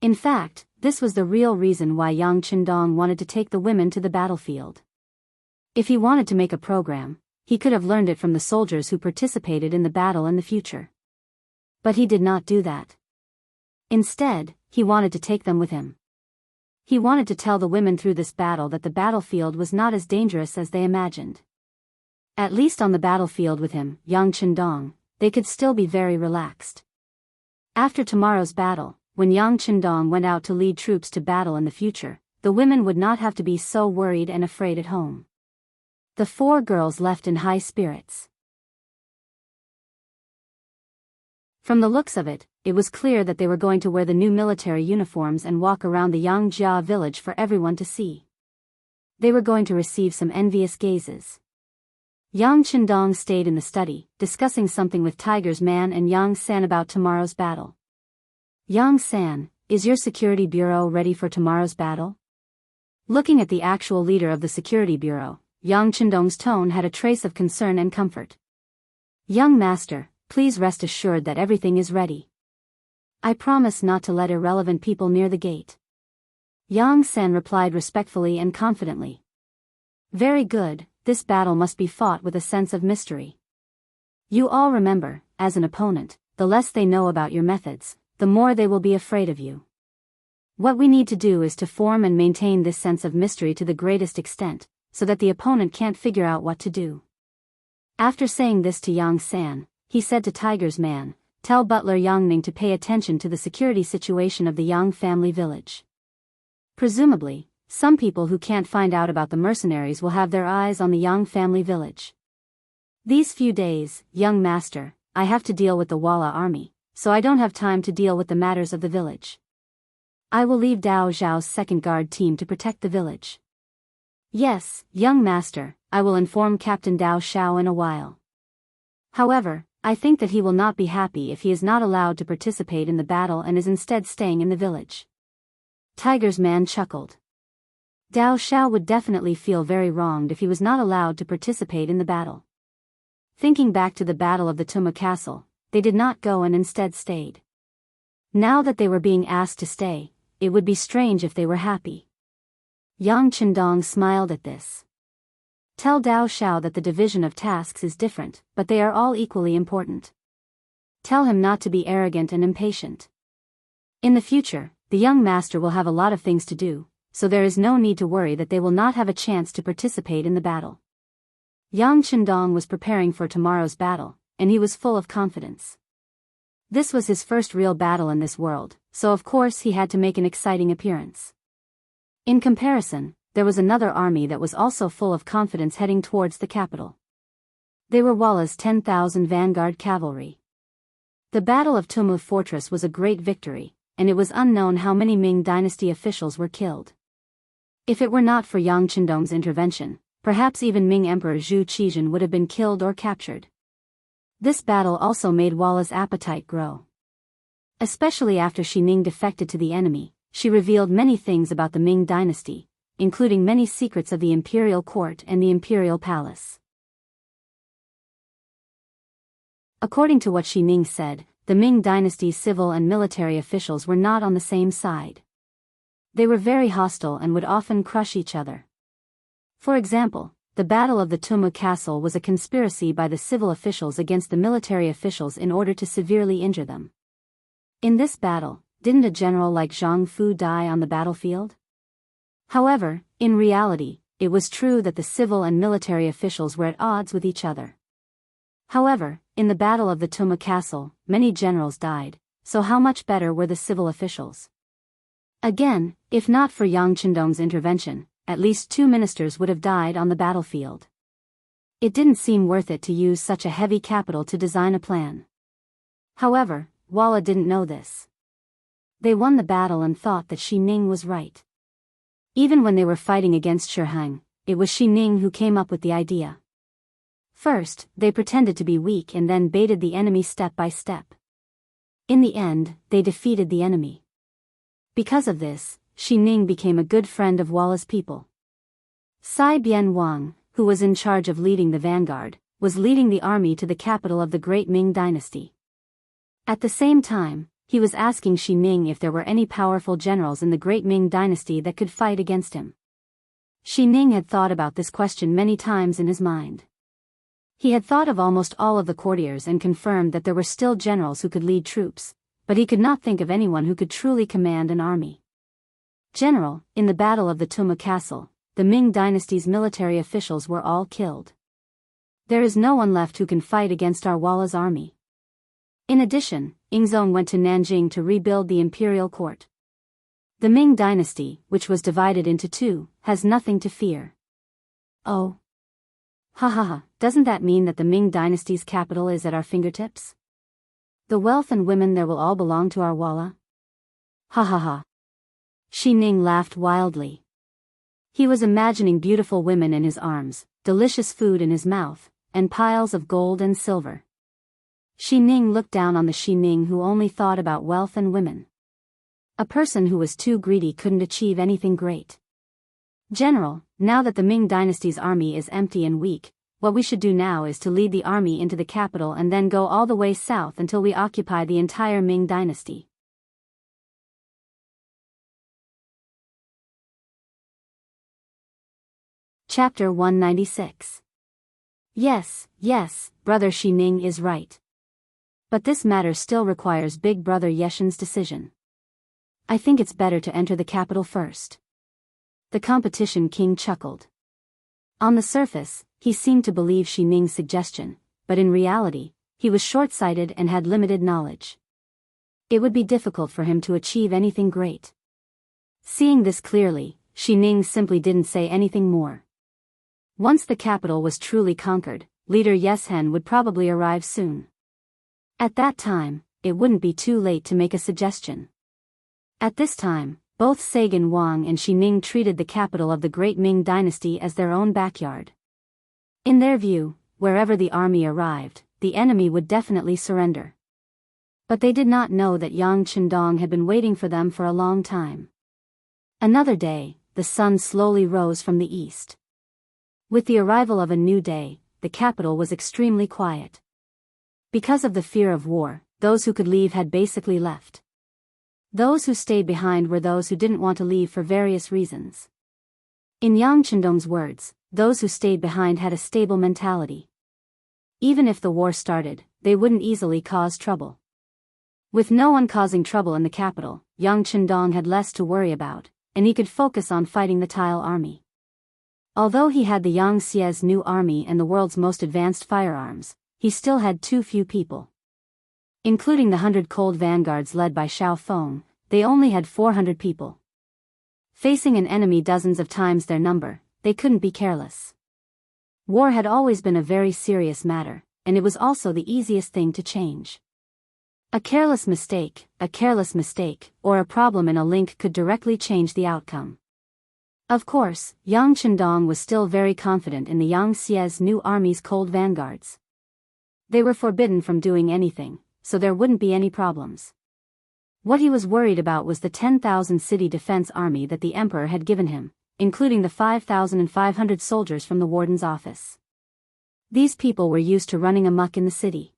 In fact, this was the real reason why Yang Chendong wanted to take the women to the battlefield. If he wanted to make a program, he could have learned it from the soldiers who participated in the battle in the future. But he did not do that. Instead, he wanted to take them with him. He wanted to tell the women through this battle that the battlefield was not as dangerous as they imagined. At least on the battlefield with him, Yang Chendong, they could still be very relaxed. After tomorrow's battle, when Yang Chendong went out to lead troops to battle in the future, the women would not have to be so worried and afraid at home. The 4 girls left in high spirits. From the looks of it, it was clear that they were going to wear the new military uniforms and walk around the Yangjia village for everyone to see. They were going to receive some envious gazes. Yang Chendong stayed in the study, discussing something with Tiger's man and Yang San about tomorrow's battle. "Yang San, is your security bureau ready for tomorrow's battle?" Looking at the actual leader of the security bureau, Yang Chendong's tone had a trace of concern and comfort. "Young master, please rest assured that everything is ready. I promise not to let irrelevant people near the gate." Yang San replied respectfully and confidently. "Very good, this battle must be fought with a sense of mystery. You all remember, as an opponent, the less they know about your methods, the more they will be afraid of you. What we need to do is to form and maintain this sense of mystery to the greatest extent, so that the opponent can't figure out what to do." After saying this to Yang San, he said to Tiger's man, "Tell butler Yang Ning to pay attention to the security situation of the Yang family village. Presumably, some people who can't find out about the mercenaries will have their eyes on the Yang family village. These few days, young master, I have to deal with the Walla army, so I don't have time to deal with the matters of the village. I will leave Dao Zhao's second guard team to protect the village." "Yes, young master, I will inform Captain Dao Xiao in a while. However, I think that he will not be happy if he is not allowed to participate in the battle and is instead staying in the village." Tiger's man chuckled. Dao Xiao would definitely feel very wronged if he was not allowed to participate in the battle. Thinking back to the battle of the Tuma Castle, they did not go and instead stayed. Now that they were being asked to stay, it would be strange if they were happy. Yang Chendong smiled at this. "Tell Dao Xiao that the division of tasks is different, but they are all equally important. Tell him not to be arrogant and impatient. In the future, the young master will have a lot of things to do, so there is no need to worry that they will not have a chance to participate in the battle. Yang Chendong was preparing for tomorrow's battle, and he was full of confidence. This was his first real battle in this world, so of course he had to make an exciting appearance. In comparison, there was another army that was also full of confidence heading towards the capital. They were Walla's 10,000 vanguard cavalry. The Battle of Tumu Fortress was a great victory, and it was unknown how many Ming dynasty officials were killed. If it were not for Yang Chendong's intervention, perhaps even Ming Emperor Zhu Qizhen would have been killed or captured. This battle also made Walla's appetite grow. Especially after Xi Ning defected to the enemy, she revealed many things about the Ming dynasty, including many secrets of the imperial court and the imperial palace. According to what Xi Ning said, the Ming dynasty's civil and military officials were not on the same side. They were very hostile and would often crush each other. For example, the Battle of the Tumu Castle was a conspiracy by the civil officials against the military officials in order to severely injure them. In this battle, didn't a general like Zhang Fu die on the battlefield? However, in reality, it was true that the civil and military officials were at odds with each other. However, in the Battle of the Tumu Castle, many generals died, so how much better were the civil officials? Again, if not for Yang Chendong's intervention, at least 2 ministers would have died on the battlefield. It didn't seem worth it to use such a heavy capital to design a plan. However, Walla didn't know this. They won the battle and thought that Xi Ning was right. Even when they were fighting against Shihang, it was Xi Ning who came up with the idea. First, they pretended to be weak and then baited the enemy step by step. In the end, they defeated the enemy. Because of this, Xi Ning became a good friend of Walla's people. Sai Bian Wang, who was in charge of leading the vanguard, was leading the army to the capital of the great Ming dynasty. At the same time, he was asking Xi Ning if there were any powerful generals in the great Ming dynasty that could fight against him. Xi Ning had thought about this question many times in his mind. He had thought of almost all of the courtiers and confirmed that there were still generals who could lead troops, but he could not think of anyone who could truly command an army. General, in the Battle of the Tumu Castle, the Ming dynasty's military officials were all killed. There is no one left who can fight against our Walla's army. In addition, Yingzong went to Nanjing to rebuild the imperial court. The Ming dynasty, which was divided into 2, has nothing to fear. Oh. Ha ha ha, doesn't that mean that the Ming dynasty's capital is at our fingertips? The wealth and women there will all belong to our Walla? Ha ha ha. Xi Ning laughed wildly. He was imagining beautiful women in his arms, delicious food in his mouth, and piles of gold and silver. Xi Ning looked down on the Xi Ning who only thought about wealth and women. A person who was too greedy couldn't achieve anything great. General, now that the Ming dynasty's army is empty and weak, what we should do now is to lead the army into the capital and then go all the way south until we occupy the entire Ming dynasty. Chapter 196. Yes, brother Xi Ning is right. But this matter still requires big brother Yeshen's decision. I think it's better to enter the capital first. The competition king chuckled. On the surface, he seemed to believe Xi Ning's suggestion, but in reality, he was short-sighted and had limited knowledge. It would be difficult for him to achieve anything great. Seeing this clearly, Xi Ning simply didn't say anything more. Once the capital was truly conquered, leader Yeshen would probably arrive soon. At that time, it wouldn't be too late to make a suggestion. At this time, both Sagan Wang and Xi Ning treated the capital of the great Ming dynasty as their own backyard. In their view, wherever the army arrived, the enemy would definitely surrender. But they did not know that Yang Chendong had been waiting for them for a long time. Another day, the sun slowly rose from the east. With the arrival of a new day, the capital was extremely quiet. Because of the fear of war, those who could leave had basically left. Those who stayed behind were those who didn't want to leave for various reasons. In Yang Chendong's words, those who stayed behind had a stable mentality. Even if the war started, they wouldn't easily cause trouble. With no one causing trouble in the capital, Yang Chendong had less to worry about, and he could focus on fighting the Tile army. Although he had the Yangtze's new army and the world's most advanced firearms, he still had too few people. Including the 100 cold vanguards led by Xiao Feng, they only had 400 people. Facing an enemy dozens of times their number, they couldn't be careless. War had always been a very serious matter, and it was also the easiest thing to change. A careless mistake, or a problem in a link could directly change the outcome. Of course, Yang Chendong was still very confident in the Yangtze's new army's cold vanguards. They were forbidden from doing anything, so there wouldn't be any problems. What he was worried about was the 10,000 city defense army that the emperor had given him, including the 5,500 soldiers from the warden's office. These people were used to running amok in the city.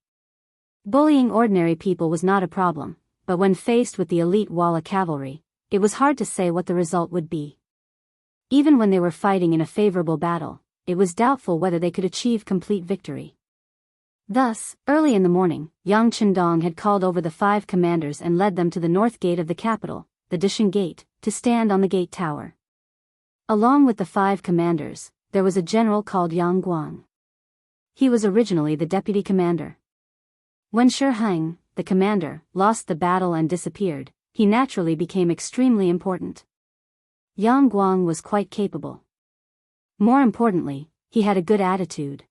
Bullying ordinary people was not a problem, but when faced with the elite Walla cavalry, it was hard to say what the result would be. Even when they were fighting in a favorable battle, it was doubtful whether they could achieve complete victory. Thus, early in the morning, Yang Chendong had called over the 5 commanders and led them to the north gate of the capital, the Dishan Gate, to stand on the gate tower. Along with the 5 commanders, there was a general called Yang Guang. He was originally the deputy commander. When Shi Heng, the commander, lost the battle and disappeared, he naturally became extremely important. Yang Guang was quite capable. More importantly, he had a good attitude.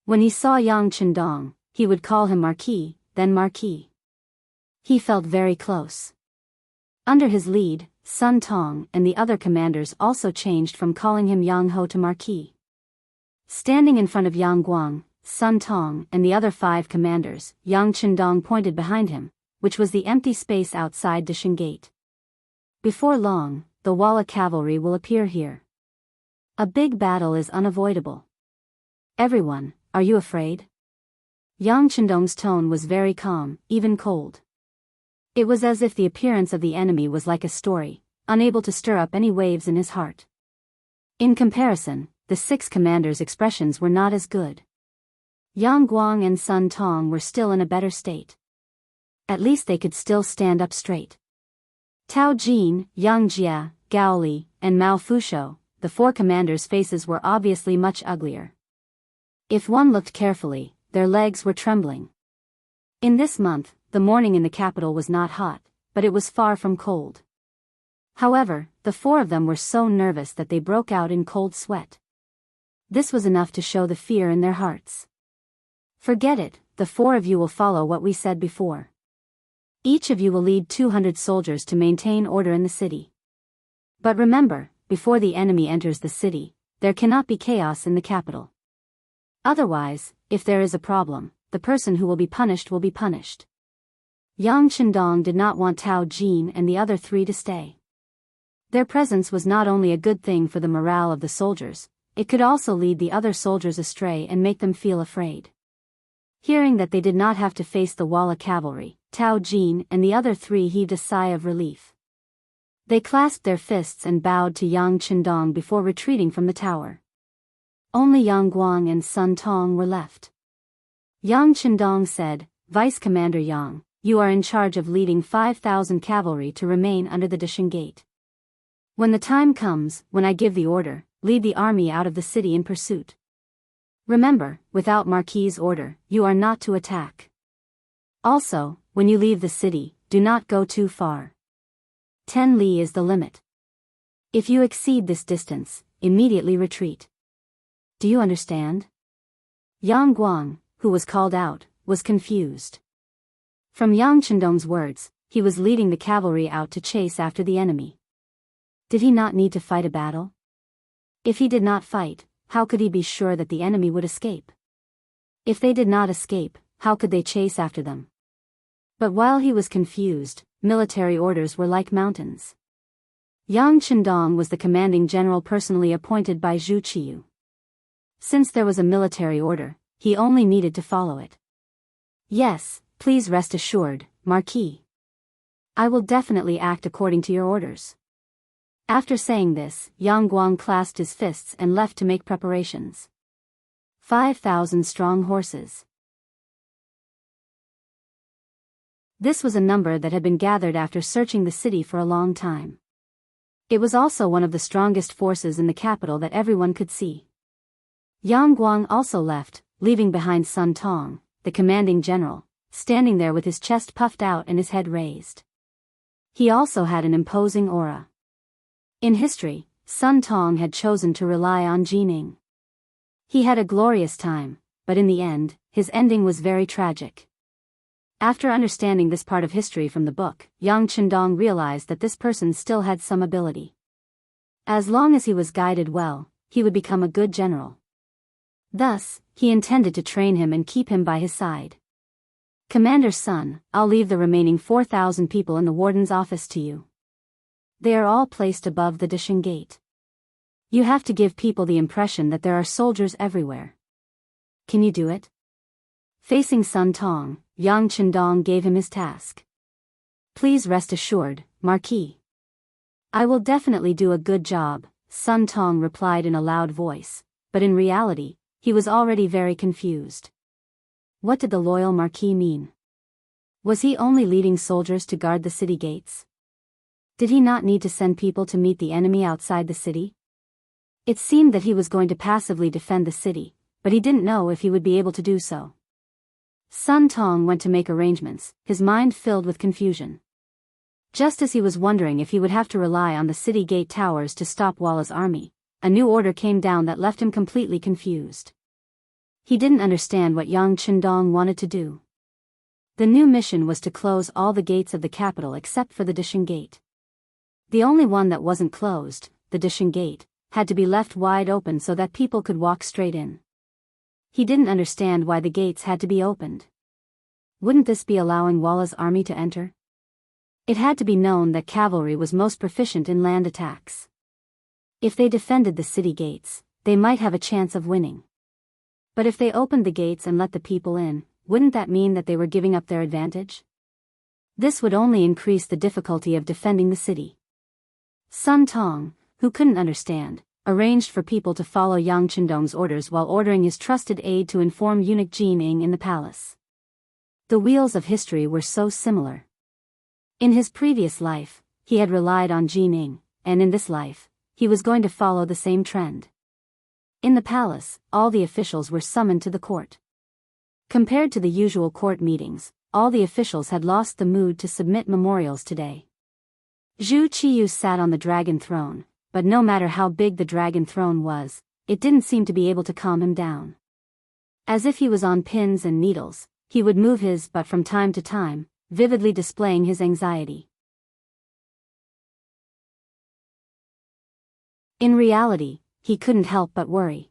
When he saw Yang Chendong, he would call him Marquis, then Marquis. He felt very close. Under his lead, Sun Tong and the other commanders also changed from calling him Yang Ho to Marquis. Standing in front of Yang Guang, Sun Tong and the other 5 commanders, Yang Chendong pointed behind him, which was the empty space outside Dishan Gate. Before long, the Walla cavalry will appear here. A big battle is unavoidable. Everyone, are you afraid? Yang Chendong's tone was very calm, even cold. It was as if the appearance of the enemy was like a story, unable to stir up any waves in his heart. In comparison, the 6 commanders' expressions were not as good. Yang Guang and Sun Tong were still in a better state. At least they could still stand up straight. Tao Jin, Yang Jia, Gao Li, and Mao Fusho, the 4 commanders' faces were obviously much uglier. If one looked carefully, their legs were trembling. In this month, the morning in the capital was not hot, but it was far from cold. However, the 4 of them were so nervous that they broke out in cold sweat. This was enough to show the fear in their hearts. Forget it, the 4 of you will follow what we said before. Each of you will lead 200 soldiers to maintain order in the city. But remember, before the enemy enters the city, there cannot be chaos in the capital. Otherwise, if there is a problem, the person who will be punished will be punished. Yang Chendong did not want Tao Jin and the other 3 to stay. Their presence was not only a good thing for the morale of the soldiers, it could also lead the other soldiers astray and make them feel afraid. Hearing that they did not have to face the Walla cavalry, Tao Jin and the other 3 heaved a sigh of relief. They clasped their fists and bowed to Yang Chendong before retreating from the tower. Only Yang Guang and Sun Tong were left. Yang Chendong said, "Vice Commander Yang, you are in charge of leading 5,000 cavalry to remain under the Dishan Gate. When the time comes, when I give the order, lead the army out of the city in pursuit. Remember, without Marquis' order, you are not to attack. Also, when you leave the city, do not go too far. 10 li is the limit. If you exceed this distance, immediately retreat. Do you understand?" Yang Guang, who was called out, was confused. From Yang Chendong's words, he was leading the cavalry out to chase after the enemy. Did he not need to fight a battle? If he did not fight, how could he be sure that the enemy would escape? If they did not escape, how could they chase after them? But while he was confused, military orders were like mountains. Yang Chendong was the commanding general personally appointed by Zhu Qiyu. Since there was a military order, he only needed to follow it. "Yes, please rest assured, Marquis. I will definitely act according to your orders." After saying this, Yang Guang clasped his fists and left to make preparations. 5,000 strong horses. This was a number that had been gathered after searching the city for a long time. It was also one of the strongest forces in the capital that everyone could see. Yang Guang also left, leaving behind Sun Tong, the commanding general, standing there with his chest puffed out and his head raised. He also had an imposing aura. In history, Sun Tong had chosen to rely on Jining. He had a glorious time, but in the end, his ending was very tragic. After understanding this part of history from the book, Yang Qindong realized that this person still had some ability. As long as he was guided well, he would become a good general. Thus, he intended to train him and keep him by his side. Commander Sun, I'll leave the remaining 4,000 people in the warden's office to you. They are all placed above the Dishing Gate. You have to give people the impression that there are soldiers everywhere. Can you do it? Facing Sun Tong, Yang Qindong gave him his task. Please rest assured, Marquis. I will definitely do a good job, Sun Tong replied in a loud voice, but in reality, he was already very confused. What did the loyal Marquis mean? Was he only leading soldiers to guard the city gates? Did he not need to send people to meet the enemy outside the city? It seemed that he was going to passively defend the city, but he didn't know if he would be able to do so. Sun Tong went to make arrangements, his mind filled with confusion. Just as he was wondering if he would have to rely on the city gate towers to stop Walla's army, a new order came down that left him completely confused. He didn't understand what Yang Qindong wanted to do. The new mission was to close all the gates of the capital except for the Dishing Gate. The only one that wasn't closed, the Dishing Gate, had to be left wide open so that people could walk straight in. He didn't understand why the gates had to be opened. Wouldn't this be allowing Walla's army to enter? It had to be known that cavalry was most proficient in land attacks. If they defended the city gates, they might have a chance of winning. But if they opened the gates and let the people in, wouldn't that mean that they were giving up their advantage? This would only increase the difficulty of defending the city. Sun Tong, who couldn't understand, arranged for people to follow Yang Qindong's orders while ordering his trusted aide to inform eunuch Jining in the palace. The wheels of history were so similar. In his previous life, he had relied on Jining, and in this life, he was going to follow the same trend. In the palace, all the officials were summoned to the court. Compared to the usual court meetings, all the officials had lost the mood to submit memorials today. Zhu Qiyu sat on the dragon throne, but no matter how big the dragon throne was, it didn't seem to be able to calm him down. As if he was on pins and needles, he would move his butt from time to time, vividly displaying his anxiety. In reality, he couldn't help but worry.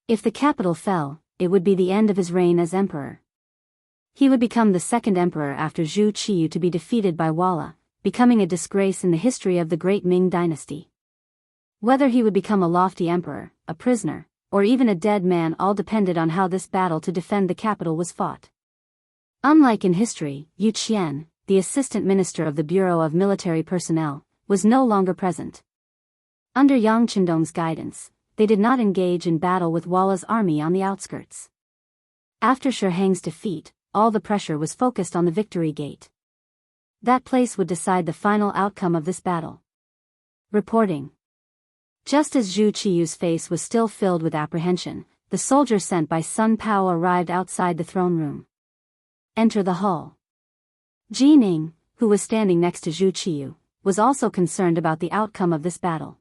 If the capital fell, it would be the end of his reign as emperor. He would become the second emperor after Zhu Qiyu to be defeated by Walla, becoming a disgrace in the history of the great Ming dynasty. Whether he would become a lofty emperor, a prisoner, or even a dead man all depended on how this battle to defend the capital was fought. Unlike in history, Yu Qian, the assistant minister of the Bureau of Military Personnel, was no longer present. Under Yang Qindong's guidance, they did not engage in battle with Walla's army on the outskirts. After Shi Hang's defeat, all the pressure was focused on the Victory Gate. That place would decide the final outcome of this battle. Reporting. Just as Zhu Qiyu's face was still filled with apprehension, the soldier sent by Sun Pao arrived outside the throne room. Enter the hall. Jining, who was standing next to Zhu Qiyu, was also concerned about the outcome of this battle.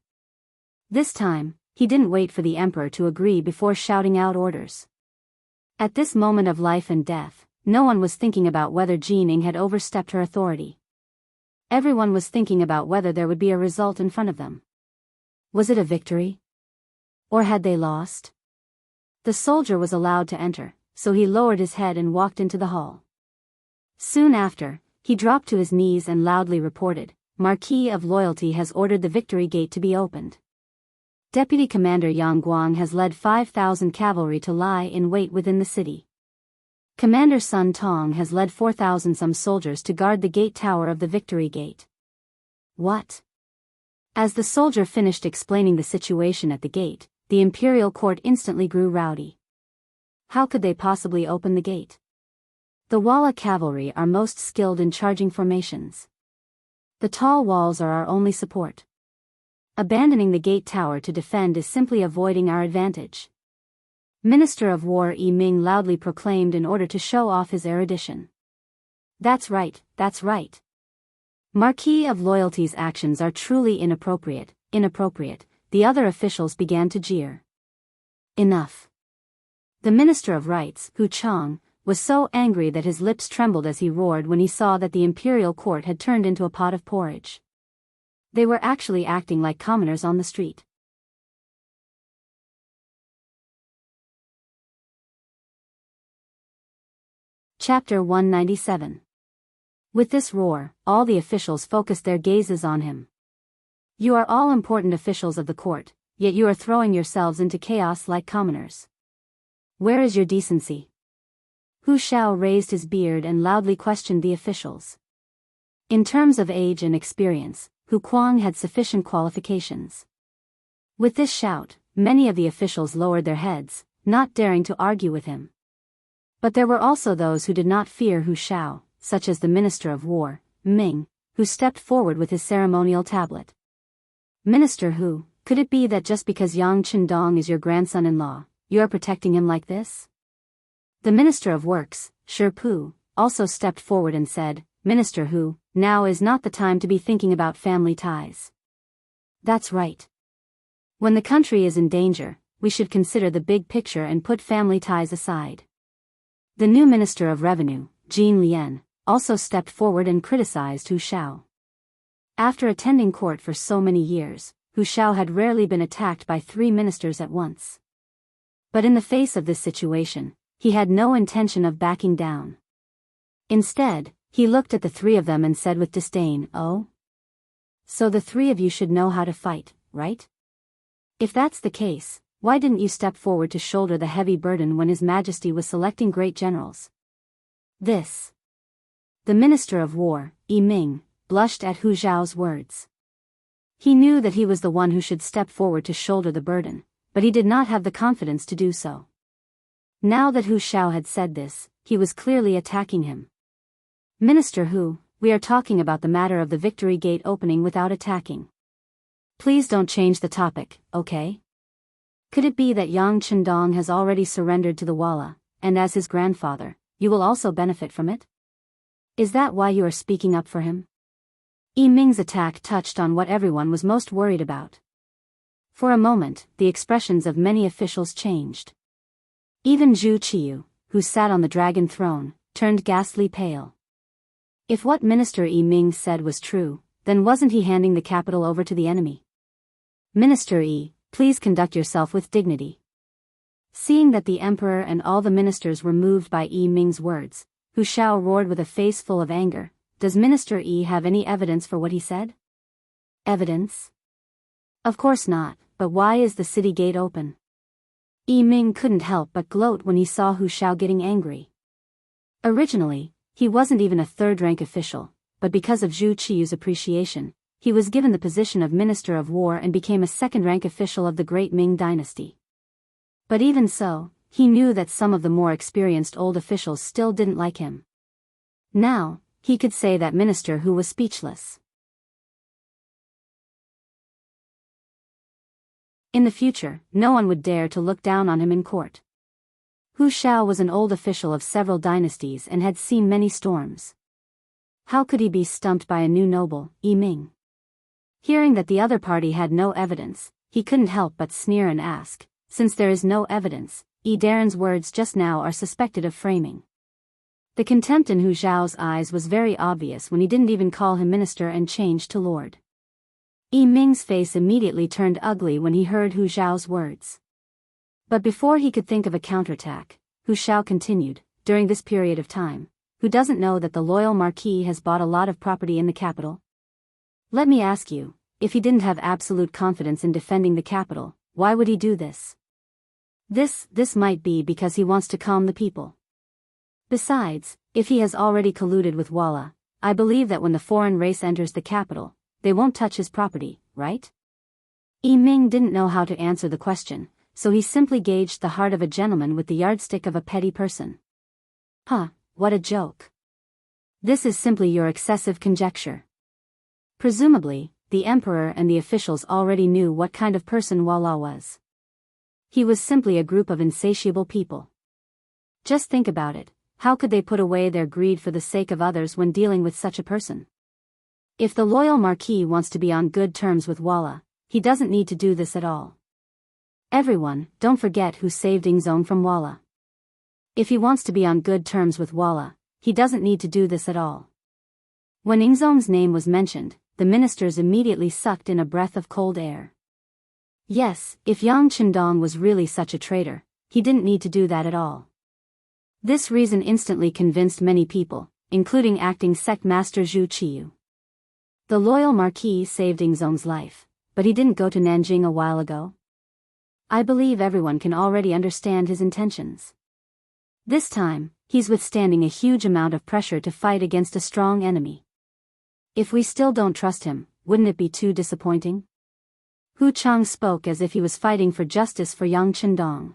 This time, he didn't wait for the emperor to agree before shouting out orders. At this moment of life and death, no one was thinking about whether Jining had overstepped her authority. Everyone was thinking about whether there would be a result in front of them. Was it a victory? Or had they lost? The soldier was allowed to enter, so he lowered his head and walked into the hall. Soon after, he dropped to his knees and loudly reported, "Marquis of Loyalty has ordered the Victory Gate to be opened. Deputy Commander Yang Guang has led 5,000 cavalry to lie in wait within the city. Commander Sun Tong has led 4,000 some soldiers to guard the gate tower of the Victory Gate." What? As the soldier finished explaining the situation at the gate, the imperial court instantly grew rowdy. How could they possibly open the gate? The Walla cavalry are most skilled in charging formations. The tall walls are our only support. Abandoning the gate tower to defend is simply avoiding our advantage. Minister of War Yi Ming loudly proclaimed in order to show off his erudition. That's right, that's right. Marquis of Loyalty's actions are truly inappropriate, the other officials began to jeer. Enough. The Minister of Rights, Hu Chang, was so angry that his lips trembled as he roared when he saw that the imperial court had turned into a pot of porridge. They were actually acting like commoners on the street. Chapter 197. With this roar, all the officials focused their gazes on him. You are all important officials of the court, yet you are throwing yourselves into chaos like commoners. Where is your decency? Hu Shao raised his beard and loudly questioned the officials. In terms of age and experience, Hu Kuang had sufficient qualifications. With this shout, many of the officials lowered their heads, not daring to argue with him. But there were also those who did not fear Hu Shao, such as the Minister of War, Ming, who stepped forward with his ceremonial tablet. Minister Hu, could it be that just because Yang Qindong is your grandson-in-law, you are protecting him like this? The Minister of Works, Shi Pu, also stepped forward and said, Minister Hu, now is not the time to be thinking about family ties. That's right. When the country is in danger, we should consider the big picture and put family ties aside. The new Minister of Revenue, Jin Lian, also stepped forward and criticized Hu Shao. After attending court for so many years, Hu Shao had rarely been attacked by 3 ministers at once. But in the face of this situation, he had no intention of backing down. Instead, he looked at the 3 of them and said with disdain, "Oh? So the 3 of you should know how to fight, right? If that's the case, why didn't you step forward to shoulder the heavy burden when His Majesty was selecting great generals?" This. The Minister of War, Yi Ming, blushed at Hu Zhao's words. He knew that he was the one who should step forward to shoulder the burden, but he did not have the confidence to do so. Now that Hu Shao had said this, he was clearly attacking him. Minister Hu, we are talking about the matter of the Victory Gate opening without attacking. Please don't change the topic, okay? Could it be that Yang Qindong has already surrendered to the Walla, and as his grandfather, you will also benefit from it? Is that why you are speaking up for him? Yi Ming's attack touched on what everyone was most worried about. For a moment, the expressions of many officials changed. Even Zhu Qiyu, who sat on the dragon throne, turned ghastly pale. If what Minister Yi Ming said was true, then wasn't he handing the capital over to the enemy? Minister Yi, please conduct yourself with dignity. Seeing that the emperor and all the ministers were moved by Yi Ming's words, Hu Shao roared with a face full of anger, "Does Minister Yi have any evidence for what he said?" Evidence? Of course not, but why is the city gate open? Yi Ming couldn't help but gloat when he saw Hu Shao getting angry. Originally, he wasn't even a third-rank official, but because of Zhu Qiyu's appreciation, he was given the position of Minister of War and became a second-rank official of the Great Ming dynasty. But even so, he knew that some of the more experienced old officials still didn't like him. Now, he could say that Minister Hu was speechless. In the future, no one would dare to look down on him in court. Hu Shao was an old official of several dynasties and had seen many storms. How could he be stumped by a new noble, Yi Ming? Hearing that the other party had no evidence, he couldn't help but sneer and ask, "Since there is no evidence, Yi Daren's words just now are suspected of framing." The contempt in Hu Zhao's eyes was very obvious when he didn't even call him minister and changed to lord. Yi Ming's face immediately turned ugly when he heard Hu Zhao's words. But before he could think of a counterattack, Hu Shao continued, "During this period of time, who doesn't know that the loyal marquis has bought a lot of property in the capital? Let me ask you, if he didn't have absolute confidence in defending the capital, why would he do this? This might be because he wants to calm the people. Besides, if he has already colluded with Walla, I believe that when the foreign race enters the capital, they won't touch his property, right?" Yi Ming didn't know how to answer the question, so he simply gauged the heart of a gentleman with the yardstick of a petty person. what a joke. This is simply your excessive conjecture. Presumably, the emperor and the officials already knew what kind of person Walla was. He was simply a group of insatiable people. Just think about it, how could they put away their greed for the sake of others when dealing with such a person? If the loyal Marquis wants to be on good terms with Walla, he doesn't need to do this at all. Everyone, don't forget who saved Ingzong from Walla. If he wants to be on good terms with Walla, he doesn't need to do this at all. When Ingzong's name was mentioned, the ministers immediately sucked in a breath of cold air. Yes, if Yang Qindong was really such a traitor, he didn't need to do that at all. This reason instantly convinced many people, including acting sect master Zhu Qiyu. The loyal Marquis saved Ingzong's life, but he didn't go to Nanjing a while ago. I believe everyone can already understand his intentions. This time, he's withstanding a huge amount of pressure to fight against a strong enemy. If we still don't trust him, wouldn't it be too disappointing? Hu Chang spoke as if he was fighting for justice for Yang Qindong.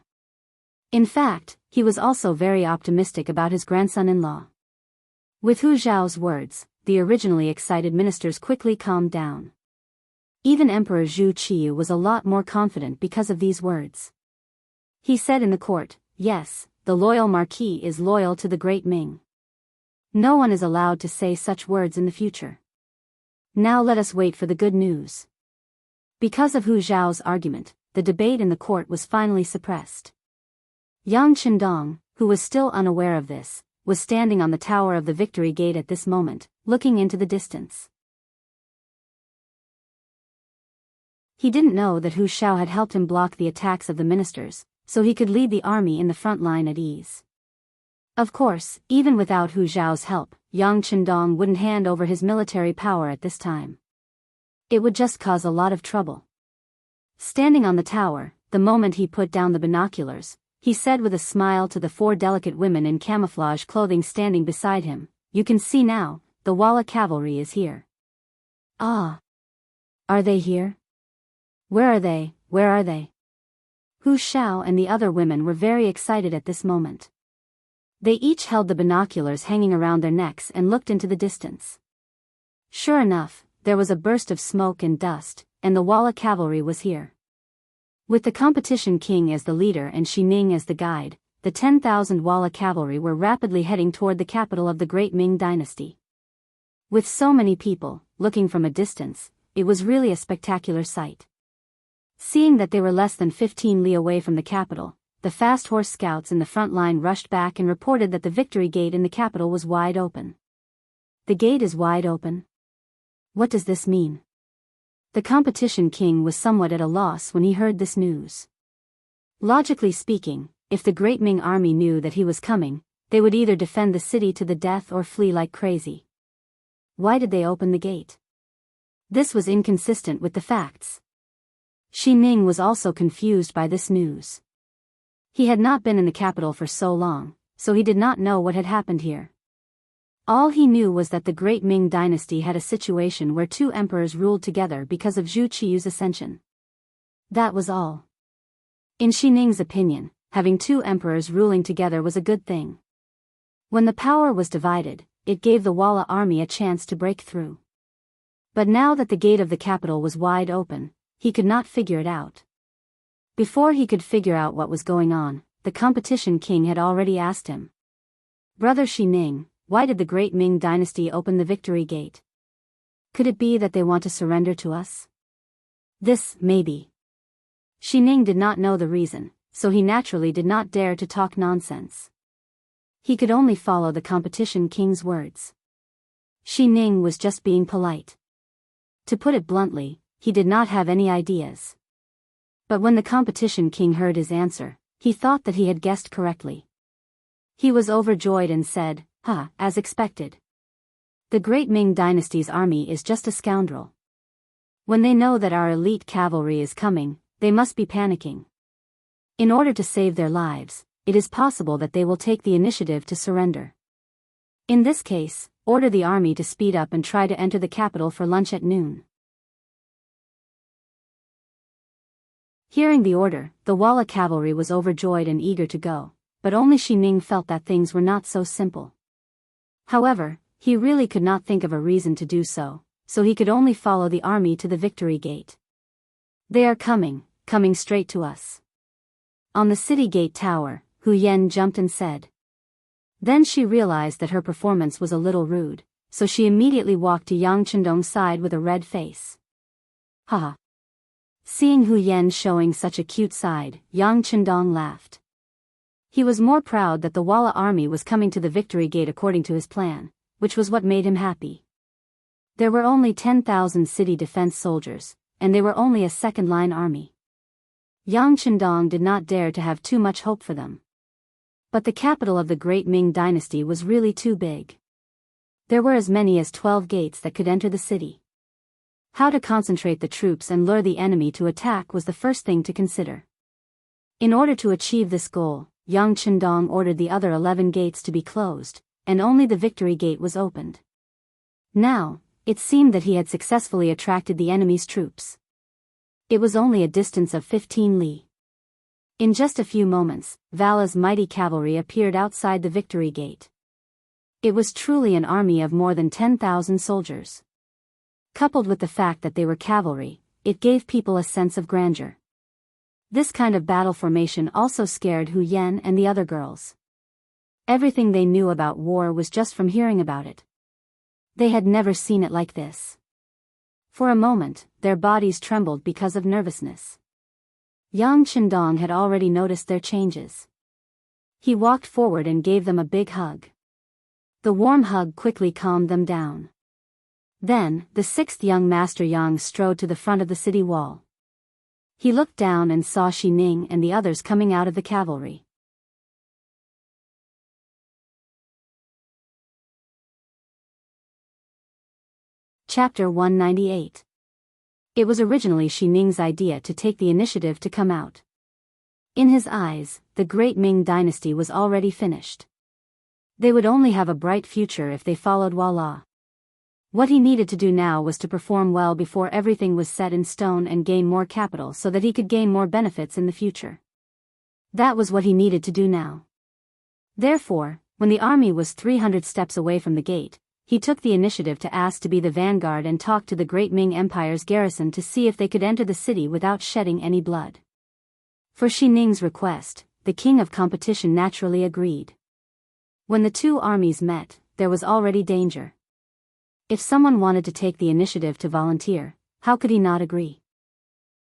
In fact, he was also very optimistic about his grandson-in-law. With Hu Zhao's words, the originally excited ministers quickly calmed down. Even Emperor Zhu Qiyu was a lot more confident because of these words. He said in the court, yes, the loyal Marquis is loyal to the great Ming. No one is allowed to say such words in the future. Now let us wait for the good news. Because of Hu Zhao's argument, the debate in the court was finally suppressed. Yang Qindong, who was still unaware of this, was standing on the tower of the Victory Gate at this moment, looking into the distance. He didn't know that Hu Zhao had helped him block the attacks of the ministers, so he could lead the army in the front line at ease. Of course, even without Hu Zhao's help, Yang Qindong wouldn't hand over his military power at this time. It would just cause a lot of trouble. Standing on the tower, the moment he put down the binoculars, he said with a smile to the 4 delicate women in camouflage clothing standing beside him, "You can see now, the Walla cavalry is here." Ah! Are they here? Where are they, where are they? Hu Zhao and the other women were very excited at this moment. They each held the binoculars hanging around their necks and looked into the distance. Sure enough, there was a burst of smoke and dust, and the Walla cavalry was here. With the competition king as the leader and Xi Ning as the guide, the 10,000 Walla cavalry were rapidly heading toward the capital of the Great Ming dynasty. With so many people, looking from a distance, it was really a spectacular sight. Seeing that they were less than 15 li away from the capital, the fast horse scouts in the front line rushed back and reported that the Victory Gate in the capital was wide open. The gate is wide open? What does this mean? The competition king was somewhat at a loss when he heard this news. Logically speaking, if the Great Ming army knew that he was coming, they would either defend the city to the death or flee like crazy. Why did they open the gate? This was inconsistent with the facts. Xi Ning was also confused by this news. He had not been in the capital for so long, so he did not know what had happened here. All he knew was that the Great Ming dynasty had a situation where 2 emperors ruled together because of Zhu Qiyu's ascension. That was all. In Xi Ning's opinion, having 2 emperors ruling together was a good thing. When the power was divided, it gave the Walla army a chance to break through. But now that the gate of the capital was wide open, he could not figure it out. Before he could figure out what was going on, the competition king had already asked him. "Brother Xi Ning, why did the Great Ming dynasty open the Victory Gate? Could it be that they want to surrender to us?" This, maybe. Xi Ning did not know the reason, so he naturally did not dare to talk nonsense. He could only follow the competition king's words. Xi Ning was just being polite. To put it bluntly, he did not have any ideas. But when the competition king heard his answer, he thought that he had guessed correctly. He was overjoyed and said, as expected. The Great Ming dynasty's army is just a scoundrel. When they know that our elite cavalry is coming, they must be panicking. In order to save their lives, it is possible that they will take the initiative to surrender. In this case, order the army to speed up and try to enter the capital for lunch at noon. Hearing the order, the Walla cavalry was overjoyed and eager to go, but only Xi Ning felt that things were not so simple. However, he really could not think of a reason to do so, so he could only follow the army to the victory gate. They are coming straight to us. On the city gate tower, Hu Yan jumped and said. Then she realized that her performance was a little rude, so she immediately walked to Yang Chendong's side with a red face. Haha. Seeing Hu Yan showing such a cute side, Yang Chendong laughed. He was more proud that the Walla army was coming to the victory gate according to his plan, which was what made him happy. There were only 10,000 city defense soldiers, and they were only a second-line army. Yang Chendong did not dare to have too much hope for them. But the capital of the Great Ming Dynasty was really too big. There were as many as 12 gates that could enter the city. How to concentrate the troops and lure the enemy to attack was the first thing to consider. In order to achieve this goal, Yang Chendong ordered the other 11 gates to be closed, and only the victory gate was opened. Now, it seemed that he had successfully attracted the enemy's troops. It was only a distance of 15 li. In just a few moments, Vala's mighty cavalry appeared outside the victory gate. It was truly an army of more than 10,000 soldiers. Coupled with the fact that they were cavalry, it gave people a sense of grandeur. This kind of battle formation also scared Hu Yan and the other girls. Everything they knew about war was just from hearing about it. They had never seen it like this. For a moment, their bodies trembled because of nervousness. Yang Chendong had already noticed their changes. He walked forward and gave them a big hug. The warm hug quickly calmed them down. Then, the sixth young master Yang strode to the front of the city wall. He looked down and saw Shi Ning and the others coming out of the cavalry. Chapter 198. It was originally Shi Ning's idea to take the initiative to come out. In his eyes, the Great Ming Dynasty was already finished. They would only have a bright future if they followed Walla. What he needed to do now was to perform well before everything was set in stone and gain more capital so that he could gain more benefits in the future. That was what he needed to do now. Therefore, when the army was 300 steps away from the gate, he took the initiative to ask to be the vanguard and talk to the Great Ming Empire's garrison to see if they could enter the city without shedding any blood. For Shi Ning's request, the king of competition naturally agreed. When the two armies met, there was already danger. If someone wanted to take the initiative to volunteer, how could he not agree?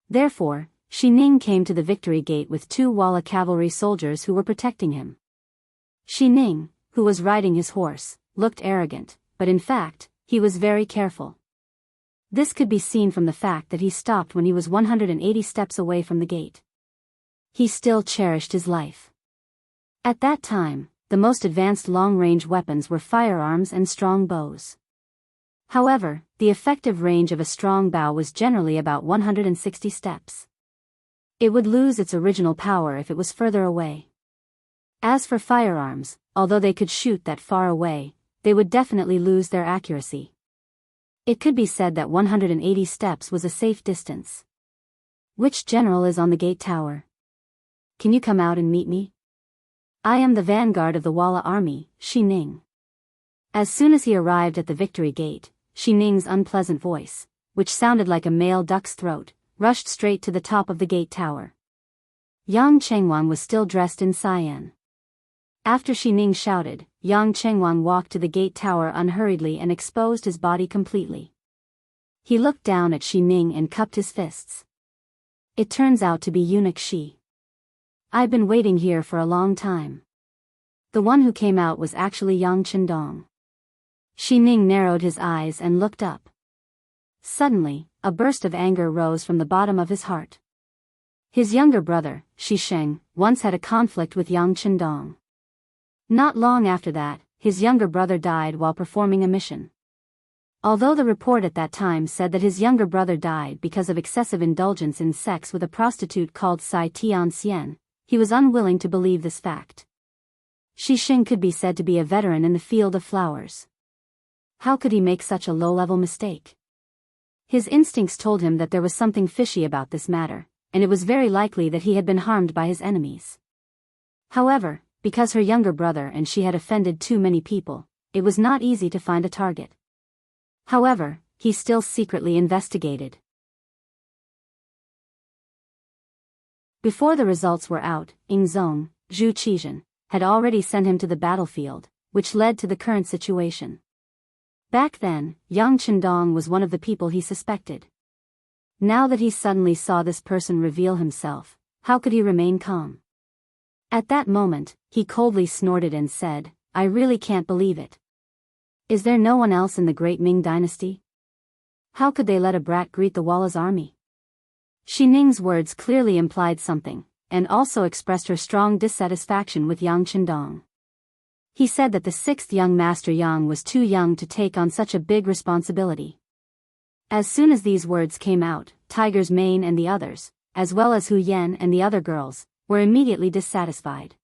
Therefore, Shi Ning came to the victory gate with 2 Walla cavalry soldiers who were protecting him. Shi Ning, who was riding his horse, looked arrogant, but in fact, he was very careful. This could be seen from the fact that he stopped when he was 180 steps away from the gate. He still cherished his life. At that time, the most advanced long-range weapons were firearms and strong bows. However, the effective range of a strong bow was generally about 160 steps. It would lose its original power if it was further away. As for firearms, although they could shoot that far away, they would definitely lose their accuracy. It could be said that 180 steps was a safe distance. Which general is on the gate tower? Can you come out and meet me? I am the vanguard of the Walla army, Shi Ning. As soon as he arrived at the victory gate, Shi Ning's unpleasant voice, which sounded like a male duck's throat, rushed straight to the top of the gate tower. Yang Chengwan was still dressed in cyan. After Shi Ning shouted, Yang Chengwan walked to the gate tower unhurriedly and exposed his body completely. He looked down at Shi Ning and cupped his fists. It turns out to be eunuch Shi. I've been waiting here for a long time. The one who came out was actually Yang Chendong. Shi Ning narrowed his eyes and looked up. Suddenly, a burst of anger rose from the bottom of his heart. His younger brother, Shi Sheng, once had a conflict with Yang Chendong. Not long after that, his younger brother died while performing a mission. Although the report at that time said that his younger brother died because of excessive indulgence in sex with a prostitute called Sai Tianxian, he was unwilling to believe this fact. Shi Sheng could be said to be a veteran in the field of flowers. How could he make such a low-level mistake? His instincts told him that there was something fishy about this matter, and it was very likely that he had been harmed by his enemies. However, because her younger brother and she had offended too many people, it was not easy to find a target. However, he still secretly investigated. Before the results were out, Ingzong, Zhu Qizhen, had already sent him to the battlefield, which led to the current situation. Back then, Yang Chendong was one of the people he suspected. Now that he suddenly saw this person reveal himself, how could he remain calm? At that moment, he coldly snorted and said, "I really can't believe it. Is there no one else in the great Ming dynasty? How could they let a brat greet the Walla's army?" Xi Ning's words clearly implied something, and also expressed her strong dissatisfaction with Yang Chendong. He said that the sixth young master Yang was too young to take on such a big responsibility. As soon as these words came out, Tiger's Mane and the others, as well as Hu Yan and the other girls, were immediately dissatisfied.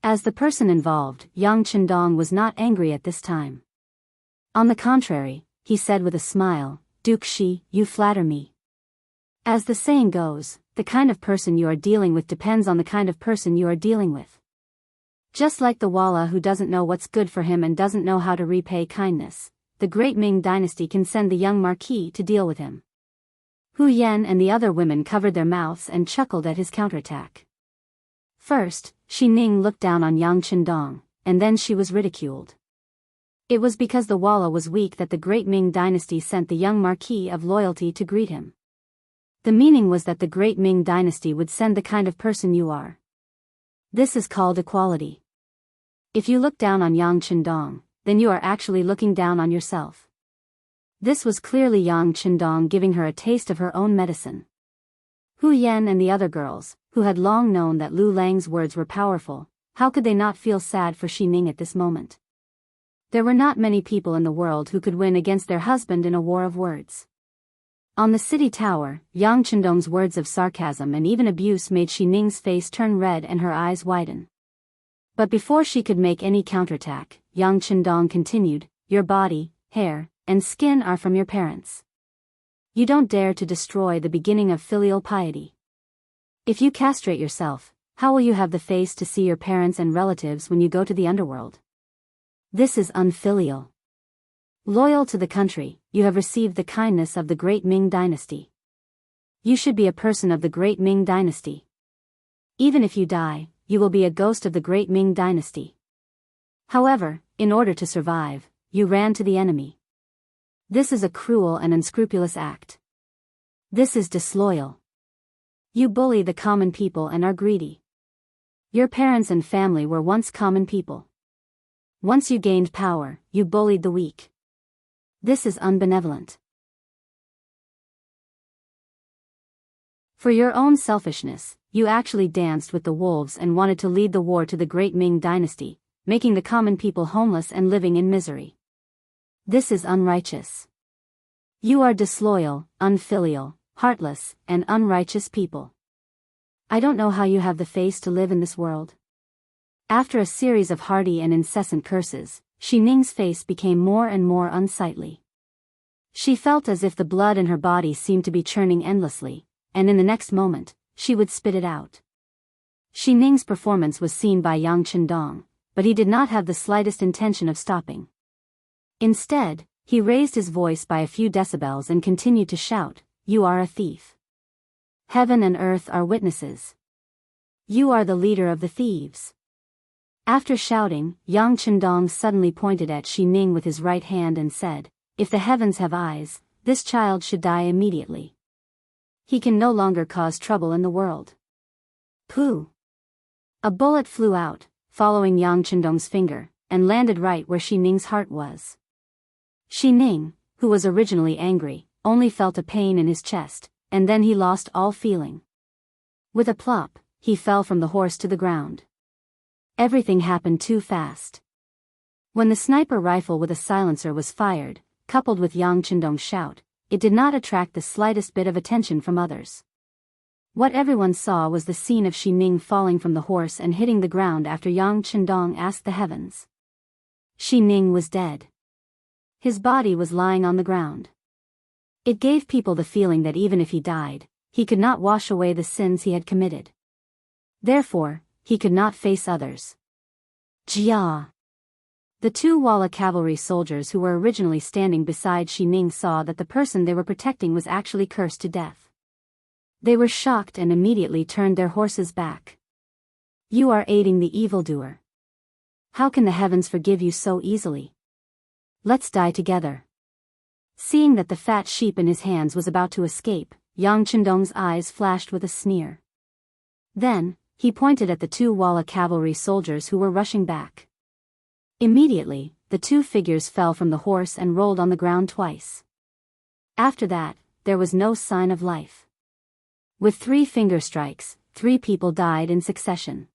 As the person involved, Yang Chendong was not angry at this time. On the contrary, he said with a smile, "Duke Shi, you flatter me. As the saying goes, the kind of person you are dealing with depends on the kind of person you are dealing with. Just like the Walla who doesn't know what's good for him and doesn't know how to repay kindness, the great Ming dynasty can send the young marquis to deal with him." Hu Yan and the other women covered their mouths and chuckled at his counterattack. First, Xi Ning looked down on Yang Chendong, and then she was ridiculed. It was because the Walla was weak that the great Ming dynasty sent the young marquis of loyalty to greet him. The meaning was that the great Ming dynasty would send the kind of person you are. This is called equality. If you look down on Yang Chendong, then you are actually looking down on yourself. This was clearly Yang Chendong giving her a taste of her own medicine. Hu Yan and the other girls, who had long known that Lu Lang's words were powerful, how could they not feel sad for Xi Ning at this moment? There were not many people in the world who could win against their husband in a war of words. On the city tower, Yang Chendong's words of sarcasm and even abuse made Xi Ning's face turn red and her eyes widen. But before she could make any counterattack, Yang Chendong continued, "Your body, hair, and skin are from your parents. You don't dare to destroy the beginning of filial piety. If you castrate yourself, how will you have the face to see your parents and relatives when you go to the underworld? This is unfilial. Loyal to the country, you have received the kindness of the great Ming dynasty. You should be a person of the great Ming dynasty. Even if you die, you will be a ghost of the great Ming dynasty. However, in order to survive, you ran to the enemy. This is a cruel and unscrupulous act. This is disloyal. You bully the common people and are greedy. Your parents and family were once common people. Once you gained power, you bullied the weak. This is unbenevolent. For your own selfishness, you actually danced with the wolves and wanted to lead the war to the great Ming dynasty, making the common people homeless and living in misery. This is unrighteous. You are disloyal, unfilial, heartless, and unrighteous people. I don't know how you have the face to live in this world." After a series of hearty and incessant curses, Xi Ning's face became more and more unsightly. She felt as if the blood in her body seemed to be churning endlessly, and in the next moment, she would spit it out. Xi Ning's performance was seen by Yang Chendong, but he did not have the slightest intention of stopping. Instead, he raised his voice by a few decibels and continued to shout, "You are a thief. Heaven and earth are witnesses. You are the leader of the thieves." After shouting, Yang Chendong suddenly pointed at Xi Ning with his right hand and said, "If the heavens have eyes, this child should die immediately. He can no longer cause trouble in the world." Pooh! A bullet flew out, following Yang Chendong's finger, and landed right where Xi Ning's heart was. Xi Ning, who was originally angry, only felt a pain in his chest, and then he lost all feeling. With a plop, he fell from the horse to the ground. Everything happened too fast. When the sniper rifle with a silencer was fired, coupled with Yang Chendong's shout, it did not attract the slightest bit of attention from others. What everyone saw was the scene of Xi Ning falling from the horse and hitting the ground after Yang Chendong asked the heavens. Xi Ning was dead. His body was lying on the ground. It gave people the feeling that even if he died, he could not wash away the sins he had committed. Therefore, he could not face others. Jia! The two Walla cavalry soldiers who were originally standing beside Xi Ning saw that the person they were protecting was actually cursed to death. They were shocked and immediately turned their horses back. "You are aiding the evildoer. How can the heavens forgive you so easily? Let's die together." Seeing that the fat sheep in his hands was about to escape, Yang Chendong's eyes flashed with a sneer. Then, he pointed at the two Walla cavalry soldiers who were rushing back. Immediately, the two figures fell from the horse and rolled on the ground twice. After that, there was no sign of life. With 3 finger strikes, 3 people died in succession.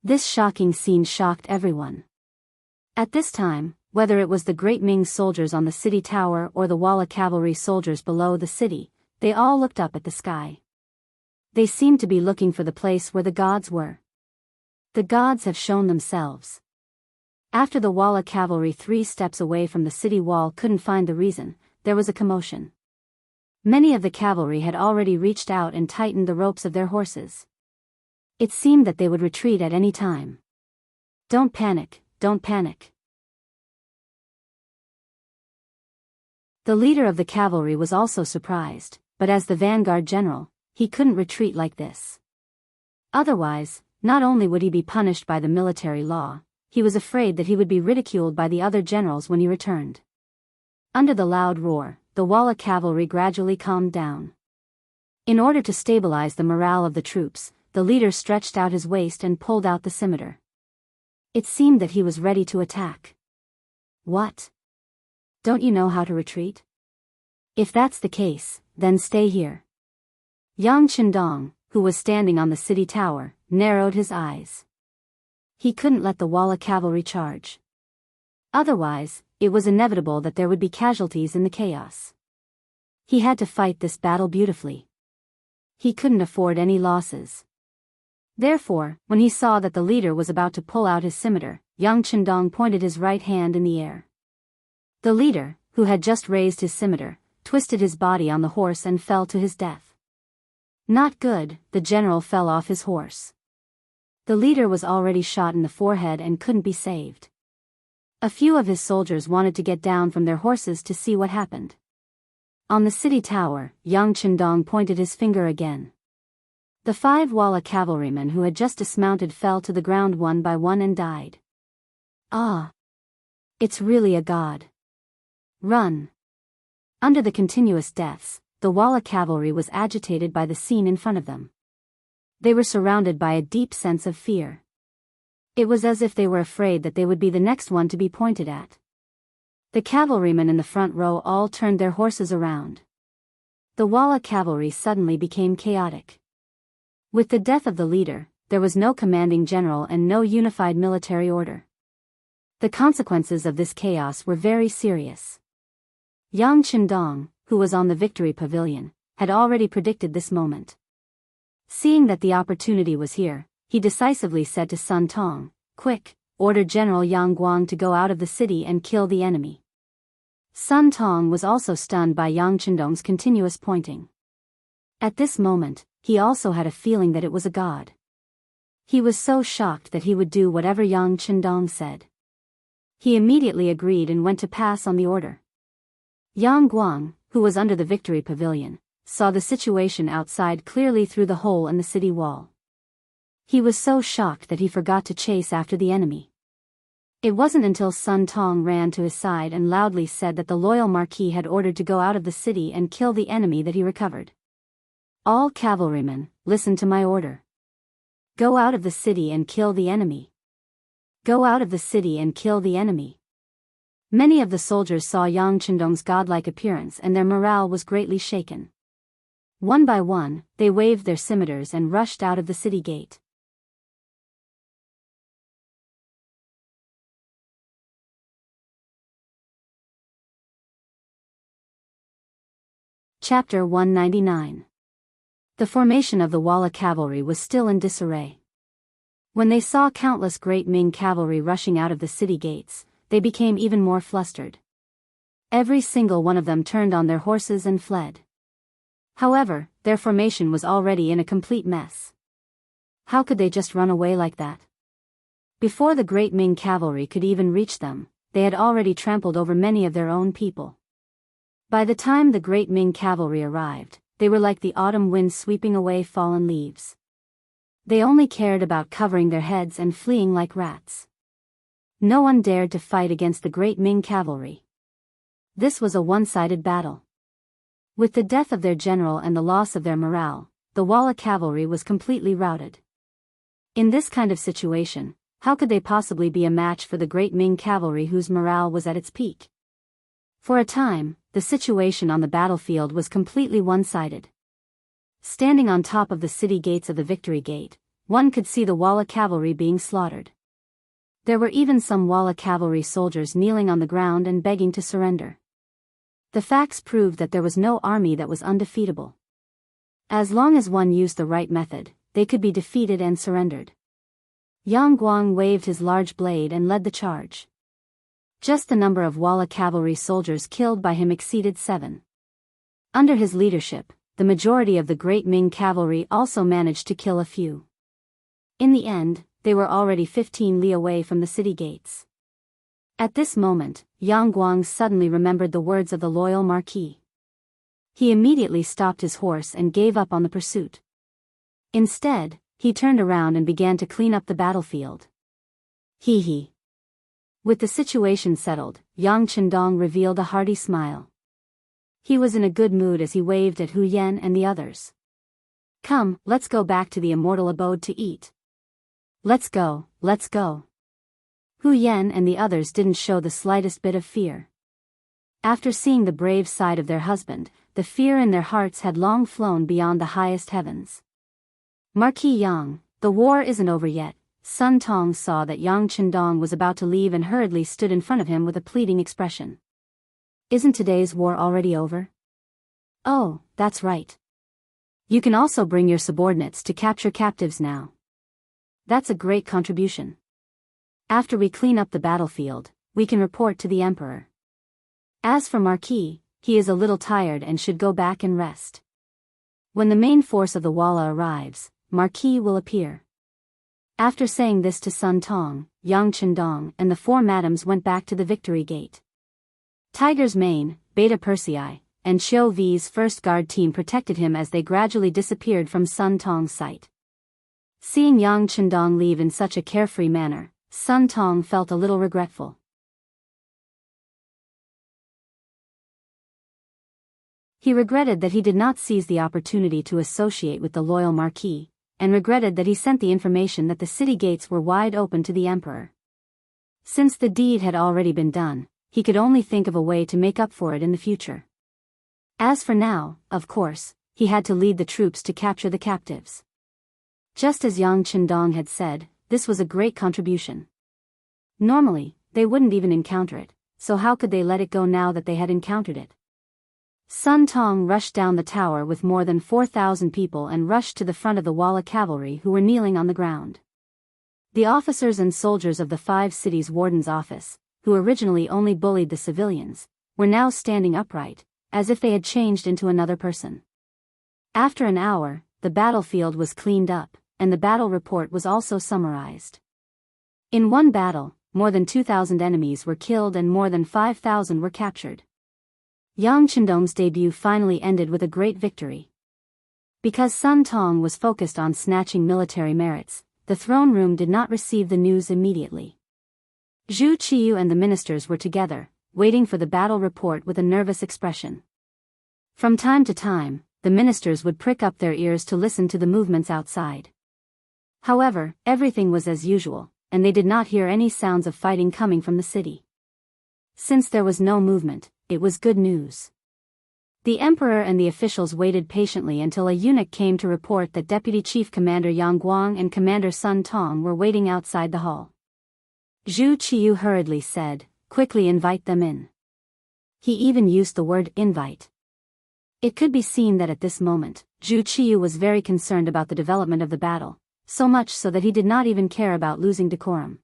This shocking scene shocked everyone. At this time, whether it was the Great Ming soldiers on the city tower or the Walla cavalry soldiers below the city, they all looked up at the sky. They seemed to be looking for the place where the gods were. The gods have shown themselves. After the Walla cavalry 3 steps away from the city wall couldn't find the reason, there was a commotion. Many of the cavalry had already reached out and tightened the ropes of their horses. It seemed that they would retreat at any time. "Don't panic, don't panic." The leader of the cavalry was also surprised, but as the vanguard general, he couldn't retreat like this. Otherwise, not only would he be punished by the military law, he was afraid that he would be ridiculed by the other generals when he returned. Under the loud roar, the Walla cavalry gradually calmed down. In order to stabilize the morale of the troops, the leader stretched out his waist and pulled out the scimitar. It seemed that he was ready to attack. "What? Don't you know how to retreat? If that's the case, then stay here." Yang Chendong, who was standing on the city tower, narrowed his eyes. He couldn't let the Walla cavalry charge. Otherwise, it was inevitable that there would be casualties in the chaos. He had to fight this battle beautifully. He couldn't afford any losses. Therefore, when he saw that the leader was about to pull out his scimitar, Yang Chendong pointed his right hand in the air. The leader, who had just raised his scimitar, twisted his body on the horse and fell to his death. Not good, the general fell off his horse. The leader was already shot in the forehead and couldn't be saved. A few of his soldiers wanted to get down from their horses to see what happened. On the city tower, Yang Chendong pointed his finger again. The 5 Walla cavalrymen who had just dismounted fell to the ground one by one and died. "Ah! It's really a god. Run!" Under the continuous deaths, the Walla cavalry was agitated by the scene in front of them. They were surrounded by a deep sense of fear. It was as if they were afraid that they would be the next one to be pointed at. The cavalrymen in the front row all turned their horses around. The Walla cavalry suddenly became chaotic. With the death of the leader, there was no commanding general and no unified military order. The consequences of this chaos were very serious. Yang Chendong, who was on the victory pavilion, had already predicted this moment. Seeing that the opportunity was here, he decisively said to Sun Tong, "Quick, order General Yang Guang to go out of the city and kill the enemy." Sun Tong was also stunned by Yang Chendong's continuous pointing. At this moment, he also had a feeling that it was a god. He was so shocked that he would do whatever Yang Chendong said. He immediately agreed and went to pass on the order. Yang Guang, who was under the victory pavilion, saw the situation outside clearly through the hole in the city wall. He was so shocked that he forgot to chase after the enemy. It wasn't until Sun Tong ran to his side and loudly said that the loyal marquis had ordered to go out of the city and kill the enemy that he recovered. "All cavalrymen, listen to my order. Go out of the city and kill the enemy. Go out of the city and kill the enemy." Many of the soldiers saw Yang Chendong's godlike appearance and their morale was greatly shaken. One by one, they waved their scimitars and rushed out of the city gate. Chapter 199. The formation of the Walla cavalry was still in disarray. When they saw countless Great Ming cavalry rushing out of the city gates, they became even more flustered. Every single one of them turned on their horses and fled. However, their formation was already in a complete mess. How could they just run away like that? Before the great Ming cavalry could even reach them, they had already trampled over many of their own people. By the time the great Ming cavalry arrived, they were like the autumn wind sweeping away fallen leaves. They only cared about covering their heads and fleeing like rats. No one dared to fight against the great Ming cavalry. This was a one-sided battle. With the death of their general and the loss of their morale, the Walla cavalry was completely routed. In this kind of situation, how could they possibly be a match for the great Ming cavalry whose morale was at its peak? For a time, the situation on the battlefield was completely one-sided. Standing on top of the city gates of the Victory Gate, one could see the Walla cavalry being slaughtered. There were even some Walla cavalry soldiers kneeling on the ground and begging to surrender. The facts proved that there was no army that was undefeatable. As long as one used the right method, they could be defeated and surrendered. Yang Guang waved his large blade and led the charge. Just the number of Walla cavalry soldiers killed by him exceeded 7. Under his leadership, the majority of the great Ming cavalry also managed to kill a few. In the end, they were already 15 li away from the city gates. At this moment, Yang Guang suddenly remembered the words of the loyal marquis. He immediately stopped his horse and gave up on the pursuit. Instead, he turned around and began to clean up the battlefield. Hee. With the situation settled, Yang Chendong revealed a hearty smile. He was in a good mood as he waved at Hu Yan and the others. Come, let's go back to the immortal abode to eat. Let's go. Hu Yan and the others didn't show the slightest bit of fear. After seeing the brave side of their husband, the fear in their hearts had long flown beyond the highest heavens. Marquis Yang, the war isn't over yet. Sun Tong saw that Yang Chendong was about to leave and hurriedly stood in front of him with a pleading expression. Isn't today's war already over? Oh, that's right. You can also bring your subordinates to capture captives now. That's a great contribution. After we clean up the battlefield, we can report to the emperor. As for Marquis, he is a little tired and should go back and rest. When the main force of the Walla arrives, Marquis will appear. After saying this to Sun Tong, Yang Chendong and the 4 madams went back to the Victory Gate. Tiger's Mane, Beta Persei, and Xiao V's first guard team protected him as they gradually disappeared from Sun Tong's sight. Seeing Yang Chendong leave in such a carefree manner, Sun Tong felt a little regretful. He regretted that he did not seize the opportunity to associate with the loyal marquis, and regretted that he sent the information that the city gates were wide open to the emperor. Since the deed had already been done, he could only think of a way to make up for it in the future. As for now, of course, he had to lead the troops to capture the captives. Just as Yang Chendong had said, this was a great contribution. Normally, they wouldn't even encounter it, so how could they let it go now that they had encountered it? Sun Tong rushed down the tower with more than 4,000 people and rushed to the front of the Walla cavalry who were kneeling on the ground. The officers and soldiers of the 5 cities' warden's office, who originally only bullied the civilians, were now standing upright, as if they had changed into another person. After an hour, the battlefield was cleaned up, and the battle report was also summarized. In one battle, more than 2,000 enemies were killed and more than 5,000 were captured. Yang Chendong's debut finally ended with a great victory. Because Sun Tong was focused on snatching military merits, the throne room did not receive the news immediately. Zhu Qiyu and the ministers were together, waiting for the battle report with a nervous expression. From time to time, the ministers would prick up their ears to listen to the movements outside. However, everything was as usual, and they did not hear any sounds of fighting coming from the city. Since there was no movement, it was good news. The emperor and the officials waited patiently until a eunuch came to report that Deputy Chief Commander Yang Guang and Commander Sun Tong were waiting outside the hall. Zhu Qiyu hurriedly said, "Quickly invite them in." He even used the word invite. It could be seen that at this moment, Zhu Qiyu was very concerned about the development of the battle, so much so that he did not even care about losing decorum.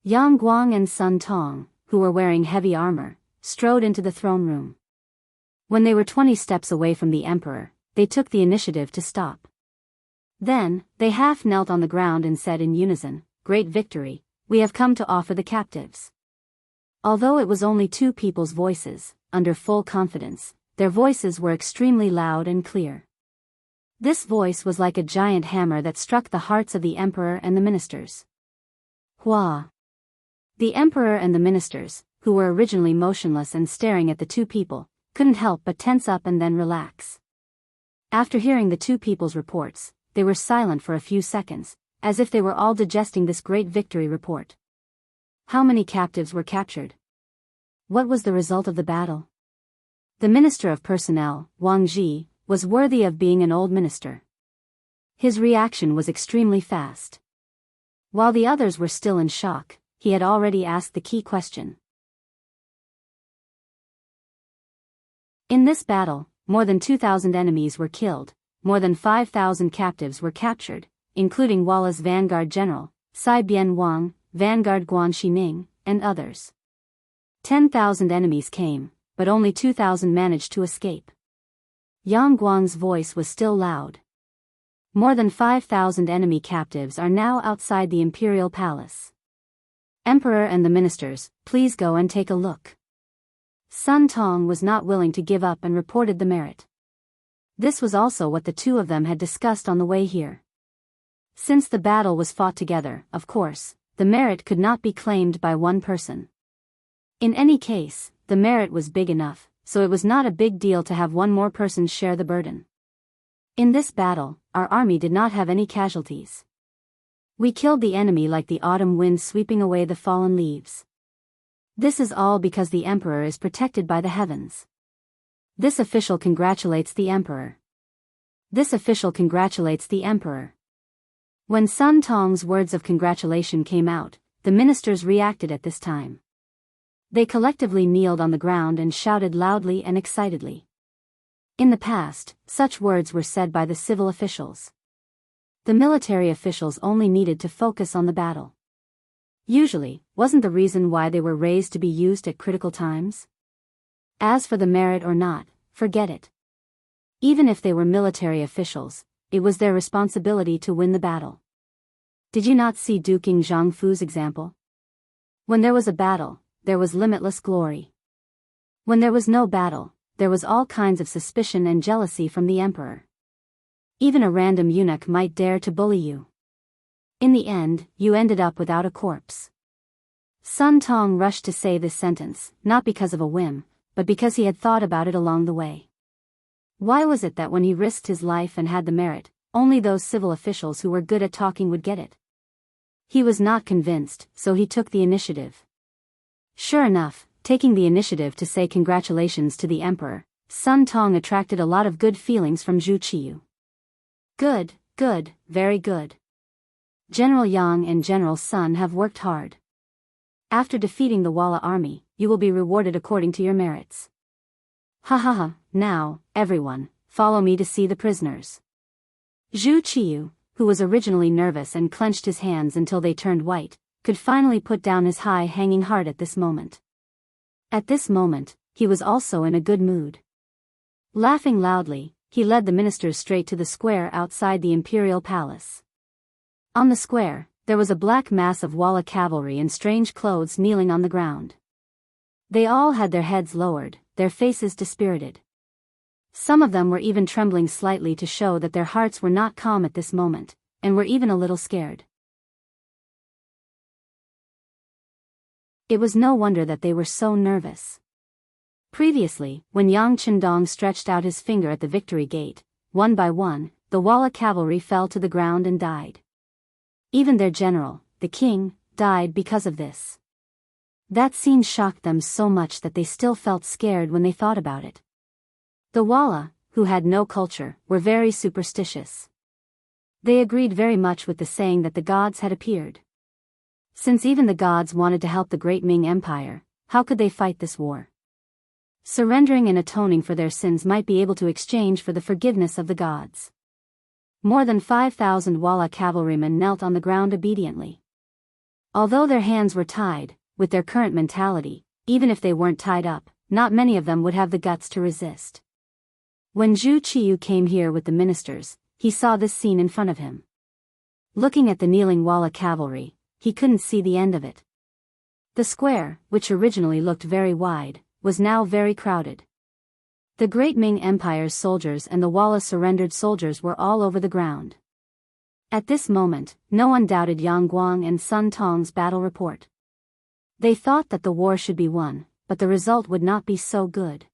Yang Guang and Sun Tong, who were wearing heavy armor, strode into the throne room. When they were 20 steps away from the emperor, they took the initiative to stop. Then, they half knelt on the ground and said in unison, "Great victory, we have come to offer the captives. Although it was only two people's voices, under full confidence, their voices were extremely loud and clear. This voice was like a giant hammer that struck the hearts of the emperor and the ministers. Hua! The emperor and the ministers, who were originally motionless and staring at the two people, couldn't help but tense up and then relax. After hearing the two people's reports, they were silent for a few seconds, as if they were all digesting this great victory report. How many captives were captured? What was the result of the battle? The Minister of Personnel, Wang Ji, was worthy of being an old minister. His reaction was extremely fast. While the others were still in shock, he had already asked the key question. In this battle, more than 2,000 enemies were killed, more than 5,000 captives were captured, including Walla's vanguard general, Sai Bian Wang, vanguard Guan Xining, and others. 10,000 enemies came, but only 2,000 managed to escape. Yang Guang's voice was still loud. More than 5,000 enemy captives are now outside the imperial palace. Emperor and the ministers, please go and take a look. Sun Tong was not willing to give up and reported the merit. This was also what the two of them had discussed on the way here. Since the battle was fought together, of course, the merit could not be claimed by one person. In any case, the merit was big enough, so it was not a big deal to have one more person share the burden. In this battle, our army did not have any casualties. We killed the enemy like the autumn wind sweeping away the fallen leaves. This is all because the emperor is protected by the heavens. This official congratulates the emperor. This official congratulates the emperor. When Sun Tong's words of congratulation came out, the ministers reacted at this time. They collectively kneeled on the ground and shouted loudly and excitedly. In the past, such words were said by the civil officials. The military officials only needed to focus on the battle. Usually, wasn't the reason why they were raised to be used at critical times? As for the merit or not, forget it. Even if they were military officials, it was their responsibility to win the battle. Did you not see Duking Zhangfu's example? When there was a battle, there was limitless glory. When there was no battle, there was all kinds of suspicion and jealousy from the emperor. Even a random eunuch might dare to bully you. In the end, you ended up without a corpse. Sun Tong rushed to say this sentence, not because of a whim, but because he had thought about it along the way. Why was it that when he risked his life and had the merit, only those civil officials who were good at talking would get it? He was not convinced, so he took the initiative. Sure enough, taking the initiative to say congratulations to the emperor, Sun Tong attracted a lot of good feelings from Zhu Qiyu. Good, good, very good. General Yang and General Sun have worked hard. After defeating the Walla army, you will be rewarded according to your merits. Ha ha ha, now, everyone, follow me to see the prisoners. Zhu Qiyu, who was originally nervous and clenched his hands until they turned white, could finally put down his high-hanging heart at this moment. At this moment, he was also in a good mood. Laughing loudly, he led the ministers straight to the square outside the imperial palace. On the square, there was a black mass of Walla cavalry in strange clothes kneeling on the ground. They all had their heads lowered, their faces dispirited. Some of them were even trembling slightly to show that their hearts were not calm at this moment, and were even a little scared. It was no wonder that they were so nervous. Previously, when Yang Chendong stretched out his finger at the victory gate, one by one, the Walla cavalry fell to the ground and died. Even their general, the king, died because of this. That scene shocked them so much that they still felt scared when they thought about it. The Walla, who had no culture, were very superstitious. They agreed very much with the saying that the gods had appeared. Since even the gods wanted to help the great Ming Empire, how could they fight this war? Surrendering and atoning for their sins might be able to exchange for the forgiveness of the gods. More than 5,000 Walla cavalrymen knelt on the ground obediently. Although their hands were tied, with their current mentality, even if they weren't tied up, not many of them would have the guts to resist. When Zhu Qiyu came here with the ministers, he saw this scene in front of him. Looking at the kneeling Walla cavalry, he couldn't see the end of it. The square, which originally looked very wide, was now very crowded. The great Ming Empire's soldiers and the Walla-surrendered soldiers were all over the ground. At this moment, no one doubted Yang Guang and Sun Tong's battle report. They thought that the war should be won, but the result would not be so good.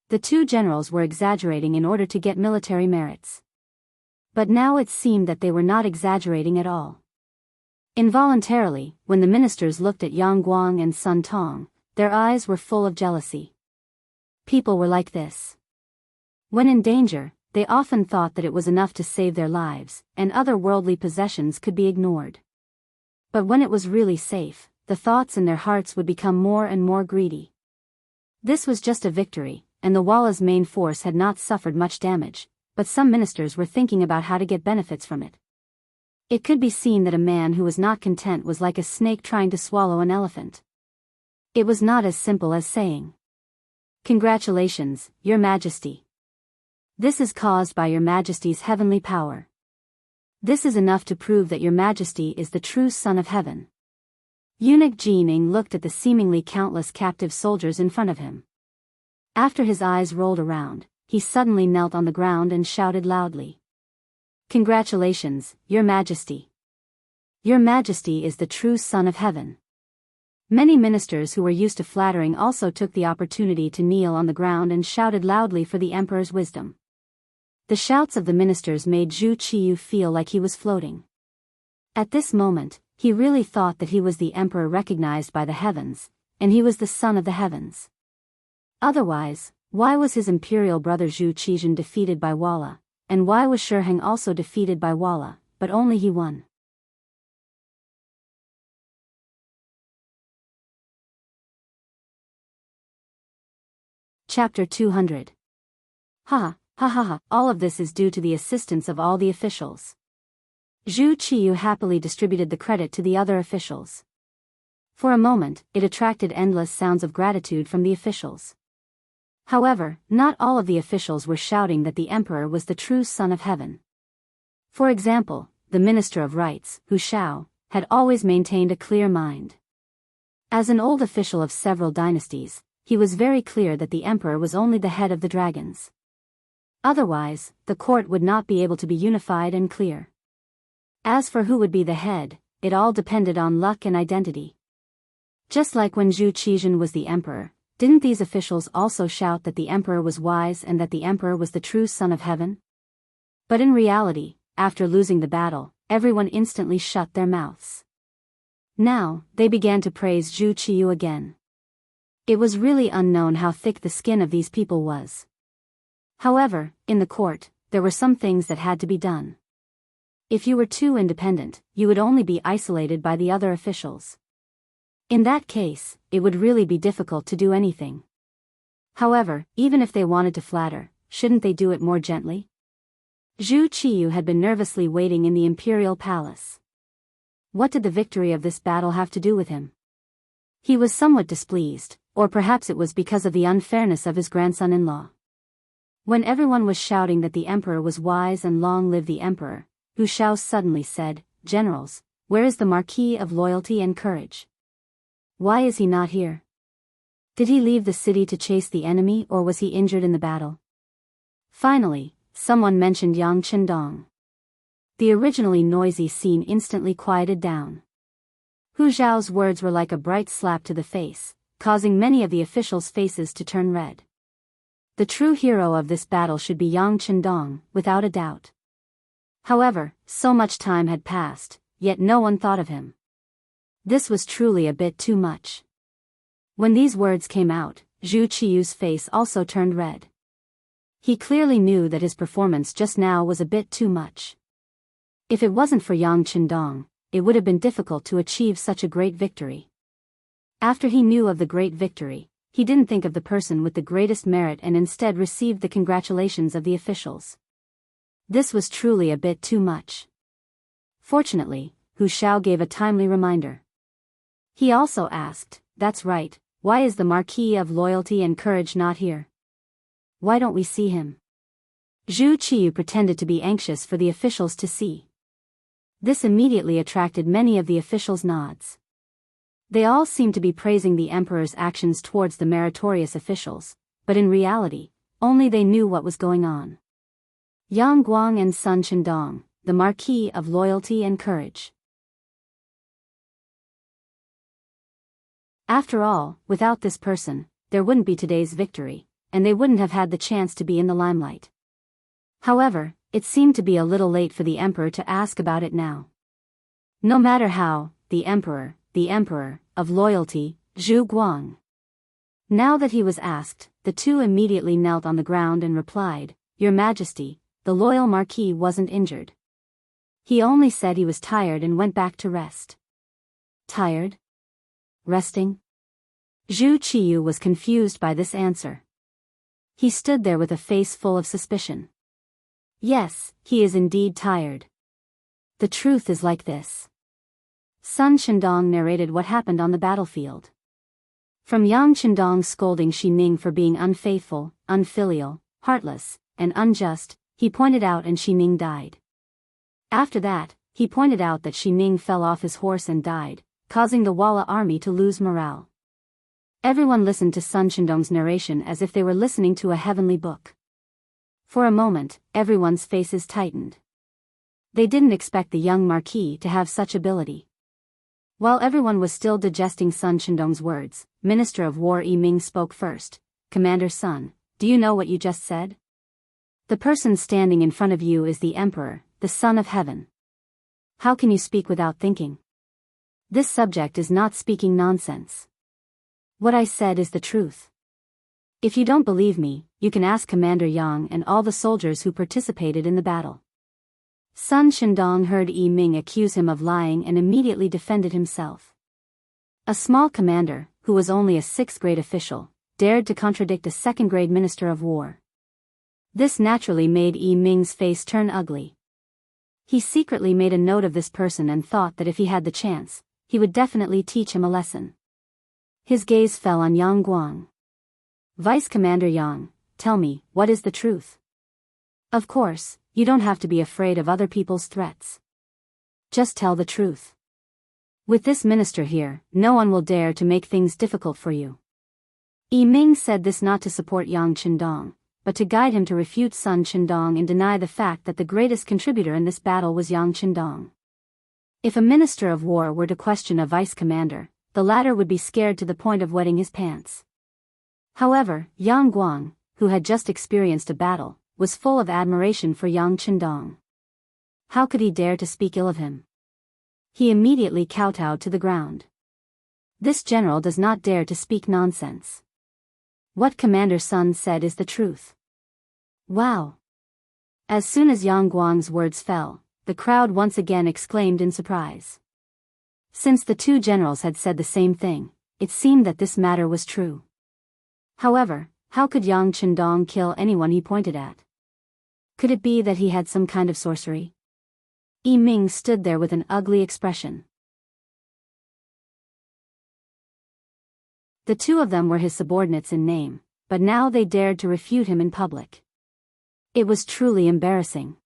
The two generals were exaggerating in order to get military merits. But now it seemed that they were not exaggerating at all. Involuntarily, when the ministers looked at Yang Guang and Sun Tong, their eyes were full of jealousy. People were like this. When in danger, they often thought that it was enough to save their lives, and other worldly possessions could be ignored. But when it was really safe, the thoughts in their hearts would become more and more greedy. This was just a victory, and the Walla's main force had not suffered much damage, but some ministers were thinking about how to get benefits from it. It could be seen that a man who was not content was like a snake trying to swallow an elephant. It was not as simple as saying, "Congratulations, Your Majesty. This is caused by Your Majesty's heavenly power. This is enough to prove that Your Majesty is the true Son of Heaven." Eunuch Jining looked at the seemingly countless captive soldiers in front of him. After his eyes rolled around, he suddenly knelt on the ground and shouted loudly, "Congratulations, Your Majesty. Your Majesty is the true Son of Heaven." Many ministers who were used to flattering also took the opportunity to kneel on the ground and shouted loudly for the emperor's wisdom. The shouts of the ministers made Zhu Qiyu feel like he was floating. At this moment, he really thought that he was the emperor recognized by the heavens, and he was the son of the heavens. Otherwise, why was his imperial brother Zhu Qizhen defeated by Walla, and why was Shiheng also defeated by Walla, but only he won? Chapter 200. Ha, ha ha ha, all of this is due to the assistance of all the officials. Zhu Qiyu happily distributed the credit to the other officials. For a moment, it attracted endless sounds of gratitude from the officials. However, not all of the officials were shouting that the emperor was the true Son of Heaven. For example, the Minister of Rights, Hu Shao, had always maintained a clear mind. As an old official of several dynasties, he was very clear that the emperor was only the head of the dragons. Otherwise, the court would not be able to be unified and clear. As for who would be the head, it all depended on luck and identity. Just like when Zhu Qizhen was the emperor, didn't these officials also shout that the emperor was wise and that the emperor was the true Son of Heaven? But in reality, after losing the battle, everyone instantly shut their mouths. Now, they began to praise Zhu Qiyu again. It was really unknown how thick the skin of these people was. However, in the court, there were some things that had to be done. If you were too independent, you would only be isolated by the other officials. In that case, it would really be difficult to do anything. However, even if they wanted to flatter, shouldn't they do it more gently? Zhu Qiyu had been nervously waiting in the imperial palace. What did the victory of this battle have to do with him? He was somewhat displeased, or perhaps it was because of the unfairness of his grandson-in-law. When everyone was shouting that the emperor was wise and long live the emperor, Hu Shao suddenly said, "Generals, where is the Marquis of Loyalty and Courage? Why is he not here? Did he leave the city to chase the enemy or was he injured in the battle?" Finally, someone mentioned Yang Qindong. The originally noisy scene instantly quieted down. Hu Zhao's words were like a bright slap to the face, causing many of the officials' faces to turn red. The true hero of this battle should be Yang Qindong, without a doubt. However, so much time had passed, yet no one thought of him. This was truly a bit too much. When these words came out, Zhu Qiyu's face also turned red. He clearly knew that his performance just now was a bit too much. If it wasn't for Yang Qindong, it would have been difficult to achieve such a great victory. After he knew of the great victory, he didn't think of the person with the greatest merit and instead received the congratulations of the officials. This was truly a bit too much. Fortunately, Hu Shao gave a timely reminder. He also asked, "That's right, why is the Marquis of Loyalty and Courage not here? Why don't we see him?" Zhu Qiyu pretended to be anxious for the officials to see. This immediately attracted many of the officials' nods. They all seemed to be praising the emperor's actions towards the meritorious officials, but in reality, only they knew what was going on. Yang Guang and Sun Chendong, the Marquis of Loyalty and Courage. After all, without this person, there wouldn't be today's victory, and they wouldn't have had the chance to be in the limelight. However, it seemed to be a little late for the emperor to ask about it now. No matter how, the emperor of loyalty, Zhu Guang. Now that he was asked, the two immediately knelt on the ground and replied, "Your Majesty, the loyal marquis wasn't injured. He only said he was tired and went back to rest." Tired? Resting? Zhu Qiyu was confused by this answer. He stood there with a face full of suspicion. Yes, he is indeed tired. The truth is like this. Sun Chendong narrated what happened on the battlefield. From Yang Chendong scolding Xi Ning for being unfaithful, unfilial, heartless, and unjust, he pointed out and Xi Ning died. After that, he pointed out that Xi Ning fell off his horse and died, causing the Walla army to lose morale. Everyone listened to Sun Chendong's narration as if they were listening to a heavenly book. For a moment, everyone's faces tightened. They didn't expect the young marquis to have such ability. While everyone was still digesting Sun Chendong's words, Minister of War Yi Ming spoke first. "Commander Sun, do you know what you just said? The person standing in front of you is the Emperor, the Son of Heaven. How can you speak without thinking? This subject is not speaking nonsense. What I said is the truth. If you don't believe me, you can ask Commander Yang and all the soldiers who participated in the battle." Sun Chendong heard Yi Ming accuse him of lying and immediately defended himself. A small commander, who was only a 6th-grade official, dared to contradict a 2nd-grade minister of war. This naturally made Yi Ming's face turn ugly. He secretly made a note of this person and thought that if he had the chance, he would definitely teach him a lesson. His gaze fell on Yang Guang. "Vice Commander Yang, tell me, what is the truth? Of course, you don't have to be afraid of other people's threats. Just tell the truth. With this minister here, no one will dare to make things difficult for you." Yi Ming said this not to support Yang Chendong, but to guide him to refute Sun Chendong and deny the fact that the greatest contributor in this battle was Yang Chendong. If a minister of war were to question a vice commander, the latter would be scared to the point of wetting his pants. However, Yang Guang, who had just experienced a battle, was full of admiration for Yang Chendong. How could he dare to speak ill of him? He immediately kowtowed to the ground. This general does not dare to speak nonsense. What Commander Sun said is the truth. Wow! As soon as Yang Guang's words fell, the crowd once again exclaimed in surprise. Since the two generals had said the same thing, it seemed that this matter was true. However, how could Yang Chendong kill anyone he pointed at? Could it be that he had some kind of sorcery? Yi Ming stood there with an ugly expression. The two of them were his subordinates in name, but now they dared to refute him in public. It was truly embarrassing.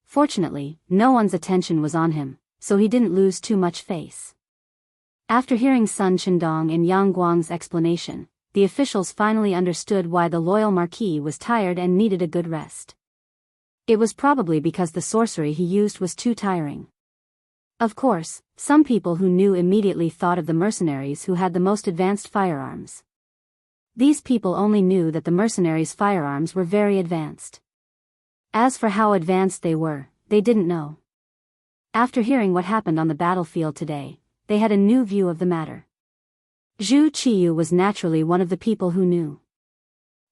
Fortunately, no one's attention was on him, so he didn't lose too much face. After hearing Sun Chendong and Yang Guang's explanation, the officials finally understood why the loyal marquis was tired and needed a good rest. It was probably because the sorcery he used was too tiring. Of course, some people who knew immediately thought of the mercenaries who had the most advanced firearms. These people only knew that the mercenaries' firearms were very advanced. As for how advanced they were, they didn't know. After hearing what happened on the battlefield today, they had a new view of the matter. Zhu Qiyu was naturally one of the people who knew.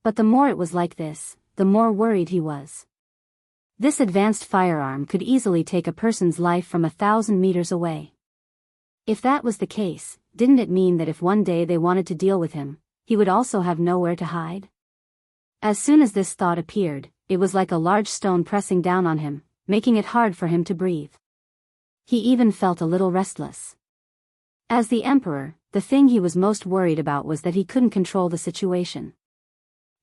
But the more it was like this, the more worried he was. This advanced firearm could easily take a person's life from 1,000 meters away. If that was the case, didn't it mean that if one day they wanted to deal with him, he would also have nowhere to hide? As soon as this thought appeared, it was like a large stone pressing down on him, making it hard for him to breathe. He even felt a little restless. As the emperor, the thing he was most worried about was that he couldn't control the situation.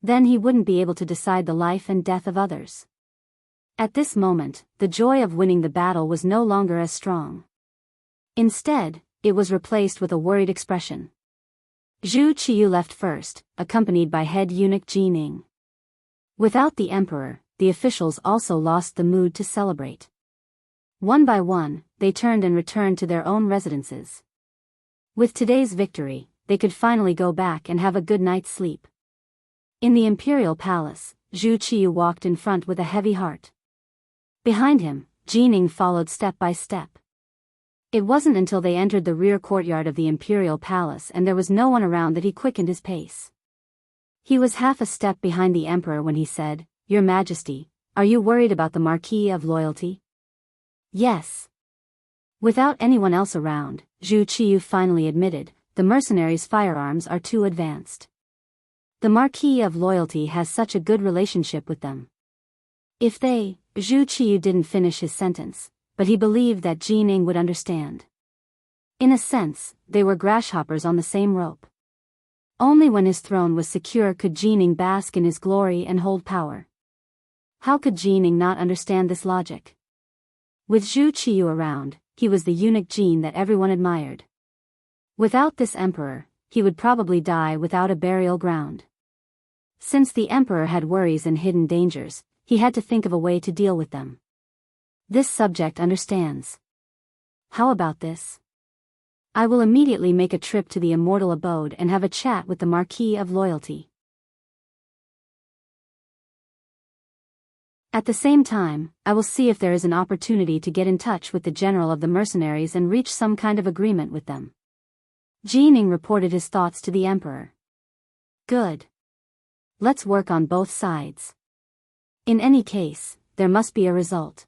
Then he wouldn't be able to decide the life and death of others. At this moment, the joy of winning the battle was no longer as strong. Instead, it was replaced with a worried expression. Zhu Qiyu left first, accompanied by head eunuch Jining. Without the emperor, the officials also lost the mood to celebrate. One by one, they turned and returned to their own residences. With today's victory, they could finally go back and have a good night's sleep. In the imperial palace, Zhu Qiyu walked in front with a heavy heart. Behind him, Jining followed step by step. It wasn't until they entered the rear courtyard of the imperial palace and there was no one around that he quickened his pace. He was half a step behind the emperor when he said, "Your Majesty, are you worried about the Marquis of Loyalty?" "Yes." Without anyone else around, Zhu Qiyu finally admitted, "The mercenaries' firearms are too advanced. The Marquis of Loyalty has such a good relationship with them." If they, Zhu Qiyu didn't finish his sentence, but he believed that Jining would understand. In a sense, they were grasshoppers on the same rope. Only when his throne was secure could Jining bask in his glory and hold power. How could Jining not understand this logic? With Zhu Qiyu around, he was the eunuch Jin that everyone admired. Without this emperor, he would probably die without a burial ground. Since the emperor had worries and hidden dangers, he had to think of a way to deal with them. This subject understands. How about this? I will immediately make a trip to the immortal abode and have a chat with the Marquis of Loyalty. At the same time, I will see if there is an opportunity to get in touch with the general of the mercenaries and reach some kind of agreement with them. Jining reported his thoughts to the emperor. Good. Let's work on both sides. In any case, there must be a result.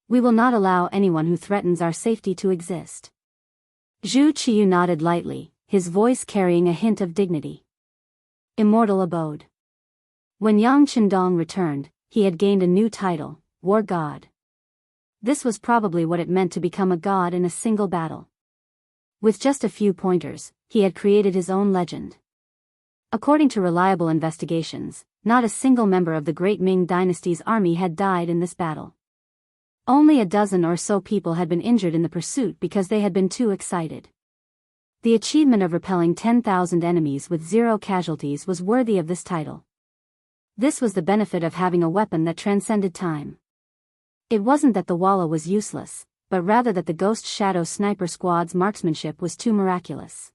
We will not allow anyone who threatens our safety to exist. Zhu Qiyu nodded lightly, his voice carrying a hint of dignity. Immortal Abode. When Yang Qindong returned, he had gained a new title, War God. This was probably what it meant to become a god in a single battle. With just a few pointers, he had created his own legend. According to reliable investigations, not a single member of the Great Ming Dynasty's army had died in this battle. Only a dozen or so people had been injured in the pursuit because they had been too excited. The achievement of repelling 10,000 enemies with 0 casualties was worthy of this title. This was the benefit of having a weapon that transcended time. It wasn't that the Walla was useless, but rather that the Ghost Shadow Sniper Squad's marksmanship was too miraculous.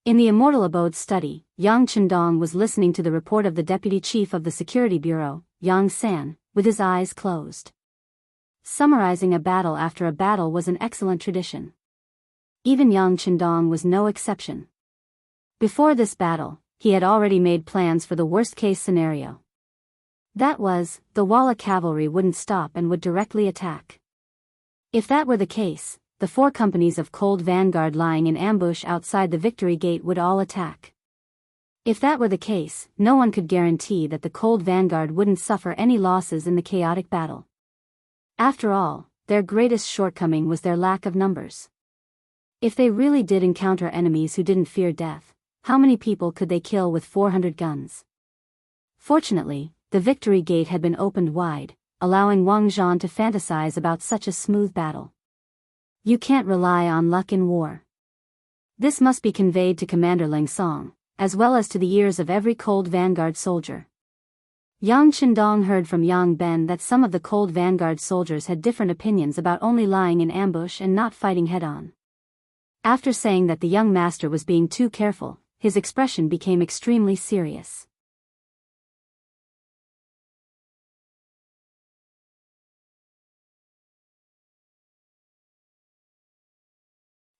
In the Immortal Abode's study, Yang Qindong was listening to the report of the Deputy Chief of the Security Bureau, Yang San, with his eyes closed. Summarizing a battle after a battle was an excellent tradition. Even Yang Qindong was no exception. Before this battle, he had already made plans for the worst-case scenario. That was, the Walla cavalry wouldn't stop and would directly attack. If that were the case, the 4 companies of Cold Vanguard lying in ambush outside the Victory Gate would all attack. If that were the case, no one could guarantee that the Cold Vanguard wouldn't suffer any losses in the chaotic battle. After all, their greatest shortcoming was their lack of numbers. If they really did encounter enemies who didn't fear death, how many people could they kill with 400 guns? Fortunately, the Victory Gate had been opened wide, allowing Wang Zhan to fantasize about such a smooth battle. You can't rely on luck in war. This must be conveyed to Commander Ling Song, as well as to the ears of every Cold Vanguard soldier. Yang Qindong heard from Yang Ben that some of the Cold Vanguard soldiers had different opinions about only lying in ambush and not fighting head-on. After saying that the young master was being too careful, his expression became extremely serious.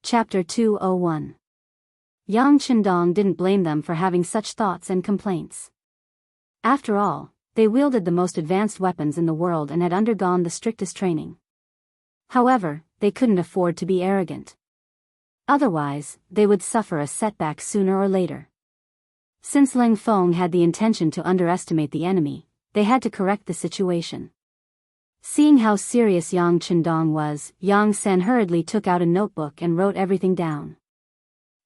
Chapter 201. Yang Qindong didn't blame them for having such thoughts and complaints. After all, they wielded the most advanced weapons in the world and had undergone the strictest training. However, they couldn't afford to be arrogant. Otherwise, they would suffer a setback sooner or later. Since Ling Feng had the intention to underestimate the enemy, they had to correct the situation. Seeing how serious Yang Qindong was, Yang Sen hurriedly took out a notebook and wrote everything down.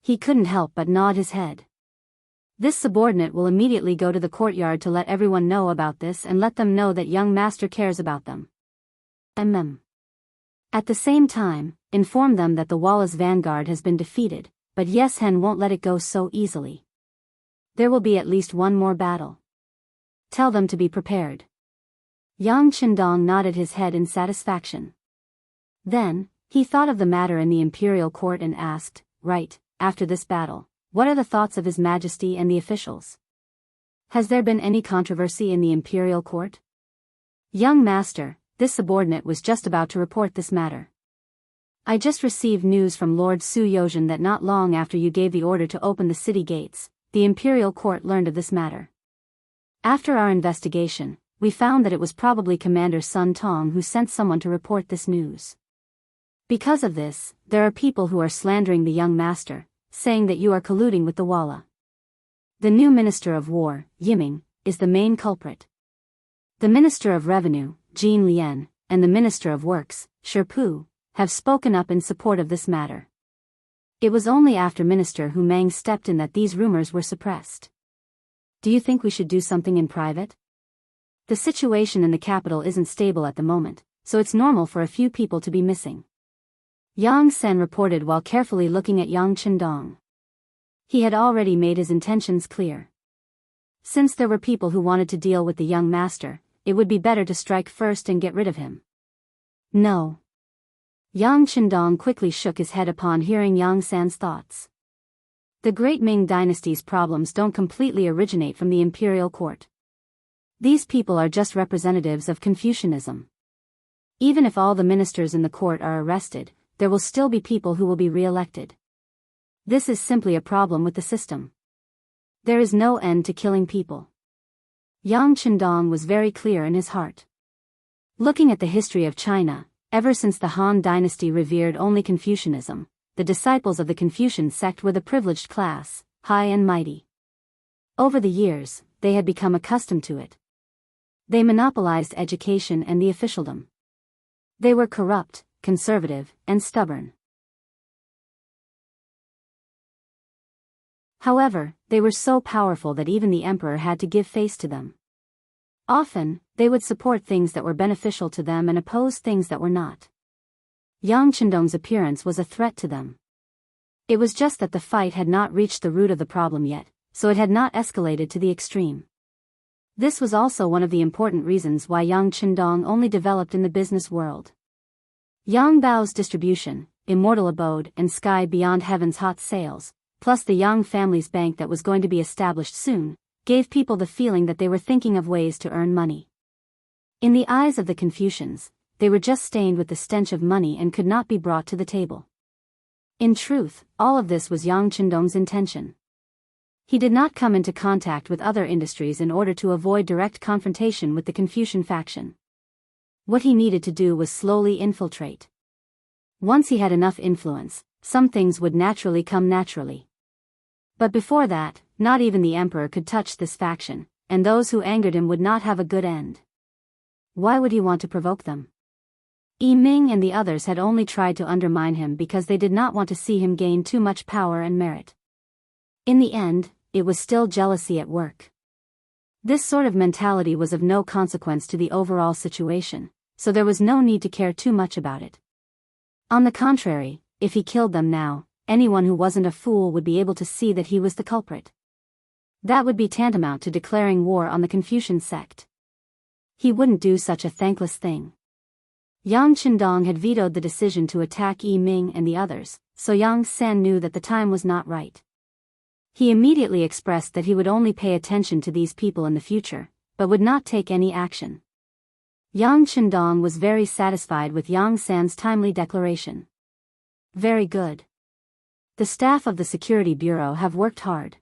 He couldn't help but nod his head. This subordinate will immediately go to the courtyard to let everyone know about this and let them know that young master cares about them. At the same time, inform them that the Wallace vanguard has been defeated, but Yes Hen won't let it go so easily. There will be at least one more battle. Tell them to be prepared. Yang Qindong nodded his head in satisfaction. Then, he thought of the matter in the imperial court and asked, right, after this battle, what are the thoughts of His Majesty and the officials? Has there been any controversy in the imperial court? Young master, this subordinate was just about to report this matter. I just received news from Lord Su Yozhen that not long after you gave the order to open the city gates, the imperial court learned of this matter. After our investigation, we found that it was probably Commander Sun Tong who sent someone to report this news. Because of this, there are people who are slandering the young master, saying that you are colluding with the Walla. The new Minister of War, Yiming, is the main culprit. The Minister of Revenue, Jean Lien, and the Minister of Works, Shi Pu, have spoken up in support of this matter. It was only after Minister Hu Meng stepped in that these rumors were suppressed. Do you think we should do something in private? The situation in the capital isn't stable at the moment, so it's normal for a few people to be missing. Yang Sen reported while carefully looking at Yang Qindong. He had already made his intentions clear. Since there were people who wanted to deal with the young master, it would be better to strike first and get rid of him. No. Yang Qindong quickly shook his head upon hearing Yang San's thoughts. The Great Ming dynasty's problems don't completely originate from the imperial court. These people are just representatives of Confucianism. Even if all the ministers in the court are arrested, there will still be people who will be re-elected. This is simply a problem with the system. There is no end to killing people. Yang Qindong was very clear in his heart. Looking at the history of China, ever since the Han dynasty revered only Confucianism, the disciples of the Confucian sect were the privileged class, high and mighty. Over the years, they had become accustomed to it. They monopolized education and the officialdom. They were corrupt, conservative, and stubborn. However, they were so powerful that even the emperor had to give face to them. Often, they would support things that were beneficial to them and oppose things that were not. Yang Qindong's appearance was a threat to them. It was just that the fight had not reached the root of the problem yet, so it had not escalated to the extreme. This was also one of the important reasons why Yang Qindong only developed in the business world. Yang Bao's distribution, Immortal Abode and Sky Beyond Heaven's hot sales, plus the Yang family's bank that was going to be established soon, gave people the feeling that they were thinking of ways to earn money. In the eyes of the Confucians, they were just stained with the stench of money and could not be brought to the table. In truth, all of this was Yang Qindong's intention. He did not come into contact with other industries in order to avoid direct confrontation with the Confucian faction. What he needed to do was slowly infiltrate. Once he had enough influence, some things would naturally come naturally. But before that, not even the emperor could touch this faction, and those who angered him would not have a good end. Why would he want to provoke them? Yi Ming and the others had only tried to undermine him because they did not want to see him gain too much power and merit. In the end, it was still jealousy at work. This sort of mentality was of no consequence to the overall situation, so there was no need to care too much about it. On the contrary, if he killed them now, anyone who wasn't a fool would be able to see that he was the culprit. That would be tantamount to declaring war on the Confucian sect. He wouldn't do such a thankless thing. Yang Qindong had vetoed the decision to attack Yi Ming and the others, so Yang Sen knew that the time was not right. He immediately expressed that he would only pay attention to these people in the future, but would not take any action. Yang Qindong was very satisfied with Yang San's timely declaration. Very good. The staff of the Security Bureau have worked hard.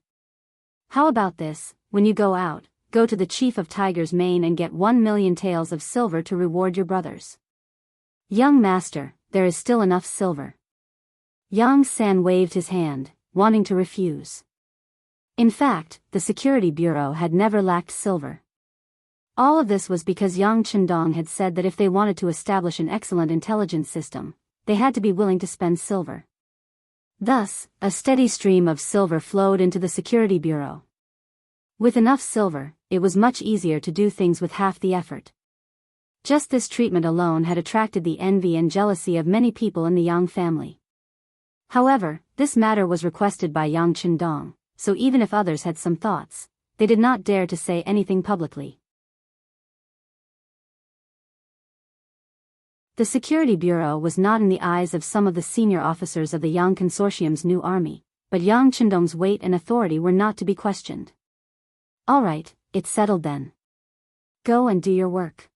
How about this, when you go out, go to the Chief of Tiger's Mane and get 1 million taels of silver to reward your brothers. Young master, there is still enough silver. Yang San waved his hand, wanting to refuse. In fact, the Security Bureau had never lacked silver. All of this was because Yang Qindong had said that if they wanted to establish an excellent intelligence system, they had to be willing to spend silver. Thus, a steady stream of silver flowed into the Security Bureau. With enough silver, it was much easier to do things with half the effort. Just this treatment alone had attracted the envy and jealousy of many people in the Yang family. However, this matter was requested by Yang Chendong, so even if others had some thoughts, they did not dare to say anything publicly. The Security Bureau was not in the eyes of some of the senior officers of the Yang Consortium's new army, but Yang Chendong's weight and authority were not to be questioned. All right, it's settled then. Go and do your work.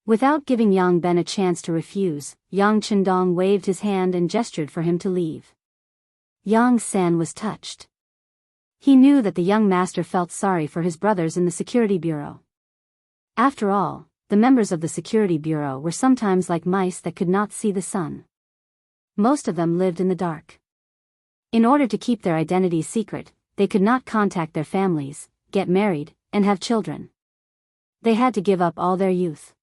Without giving Yang Ben a chance to refuse, Yang Chendong waved his hand and gestured for him to leave. Yang San was touched. He knew that the young master felt sorry for his brothers in the Security Bureau. After all, the members of the Security Bureau were sometimes like mice that could not see the sun. Most of them lived in the dark. In order to keep their identities secret, they could not contact their families, get married, and have children. They had to give up all their youth.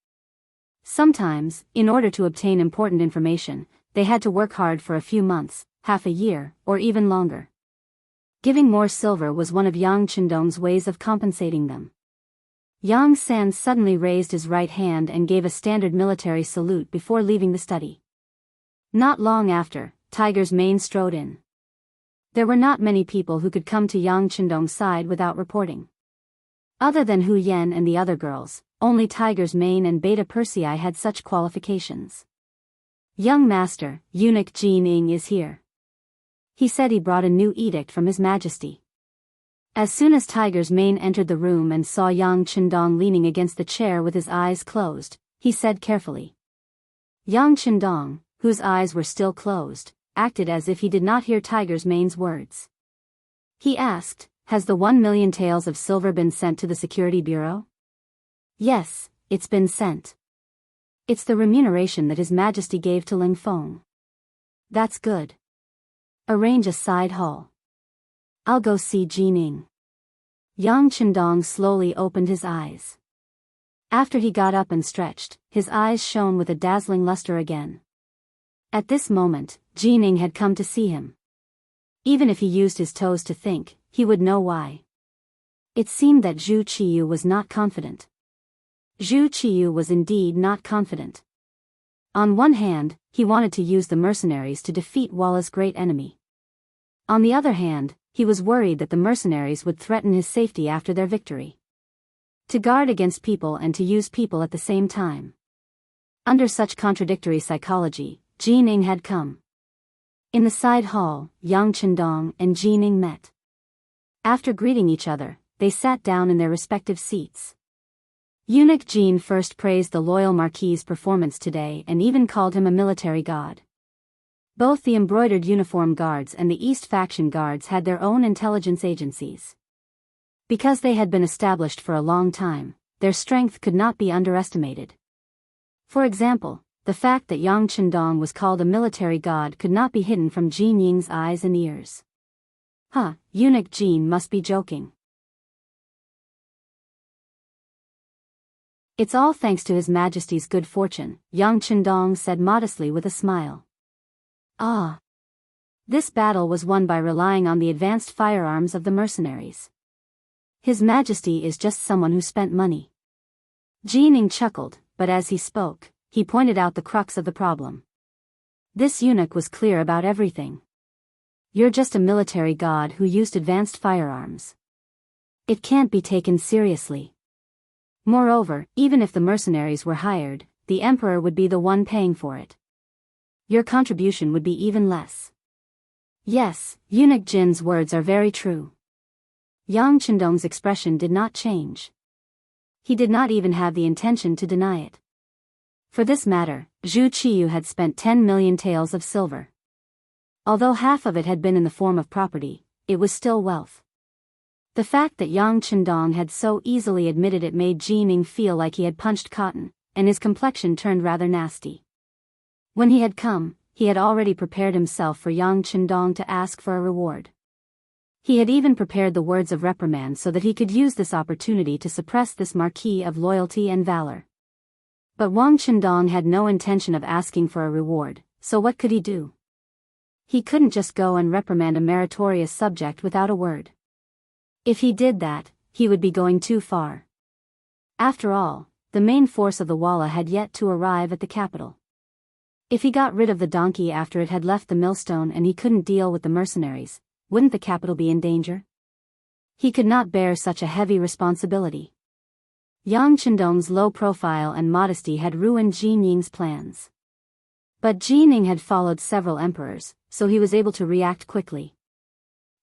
Sometimes, in order to obtain important information, they had to work hard for a few months, half a year, or even longer. Giving more silver was one of Yang Chendong's ways of compensating them. Yang San suddenly raised his right hand and gave a standard military salute before leaving the study. Not long after, Tiger's Mane strode in. There were not many people who could come to Yang Chendong's side without reporting. Other than Hu Yen and the other girls, only Tiger's Mane and Beta Persei had such qualifications. Young Master, Eunuch Jin Ing is here. He said he brought a new edict from His Majesty. As soon as Tiger's Mane entered the room and saw Yang Chendong leaning against the chair with his eyes closed, he said carefully. Yang Chendong, whose eyes were still closed, acted as if he did not hear Tiger's Mane's words. He asked, "Has the 1,000,000 taels of silver been sent to the Security Bureau?" "Yes, it's been sent. It's the remuneration that His Majesty gave to Ling Feng." "That's good. Arrange a side hall. I'll go see Jining." Yang Chendong slowly opened his eyes. After he got up and stretched, his eyes shone with a dazzling luster again. At this moment, Jining had come to see him. Even if he used his toes to think, he would know why. It seemed that Zhu Qiyu was not confident. Zhu Qiyu was indeed not confident. On one hand, he wanted to use the mercenaries to defeat Walla's great enemy. On the other hand, he was worried that the mercenaries would threaten his safety after their victory. To guard against people and to use people at the same time. Under such contradictory psychology, Jining had come. In the side hall, Yang Chendong and Jining met. After greeting each other, they sat down in their respective seats. Eunuch Jin first praised the loyal Marquis's performance today and even called him a military god. Both the embroidered uniform guards and the East faction guards had their own intelligence agencies. Because they had been established for a long time, their strength could not be underestimated. For example, the fact that Yang Chendong was called a military god could not be hidden from Jin Ying's eyes and ears. Eunuch Jin must be joking. "It's all thanks to His Majesty's good fortune," Yang Chendong said modestly with a smile. This battle was won by relying on the advanced firearms of the mercenaries. His Majesty is just someone who spent money. Jining chuckled, but as he spoke, he pointed out the crux of the problem. This eunuch was clear about everything. "You're just a military god who used advanced firearms. It can't be taken seriously. Moreover, even if the mercenaries were hired, the emperor would be the one paying for it. Your contribution would be even less." Yes, Eunuch Jin's words are very true. Yang Chendong's expression did not change. He did not even have the intention to deny it. For this matter, Zhu Qiyu had spent 10,000,000 taels of silver. Although half of it had been in the form of property, it was still wealth. The fact that Yang Chendong had so easily admitted it made Jining feel like he had punched cotton, and his complexion turned rather nasty. When he had come, he had already prepared himself for Yang Chendong to ask for a reward. He had even prepared the words of reprimand so that he could use this opportunity to suppress this marquis of loyalty and valor. But Wang Chendong had no intention of asking for a reward, so what could he do? He couldn't just go and reprimand a meritorious subject without a word. If he did that, he would be going too far. After all, the main force of the Walla had yet to arrive at the capital. If he got rid of the donkey after it had left the millstone and he couldn't deal with the mercenaries, wouldn't the capital be in danger? He could not bear such a heavy responsibility. Yang Chendong's low profile and modesty had ruined Jianying's plans. But Jianing had followed several emperors, so he was able to react quickly.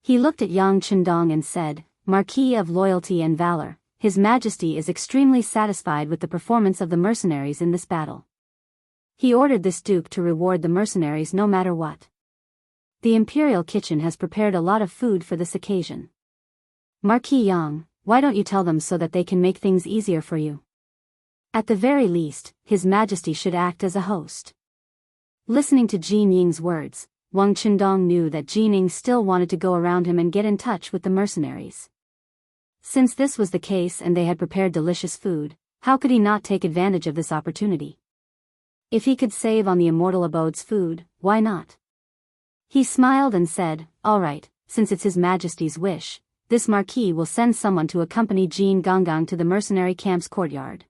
He looked at Yang Chendong and said, "Marquis of Loyalty and Valor, His Majesty is extremely satisfied with the performance of the mercenaries in this battle. He ordered this duke to reward the mercenaries no matter what. The imperial kitchen has prepared a lot of food for this occasion. Marquis Yang, why don't you tell them so that they can make things easier for you? At the very least, His Majesty should act as a host." Listening to Jianying's words, Wang Chendong knew that Jianing still wanted to go around him and get in touch with the mercenaries. Since this was the case and they had prepared delicious food, how could he not take advantage of this opportunity? If he could save on the immortal abode's food, why not? He smiled and said, "All right, since it's His Majesty's wish, this marquis will send someone to accompany Jin Gonggang to the mercenary camp's courtyard."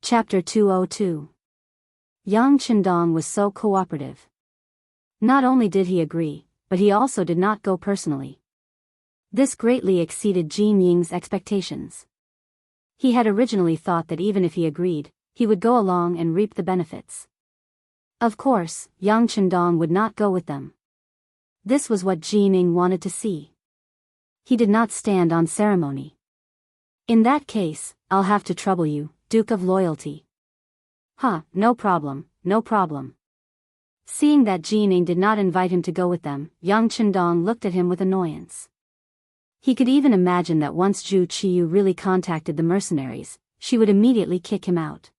Chapter 202. Yang Chendong was so cooperative. Not only did he agree, but he also did not go personally. This greatly exceeded Jianying's expectations. He had originally thought that even if he agreed, he would go along and reap the benefits. Of course, Yang Chendong would not go with them. This was what Jianing wanted to see. He did not stand on ceremony. "In that case, I'll have to trouble you, Duke of Loyalty." No problem, no problem." Seeing that Jianing did not invite him to go with them, Yang Chendong looked at him with annoyance. He could even imagine that once Zhu Qiyu really contacted the mercenaries, she would immediately kick him out.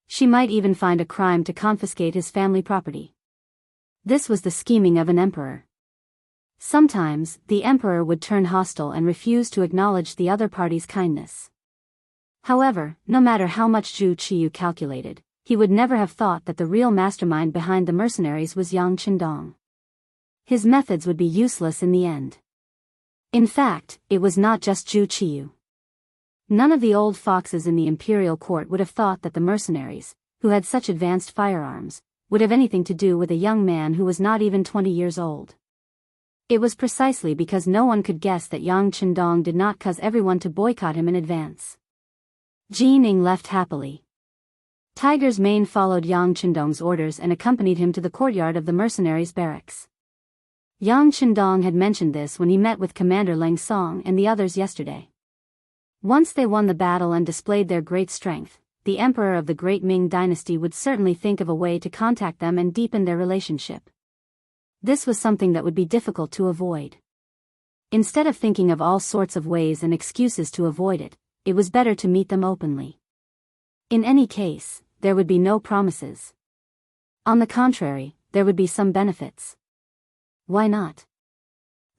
She might even find a crime to confiscate his family property. This was the scheming of an emperor. Sometimes, the emperor would turn hostile and refuse to acknowledge the other party's kindness. However, no matter how much Zhu Qiyu calculated, he would never have thought that the real mastermind behind the mercenaries was Yang Chendong. His methods would be useless in the end. In fact, it was not just Zhu Qiyu. None of the old foxes in the imperial court would have thought that the mercenaries, who had such advanced firearms, would have anything to do with a young man who was not even 20 years old. It was precisely because no one could guess that Yang Chendong did not cause everyone to boycott him in advance. Jianing left happily. Tiger's Mane followed Yang Chendong's orders and accompanied him to the courtyard of the mercenaries' barracks. Yang Chendong had mentioned this when he met with Commander Leng Song and the others yesterday. Once they won the battle and displayed their great strength, the emperor of the Great Ming dynasty would certainly think of a way to contact them and deepen their relationship. This was something that would be difficult to avoid. Instead of thinking of all sorts of ways and excuses to avoid it, it was better to meet them openly. In any case, there would be no promises. On the contrary, there would be some benefits. Why not?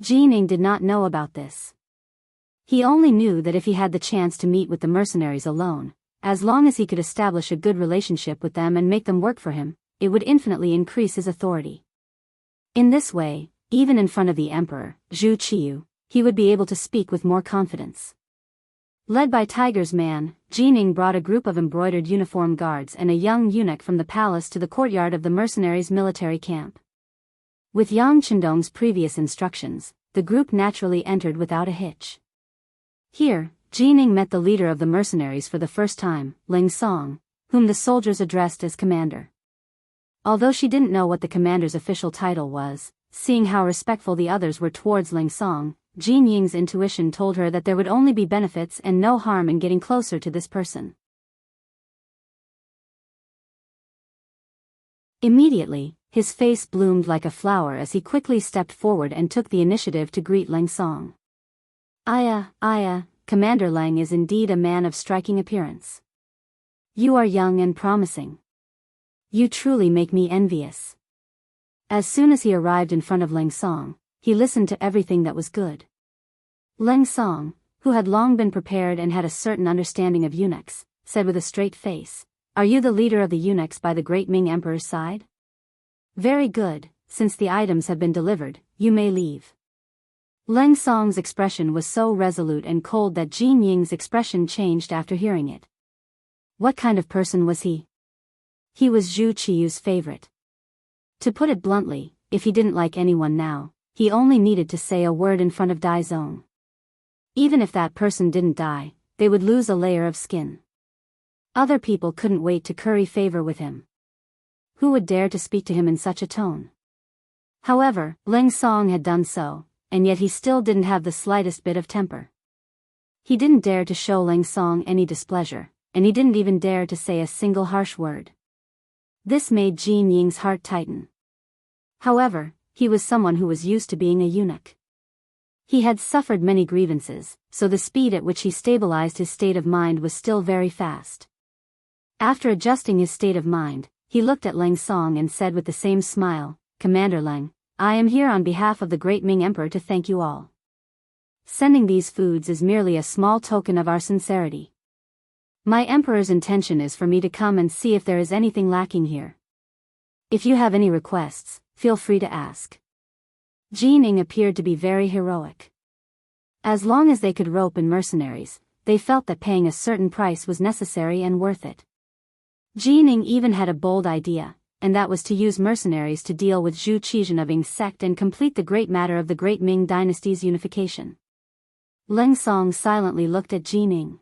Jianing did not know about this. He only knew that if he had the chance to meet with the mercenaries alone, as long as he could establish a good relationship with them and make them work for him, it would infinitely increase his authority. In this way, even in front of the emperor, Zhu Qiyu, he would be able to speak with more confidence. Led by Tiger's Man, Jianing brought a group of embroidered uniform guards and a young eunuch from the palace to the courtyard of the mercenaries' military camp. With Yang Chendong's previous instructions, the group naturally entered without a hitch. Here, Jianing met the leader of the mercenaries for the first time, Leng Song, whom the soldiers addressed as commander. Although she didn't know what the commander's official title was, seeing how respectful the others were towards Leng Song, Jianying's intuition told her that there would only be benefits and no harm in getting closer to this person. Immediately, his face bloomed like a flower as he quickly stepped forward and took the initiative to greet Leng Song. Aya, Commander Leng is indeed a man of striking appearance. You are young and promising. You truly make me envious. As soon as he arrived in front of Leng Song, he listened to everything that was good. Leng Song, who had long been prepared and had a certain understanding of eunuchs, said with a straight face, "Are you the leader of the eunuchs by the great Ming Emperor's side?" Very good, since the items have been delivered, you may leave. Leng Song's expression was so resolute and cold that Jin Ying's expression changed after hearing it. What kind of person was he? He was Zhu Qiyu's favorite. To put it bluntly, if he didn't like anyone now, he only needed to say a word in front of Dai Zong. Even if that person didn't die, they would lose a layer of skin. Other people couldn't wait to curry favor with him. Who would dare to speak to him in such a tone? However, Leng Song had done so, and yet he still didn't have the slightest bit of temper. He didn't dare to show Leng Song any displeasure, and he didn't even dare to say a single harsh word. This made Jin Ying's heart tighten. However, he was someone who was used to being a eunuch. He had suffered many grievances, so the speed at which he stabilized his state of mind was still very fast. After adjusting his state of mind, he looked at Leng Song and said with the same smile, "Commander Leng, I am here on behalf of the great Ming Emperor to thank you all. Sending these foods is merely a small token of our sincerity. My emperor's intention is for me to come and see if there is anything lacking here. If you have any requests, feel free to ask." Jin Ying appeared to be very heroic. As long as they could rope in mercenaries, they felt that paying a certain price was necessary and worth it. Jin Ying even had a bold idea, and that was to use mercenaries to deal with Zhu Qizhen's sect and complete the great matter of the great Ming dynasty's unification. Leng Song silently looked at Jin Ying.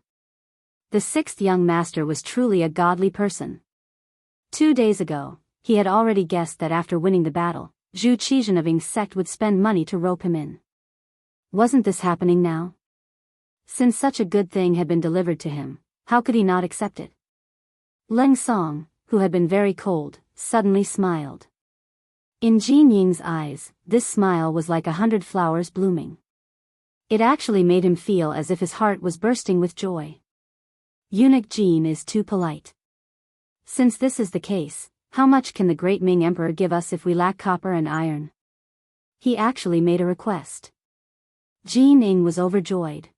The sixth young master was truly a godly person. 2 days ago, he had already guessed that after winning the battle, Zhu Qizhen's sect would spend money to rope him in. Wasn't this happening now? Since such a good thing had been delivered to him, how could he not accept it? Leng Song, who had been very cold, suddenly smiled. In Jin Ying's eyes, this smile was like 100 flowers blooming. It actually made him feel as if his heart was bursting with joy. Eunuch Jin is too polite. Since this is the case, how much can the great Ming Emperor give us if we lack copper and iron? He actually made a request. Jin Ying was overjoyed.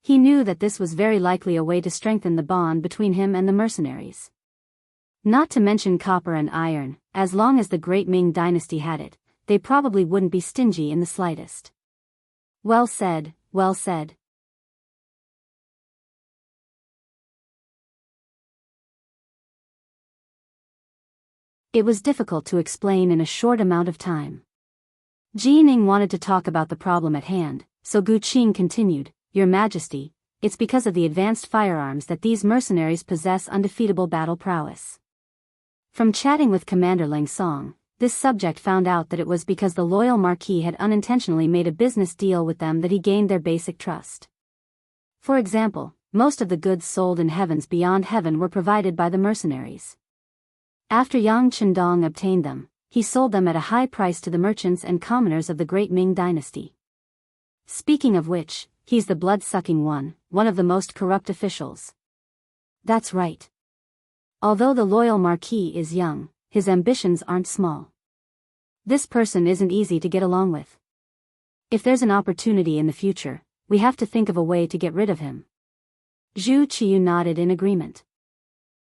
He knew that this was very likely a way to strengthen the bond between him and the mercenaries. Not to mention copper and iron, as long as the great Ming dynasty had it, they probably wouldn't be stingy in the slightest. Well said, well said. It was difficult to explain in a short amount of time. Jin Ying wanted to talk about the problem at hand, so Gu Qing continued, "Your Majesty, it's because of the advanced firearms that these mercenaries possess undefeatable battle prowess." From chatting with Commander Leng Song, this subject found out that it was because the loyal Marquis had unintentionally made a business deal with them that he gained their basic trust. For example, most of the goods sold in heavens beyond heaven were provided by the mercenaries. After Yang Chendong obtained them, he sold them at a high price to the merchants and commoners of the great Ming dynasty. Speaking of which, he's the blood-sucking one of the most corrupt officials. That's right. Although the loyal Marquis is young, his ambitions aren't small. This person isn't easy to get along with. If there's an opportunity in the future, we have to think of a way to get rid of him. Zhu Qiyu nodded in agreement.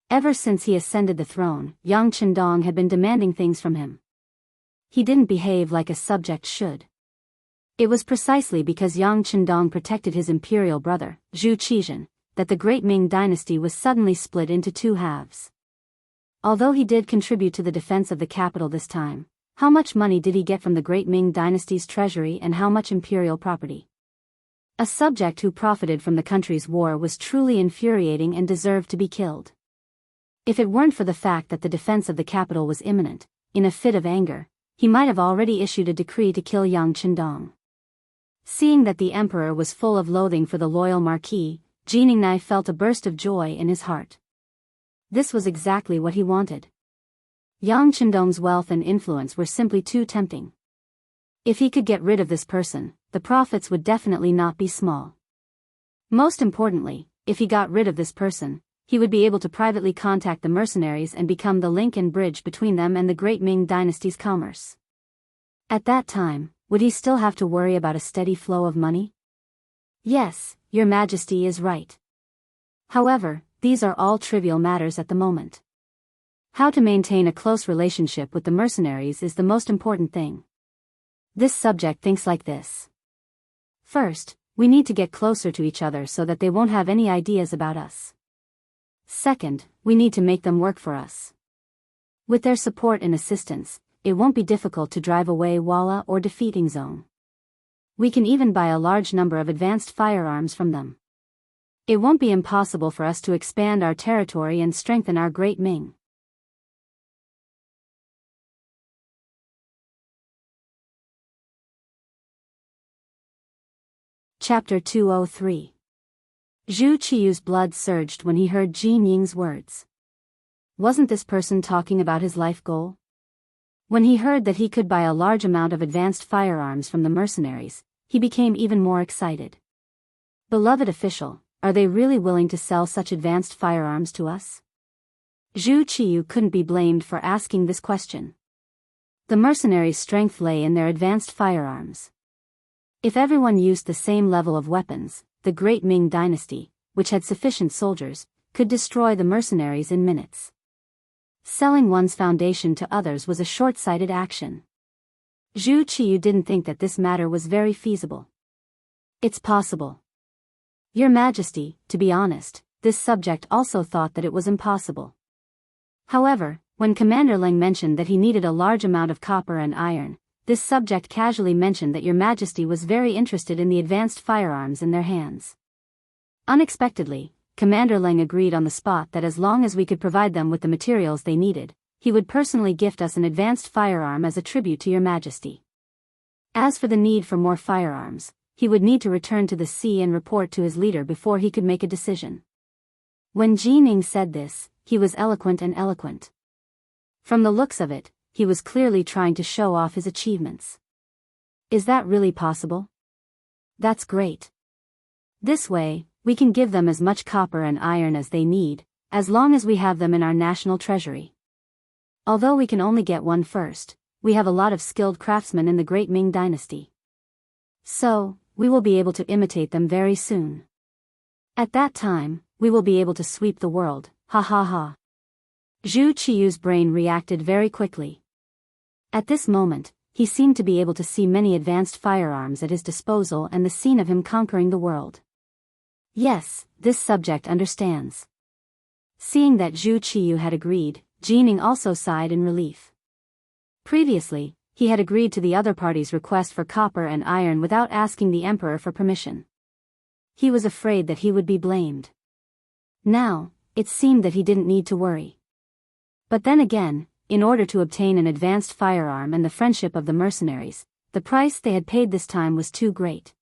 Ever since he ascended the throne, Yang Chendong had been demanding things from him. He didn't behave like a subject should. It was precisely because Yang Chendong protected his imperial brother, Zhu Qizhen, that the great Ming dynasty was suddenly split into 2 halves. Although he did contribute to the defense of the capital this time, how much money did he get from the great Ming dynasty's treasury and how much imperial property? A subject who profited from the country's war was truly infuriating and deserved to be killed. If it weren't for the fact that the defense of the capital was imminent, in a fit of anger, he might have already issued a decree to kill Yang Chendong. Seeing that the emperor was full of loathing for the loyal Marquis, Jin Ying felt a burst of joy in his heart. This was exactly what he wanted. Yang Chendong's wealth and influence were simply too tempting. If he could get rid of this person, the profits would definitely not be small. Most importantly, if he got rid of this person, he would be able to privately contact the mercenaries and become the link and bridge between them and the great Ming dynasty's commerce. At that time, would he still have to worry about a steady flow of money? Yes, Your Majesty is right. However, these are all trivial matters at the moment. How to maintain a close relationship with the mercenaries is the most important thing. This subject thinks like this. First, we need to get closer to each other so that they won't have any ideas about us. Second, we need to make them work for us. With their support and assistance, it won't be difficult to drive away Walla or defeating Zone. We can even buy a large number of advanced firearms from them. It won't be impossible for us to expand our territory and strengthen our Great Ming. Chapter 203. Zhu Qiyu's blood surged when he heard Jin Ying's words. Wasn't this person talking about his life goal? When he heard that he could buy a large amount of advanced firearms from the mercenaries, he became even more excited. Beloved official, are they really willing to sell such advanced firearms to us? Zhu Qiyu couldn't be blamed for asking this question. The mercenaries' strength lay in their advanced firearms. If everyone used the same level of weapons, the Great Ming Dynasty, which had sufficient soldiers, could destroy the mercenaries in minutes. Selling one's foundation to others was a short-sighted action. Zhu Qiyu didn't think that this matter was very feasible. It's possible. Your Majesty, to be honest, this subject also thought that it was impossible. However, when Commander Leng mentioned that he needed a large amount of copper and iron, this subject casually mentioned that Your Majesty was very interested in the advanced firearms in their hands. Unexpectedly, Commander Leng agreed on the spot that as long as we could provide them with the materials they needed, he would personally gift us an advanced firearm as a tribute to Your Majesty. As for the need for more firearms, he would need to return to the sea and report to his leader before he could make a decision. When Jining said this, he was eloquent and eloquent. From the looks of it, he was clearly trying to show off his achievements. Is that really possible? That's great. This way, we can give them as much copper and iron as they need, as long as we have them in our national treasury. Although we can only get one first, we have a lot of skilled craftsmen in the Great Ming Dynasty. So, we will be able to imitate them very soon. At that time, we will be able to sweep the world, ha ha ha. Zhu Qiyu's brain reacted very quickly. At this moment, he seemed to be able to see many advanced firearms at his disposal and the scene of him conquering the world. Yes, this subject understands. Seeing that Zhu Qiyu had agreed, Jining also sighed in relief. Previously, he had agreed to the other party's request for copper and iron without asking the emperor for permission. He was afraid that he would be blamed. Now, it seemed that he didn't need to worry. But then again, in order to obtain an advanced firearm and the friendship of the mercenaries, the price they had paid this time was too great.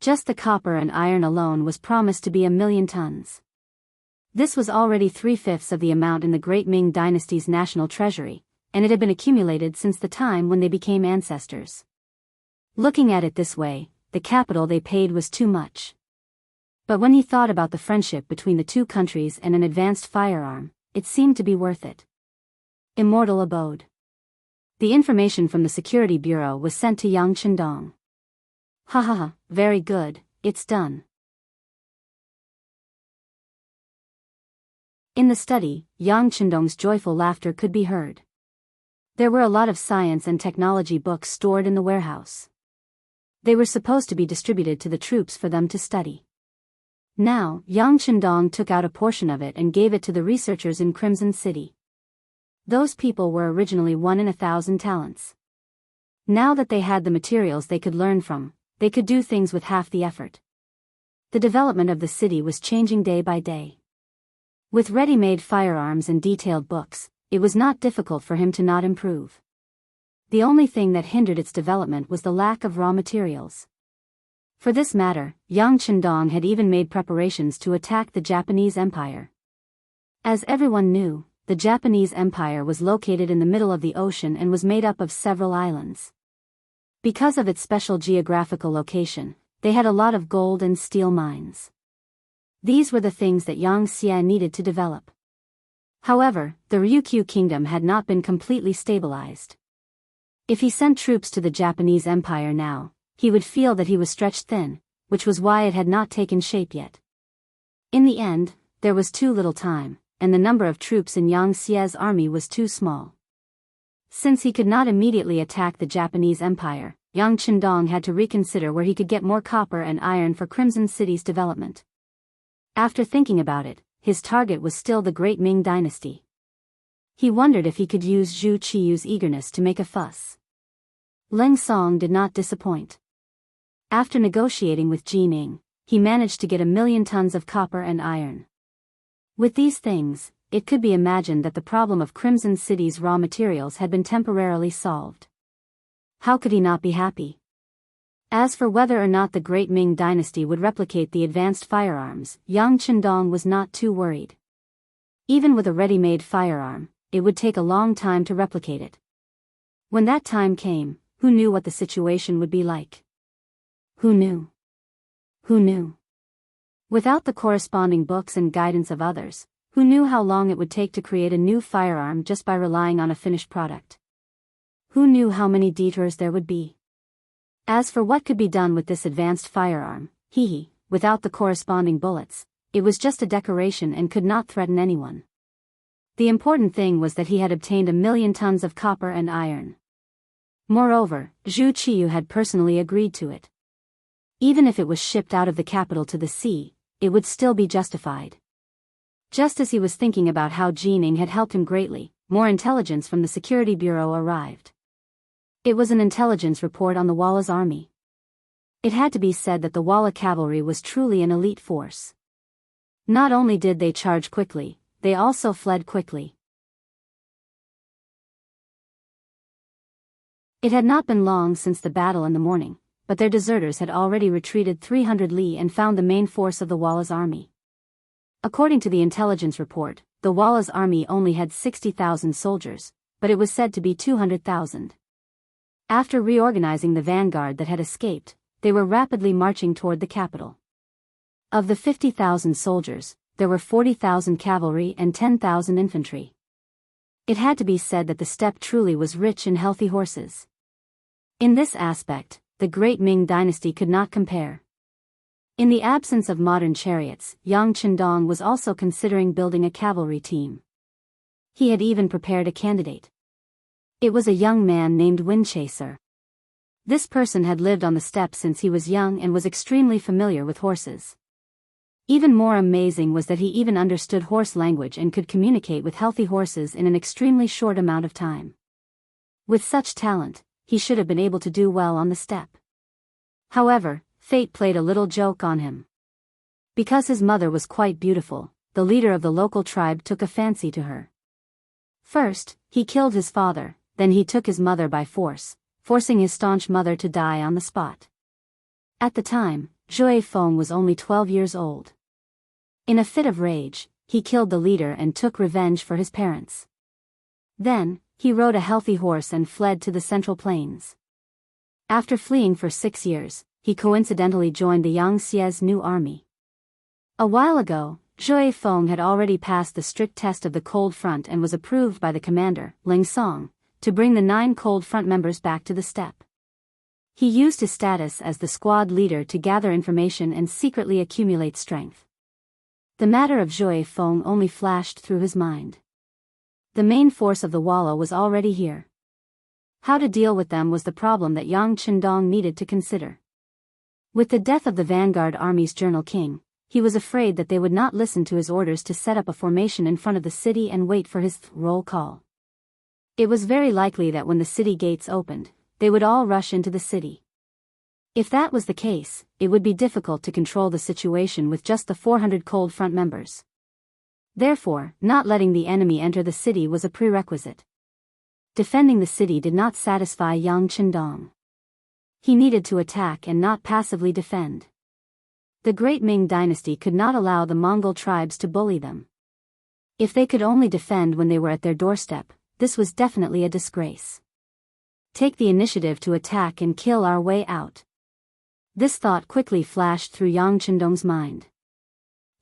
Just the copper and iron alone was promised to be 1,000,000 tons. This was already 3/5 of the amount in the Great Ming Dynasty's national treasury, and it had been accumulated since the time when they became ancestors. Looking at it this way, the capital they paid was too much. But when he thought about the friendship between the two countries and an advanced firearm, it seemed to be worth it. Immortal abode. The information from the Security Bureau was sent to Yang Chendong. Ha ha ha, very good, it's done. In the study, Yang Chendong's joyful laughter could be heard. There were a lot of science and technology books stored in the warehouse. They were supposed to be distributed to the troops for them to study. Now, Yang Chendong took out a portion of it and gave it to the researchers in Crimson City. Those people were originally 1 in 1,000 talents. Now that they had the materials they could learn from, they could do things with half the effort. The development of the city was changing day by day. With ready-made firearms and detailed books, it was not difficult for him to not improve. The only thing that hindered its development was the lack of raw materials. For this matter, Yang Chendong had even made preparations to attack the Japanese Empire. As everyone knew, the Japanese Empire was located in the middle of the ocean and was made up of several islands. Because of its special geographical location, they had a lot of gold and steel mines. These were the things that Yang Xie needed to develop. However, the Ryukyu kingdom had not been completely stabilized. If he sent troops to the Japanese Empire now, he would feel that he was stretched thin, which was why it had not taken shape yet. In the end, there was too little time, and the number of troops in Yang Xie's army was too small. Since he could not immediately attack the Japanese Empire, Yang Qindong had to reconsider where he could get more copper and iron for Crimson City's development. After thinking about it, his target was still the Great Ming Dynasty. He wondered if he could use Zhu Qiyu's eagerness to make a fuss. Leng Song did not disappoint. After negotiating with Ji Ning, he managed to get 1,000,000 tons of copper and iron. With these things, it could be imagined that the problem of Crimson City's raw materials had been temporarily solved. How could he not be happy? As for whether or not the Great Ming Dynasty would replicate the advanced firearms, Yang Qindong was not too worried. Even with a ready-made firearm, it would take a long time to replicate it. When that time came, who knew what the situation would be like? Who knew? Who knew? Without the corresponding books and guidance of others, who knew how long it would take to create a new firearm just by relying on a finished product? Who knew how many detours there would be? As for what could be done with this advanced firearm, without the corresponding bullets, it was just a decoration and could not threaten anyone. The important thing was that he had obtained 1,000,000 tons of copper and iron. Moreover, Zhu Qiyu had personally agreed to it. Even if it was shipped out of the capital to the sea, it would still be justified. Just as he was thinking about how Ji Ning had helped him greatly, more intelligence from the Security Bureau arrived. It was an intelligence report on the Walla's army. It had to be said that the Walla cavalry was truly an elite force. Not only did they charge quickly, they also fled quickly. It had not been long since the battle in the morning, but their deserters had already retreated 300 li and found the main force of the Walla's army. According to the intelligence report, the Walla's army only had 60,000 soldiers, but it was said to be 200,000. After reorganizing the vanguard that had escaped, they were rapidly marching toward the capital. Of the 50,000 soldiers, there were 40,000 cavalry and 10,000 infantry. It had to be said that the steppe truly was rich in healthy horses. In this aspect, the Great Ming Dynasty could not compare. In the absence of modern chariots, Yang Qindong was also considering building a cavalry team. He had even prepared a candidate. It was a young man named Windchaser. This person had lived on the steppe since he was young and was extremely familiar with horses. Even more amazing was that he even understood horse language and could communicate with healthy horses in an extremely short amount of time. With such talent, he should have been able to do well on the steppe. However, fate played a little joke on him. Because his mother was quite beautiful, the leader of the local tribe took a fancy to her. First, he killed his father, then he took his mother by force, forcing his staunch mother to die on the spot. At the time, Zhui Feng was only 12 years old. In a fit of rage, he killed the leader and took revenge for his parents. Then, he rode a healthy horse and fled to the Central Plains. After fleeing for 6 years, he coincidentally joined the Yang Xie's new army. A while ago, Zhui Feng had already passed the strict test of the Cold Front and was approved by the commander, Leng Song, to bring the 9 Cold Front members back to the steppe. He used his status as the squad leader to gather information and secretly accumulate strength. The matter of Zhui Feng only flashed through his mind. The main force of the Walla was already here. How to deal with them was the problem that Yang Qindong needed to consider. With the death of the vanguard army's journal king, he was afraid that they would not listen to his orders to set up a formation in front of the city and wait for his roll call. It was very likely that when the city gates opened, they would all rush into the city. If that was the case, it would be difficult to control the situation with just the 400 Cold Front members. Therefore, not letting the enemy enter the city was a prerequisite. Defending the city did not satisfy Yang Qindong. He needed to attack and not passively defend. The Great Ming Dynasty could not allow the Mongol tribes to bully them. If they could only defend when they were at their doorstep, this was definitely a disgrace. Take the initiative to attack and kill our way out. This thought quickly flashed through Yang Qindong's mind.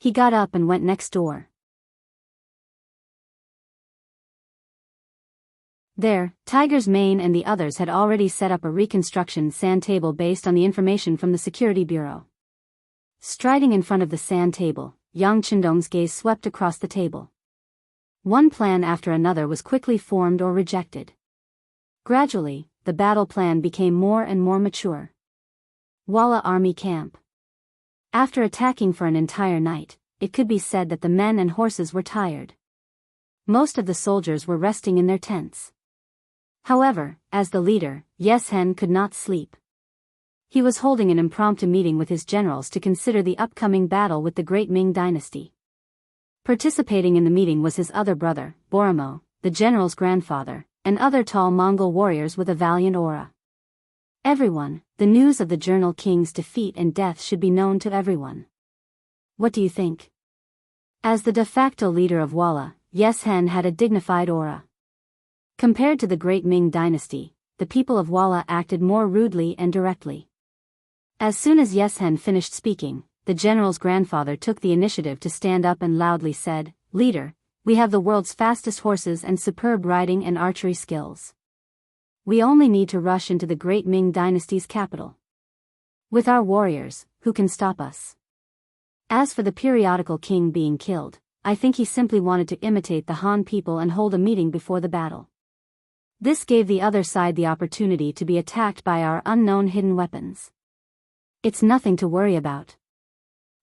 He got up and went next door. There, Tiger's Mane and the others had already set up a reconstruction sand table based on the information from the Security Bureau. Striding in front of the sand table, Yang Qindong's gaze swept across the table. One plan after another was quickly formed or rejected. Gradually, the battle plan became more and more mature. Walla Army Camp. After attacking for an entire night, it could be said that the men and horses were tired. Most of the soldiers were resting in their tents. However, as the leader, Yeshen could not sleep. He was holding an impromptu meeting with his generals to consider the upcoming battle with the Great Ming Dynasty. Participating in the meeting was his other brother, Boramo, the general's grandfather, and other tall Mongol warriors with a valiant aura. Everyone, the news of the Journal King's defeat and death should be known to everyone. What do you think? As the de facto leader of Walla, Yeshen had a dignified aura. Compared to the Great Ming Dynasty, the people of Walla acted more rudely and directly. As soon as Yeshen finished speaking, the general's grandfather took the initiative to stand up and loudly said, "Leader, we have the world's fastest horses and superb riding and archery skills. We only need to rush into the Great Ming Dynasty's capital. With our warriors, who can stop us?" As for the periodical king being killed, I think he simply wanted to imitate the Han people and hold a meeting before the battle. This gave the other side the opportunity to be attacked by our unknown hidden weapons. It's nothing to worry about.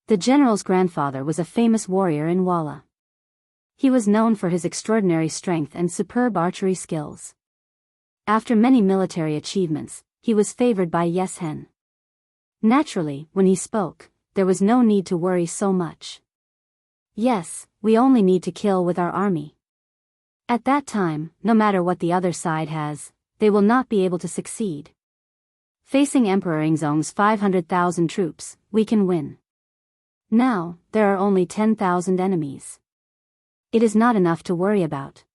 The general's grandfather was a famous warrior in Walla. He was known for his extraordinary strength and superb archery skills. After many military achievements, he was favored by Yeshen. Naturally, when he spoke, there was no need to worry so much. Yes, we only need to kill with our army. At that time, no matter what the other side has, they will not be able to succeed. Facing Emperor Ingzong's 500,000 troops, we can win. Now, there are only 10,000 enemies. It is not enough to worry about.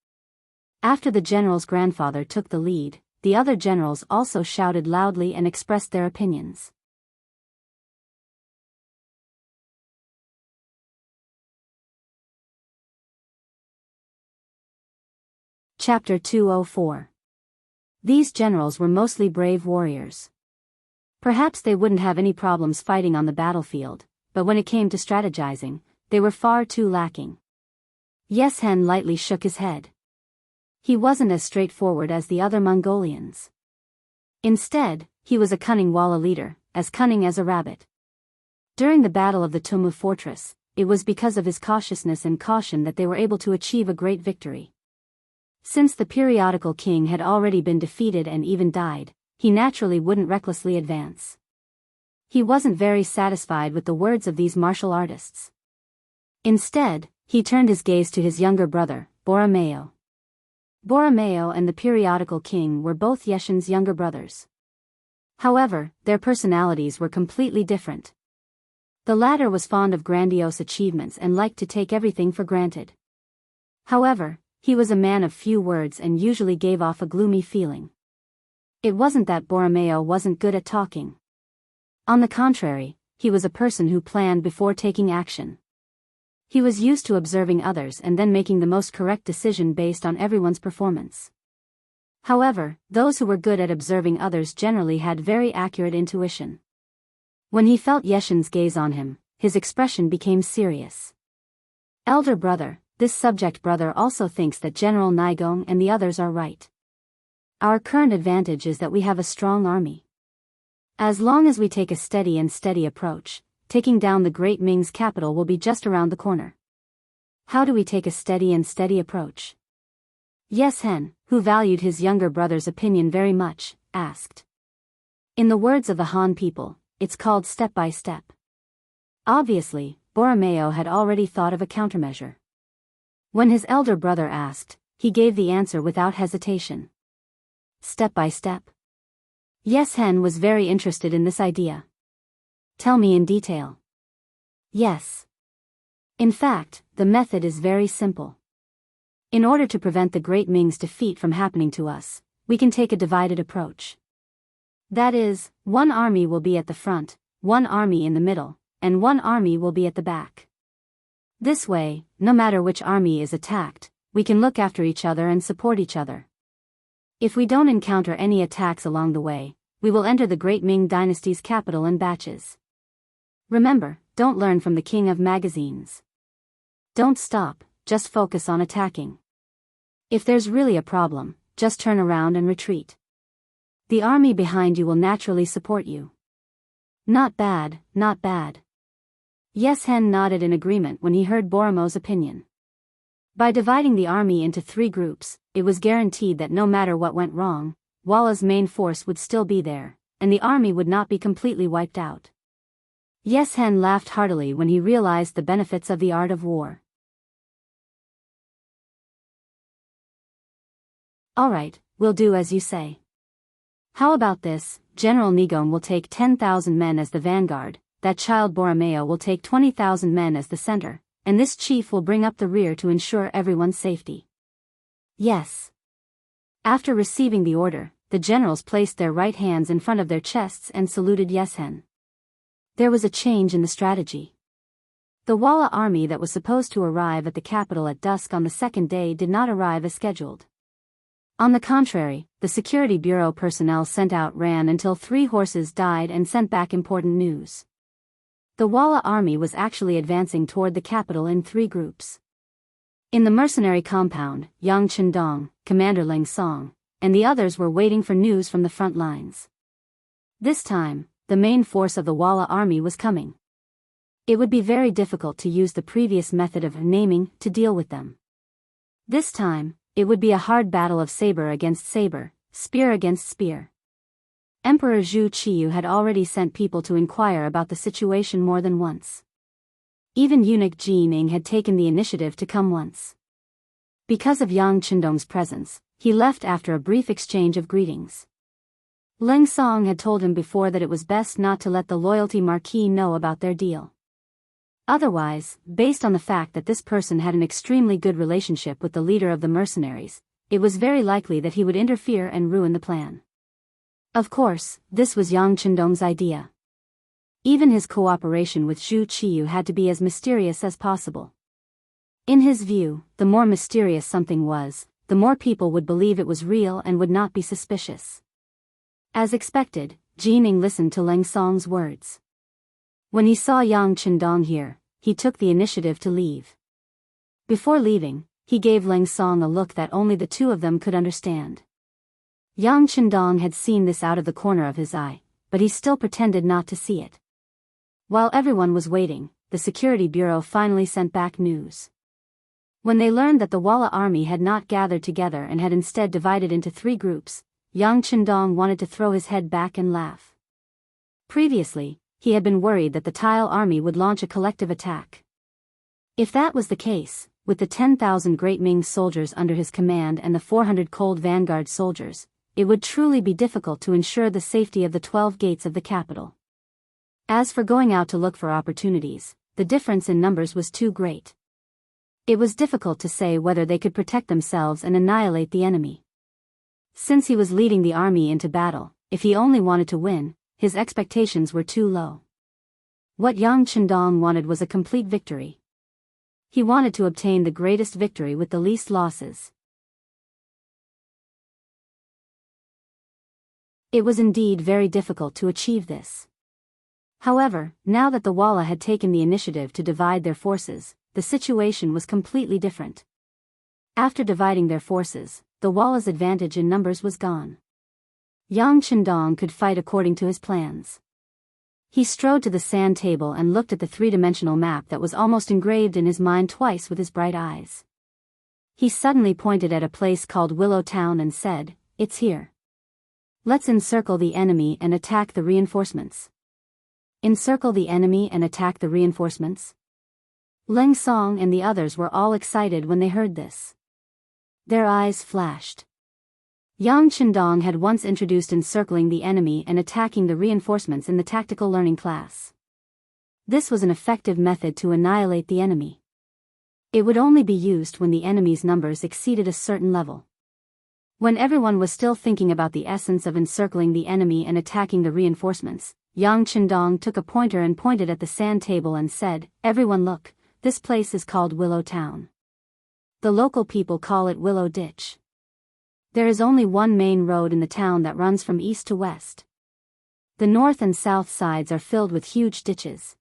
After the general's grandfather took the lead, the other generals also shouted loudly and expressed their opinions. Chapter 204. These generals were mostly brave warriors. Perhaps they wouldn't have any problems fighting on the battlefield, but when it came to strategizing, they were far too lacking. Yeshen lightly shook his head. He wasn't as straightforward as the other Mongolians. Instead, he was a cunning Walla leader, as cunning as a rabbit. During the Battle of the Tumu Fortress, it was because of his cautiousness and caution that they were able to achieve a great victory. Since the periodical king had already been defeated and even died, he naturally wouldn't recklessly advance. He wasn't very satisfied with the words of these martial artists. Instead, he turned his gaze to his younger brother, Boromeo. Boromeo and the periodical king were both Yeshen's younger brothers. However, their personalities were completely different. The latter was fond of grandiose achievements and liked to take everything for granted. However, he was a man of few words and usually gave off a gloomy feeling. It wasn't that Boromeo wasn't good at talking. On the contrary, he was a person who planned before taking action. He was used to observing others and then making the most correct decision based on everyone's performance. However, those who were good at observing others generally had very accurate intuition. When he felt Yeshen's gaze on him, his expression became serious. "Elder brother, this subject brother also thinks that General Nigong and the others are right. Our current advantage is that we have a strong army. As long as we take a steady approach, taking down the Great Ming's capital will be just around the corner." How do we take a steady approach? Yeshen, who valued his younger brother's opinion very much, asked. In the words of the Han people, it's called step by step. Obviously, Boromeo had already thought of a countermeasure. When his elder brother asked, he gave the answer without hesitation. Step by step. Yeshen was very interested in this idea. Tell me in detail. Yes. In fact, the method is very simple. In order to prevent the Great Ming's defeat from happening to us, we can take a divided approach. That is, one army will be at the front, one army in the middle, and one army will be at the back. This way, no matter which army is attacked, we can look after each other and support each other. If we don't encounter any attacks along the way, we will enter the Great Ming Dynasty's capital in batches. Remember, don't learn from the king of magazines. Don't stop, just focus on attacking. If there's really a problem, just turn around and retreat. The army behind you will naturally support you. Not bad, not bad. Yes, Hen nodded in agreement when he heard Boromo's opinion. By dividing the army into 3 groups, it was guaranteed that no matter what went wrong, Walla's main force would still be there, and the army would not be completely wiped out. Yes, Hen laughed heartily when he realized the benefits of the art of war. Alright, we'll do as you say. How about this? General Nigone will take 10,000 men as the vanguard, that child Borromeo will take 20,000 men as the center, and this chief will bring up the rear to ensure everyone's safety. Yes. After receiving the order, the generals placed their right hands in front of their chests and saluted Yeshen. There was a change in the strategy. The Walla army that was supposed to arrive at the capital at dusk on the second day did not arrive as scheduled. On the contrary, the security bureau personnel sent out ran until 3 horses died and sent back important news. The Walla army was actually advancing toward the capital in 3 groups. In the mercenary compound, Yang Chendong, Commander Leng Song, and the others were waiting for news from the front lines. This time, the main force of the Walla army was coming. It would be very difficult to use the previous method of naming to deal with them. This time, it would be a hard battle of saber against saber, spear against spear. Emperor Zhu Qiyu had already sent people to inquire about the situation more than once. Even eunuch Ji Ning had taken the initiative to come once. Because of Yang Chendong's presence, he left after a brief exchange of greetings. Leng Song had told him before that it was best not to let the loyalty marquis know about their deal. Otherwise, based on the fact that this person had an extremely good relationship with the leader of the mercenaries, it was very likely that he would interfere and ruin the plan. Of course, this was Yang Chendong's idea. Even his cooperation with Zhu Qiyu had to be as mysterious as possible. In his view, the more mysterious something was, the more people would believe it was real and would not be suspicious. As expected, Jining listened to Leng Song's words. When he saw Yang Chendong here, he took the initiative to leave. Before leaving, he gave Leng Song a look that only the 2 of them could understand. Yang Chendong had seen this out of the corner of his eye, but he still pretended not to see it. While everyone was waiting, the security bureau finally sent back news. When they learned that the Walla army had not gathered together and had instead divided into 3 groups, Yang Chendong wanted to throw his head back and laugh. Previously, he had been worried that the Tile army would launch a collective attack. If that was the case, with the 10,000 Great Ming soldiers under his command and the 400 cold vanguard soldiers, it would truly be difficult to ensure the safety of the 12 gates of the capital. As for going out to look for opportunities, the difference in numbers was too great. It was difficult to say whether they could protect themselves and annihilate the enemy. Since he was leading the army into battle, if he only wanted to win, his expectations were too low. What Yang Chendong wanted was a complete victory. He wanted to obtain the greatest victory with the least losses. It was indeed very difficult to achieve this. However, now that the Walla had taken the initiative to divide their forces, the situation was completely different. After dividing their forces, the Walla's advantage in numbers was gone. Yang Chendong could fight according to his plans. He strode to the sand table and looked at the 3-dimensional map that was almost engraved in his mind twice with his bright eyes. He suddenly pointed at a place called Willow Town and said, "It's here. Let's encircle the enemy and attack the reinforcements." Encircle the enemy and attack the reinforcements? Leng Song and the others were all excited when they heard this. Their eyes flashed. Yang Chendong had once introduced encircling the enemy and attacking the reinforcements in the tactical learning class. This was an effective method to annihilate the enemy. It would only be used when the enemy's numbers exceeded a certain level. When everyone was still thinking about the essence of encircling the enemy and attacking the reinforcements, Yang Chendong took a pointer and pointed at the sand table and said, "Everyone look, this place is called Willow Town. The local people call it Willow Ditch. There is only one main road in the town that runs from east to west. The north and south sides are filled with huge ditches.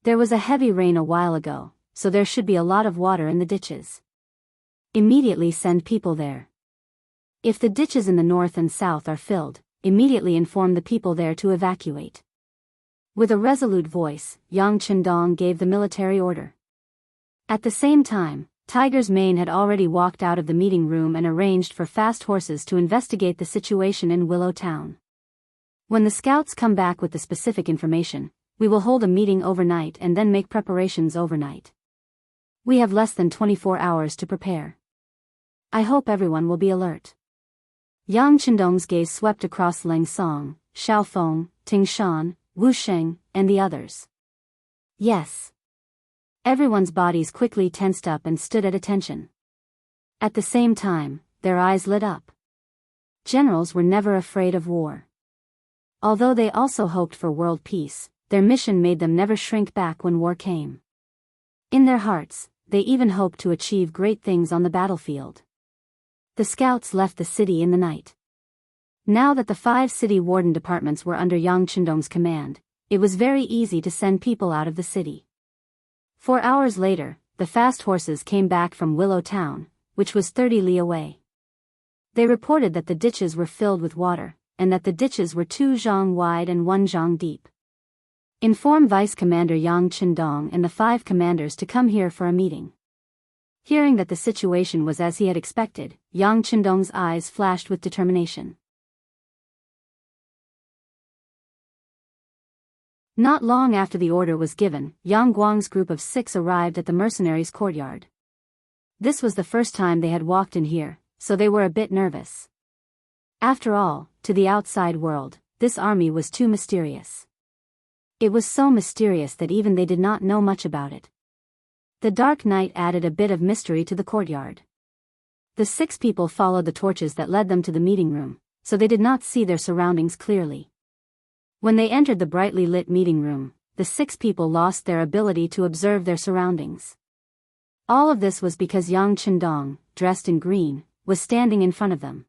There was a heavy rain a while ago, so there should be a lot of water in the ditches. Immediately send people there. If the ditches in the north and south are filled, immediately inform the people there to evacuate. With a resolute voice, Yang Chendong gave the military order. At the same time, Tiger's Mane had already walked out of the meeting room and arranged for fast horses to investigate the situation in Willow Town. When the scouts come back with the specific information, we will hold a meeting overnight and then make preparations overnight. We have less than 24 hours to prepare. I hope everyone will be alert. Yang Chendong's gaze swept across Leng Song, Xiaofeng, Ting Shan, Wu Sheng, and the others. Yes. Everyone's bodies quickly tensed up and stood at attention. At the same time, their eyes lit up. Generals were never afraid of war. Although they also hoped for world peace, their mission made them never shrink back when war came. In their hearts, they even hoped to achieve great things on the battlefield. The scouts left the city in the night. Now that the 5 city warden departments were under Yang Chendong's command, it was very easy to send people out of the city. 4 hours later, the fast horses came back from Willow Town, which was 30 li away. They reported that the ditches were filled with water, and that the ditches were 2 zhang wide and 1 zhang deep. Inform Vice Commander Yang Chendong and the 5 commanders to come here for a meeting. Hearing that the situation was as he had expected, Yang Chendong's eyes flashed with determination. Not long after the order was given, Yang Guang's group of 6 arrived at the mercenaries' courtyard. This was the first time they had walked in here, so they were a bit nervous. After all, to the outside world, this army was too mysterious. It was so mysterious that even they did not know much about it. The dark night added a bit of mystery to the courtyard. The 6 people followed the torches that led them to the meeting room, so they did not see their surroundings clearly. When they entered the brightly lit meeting room, the 6 people lost their ability to observe their surroundings. All of this was because Yang Chendong, dressed in green, was standing in front of them.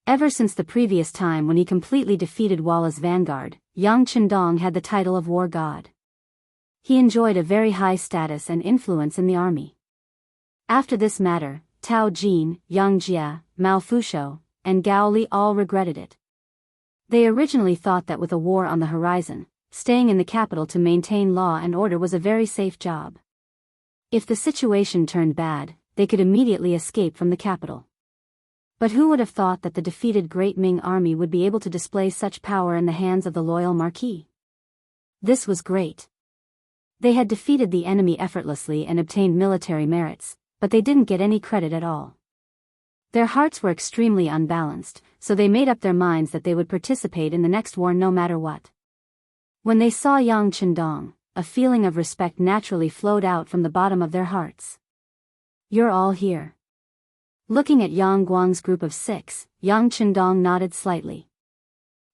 Ever since the previous time when he completely defeated Walla's vanguard, Yang Chendong had the title of War God. He enjoyed a very high status and influence in the army. After this matter, Tao Jin, Yang Jia, Mao Fusho, and Gao Li all regretted it. They originally thought that with a war on the horizon, staying in the capital to maintain law and order was a very safe job. If the situation turned bad, they could immediately escape from the capital. But who would have thought that the defeated Great Ming army would be able to display such power in the hands of the loyal Marquis? This was great. They had defeated the enemy effortlessly and obtained military merits, but they didn't get any credit at all. Their hearts were extremely unbalanced, so they made up their minds that they would participate in the next war no matter what. When they saw Yang Chendong, a feeling of respect naturally flowed out from the bottom of their hearts. You're all here. Looking at Yang Guang's group of 6, Yang Chendong nodded slightly.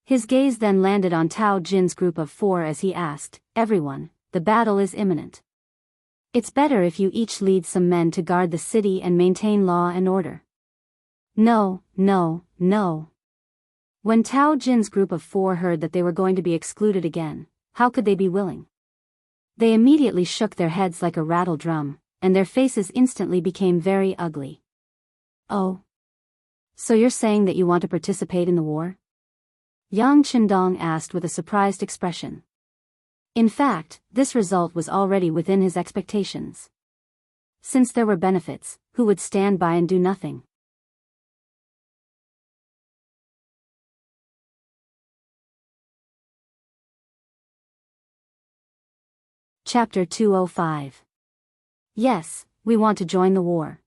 His gaze then landed on Tao Jin's group of 4 as he asked, "Everyone, the battle is imminent. It's better if you each lead some men to guard the city and maintain law and order." No. When Tao Jin's group of 4 heard that they were going to be excluded again, how could they be willing? They immediately shook their heads like a rattle drum, and their faces instantly became very ugly. Oh. So you're saying that you want to participate in the war? Yang Chendong asked with a surprised expression. In fact, this result was already within his expectations. Since there were benefits, who would stand by and do nothing? Chapter 205. Yes, we want to join the war.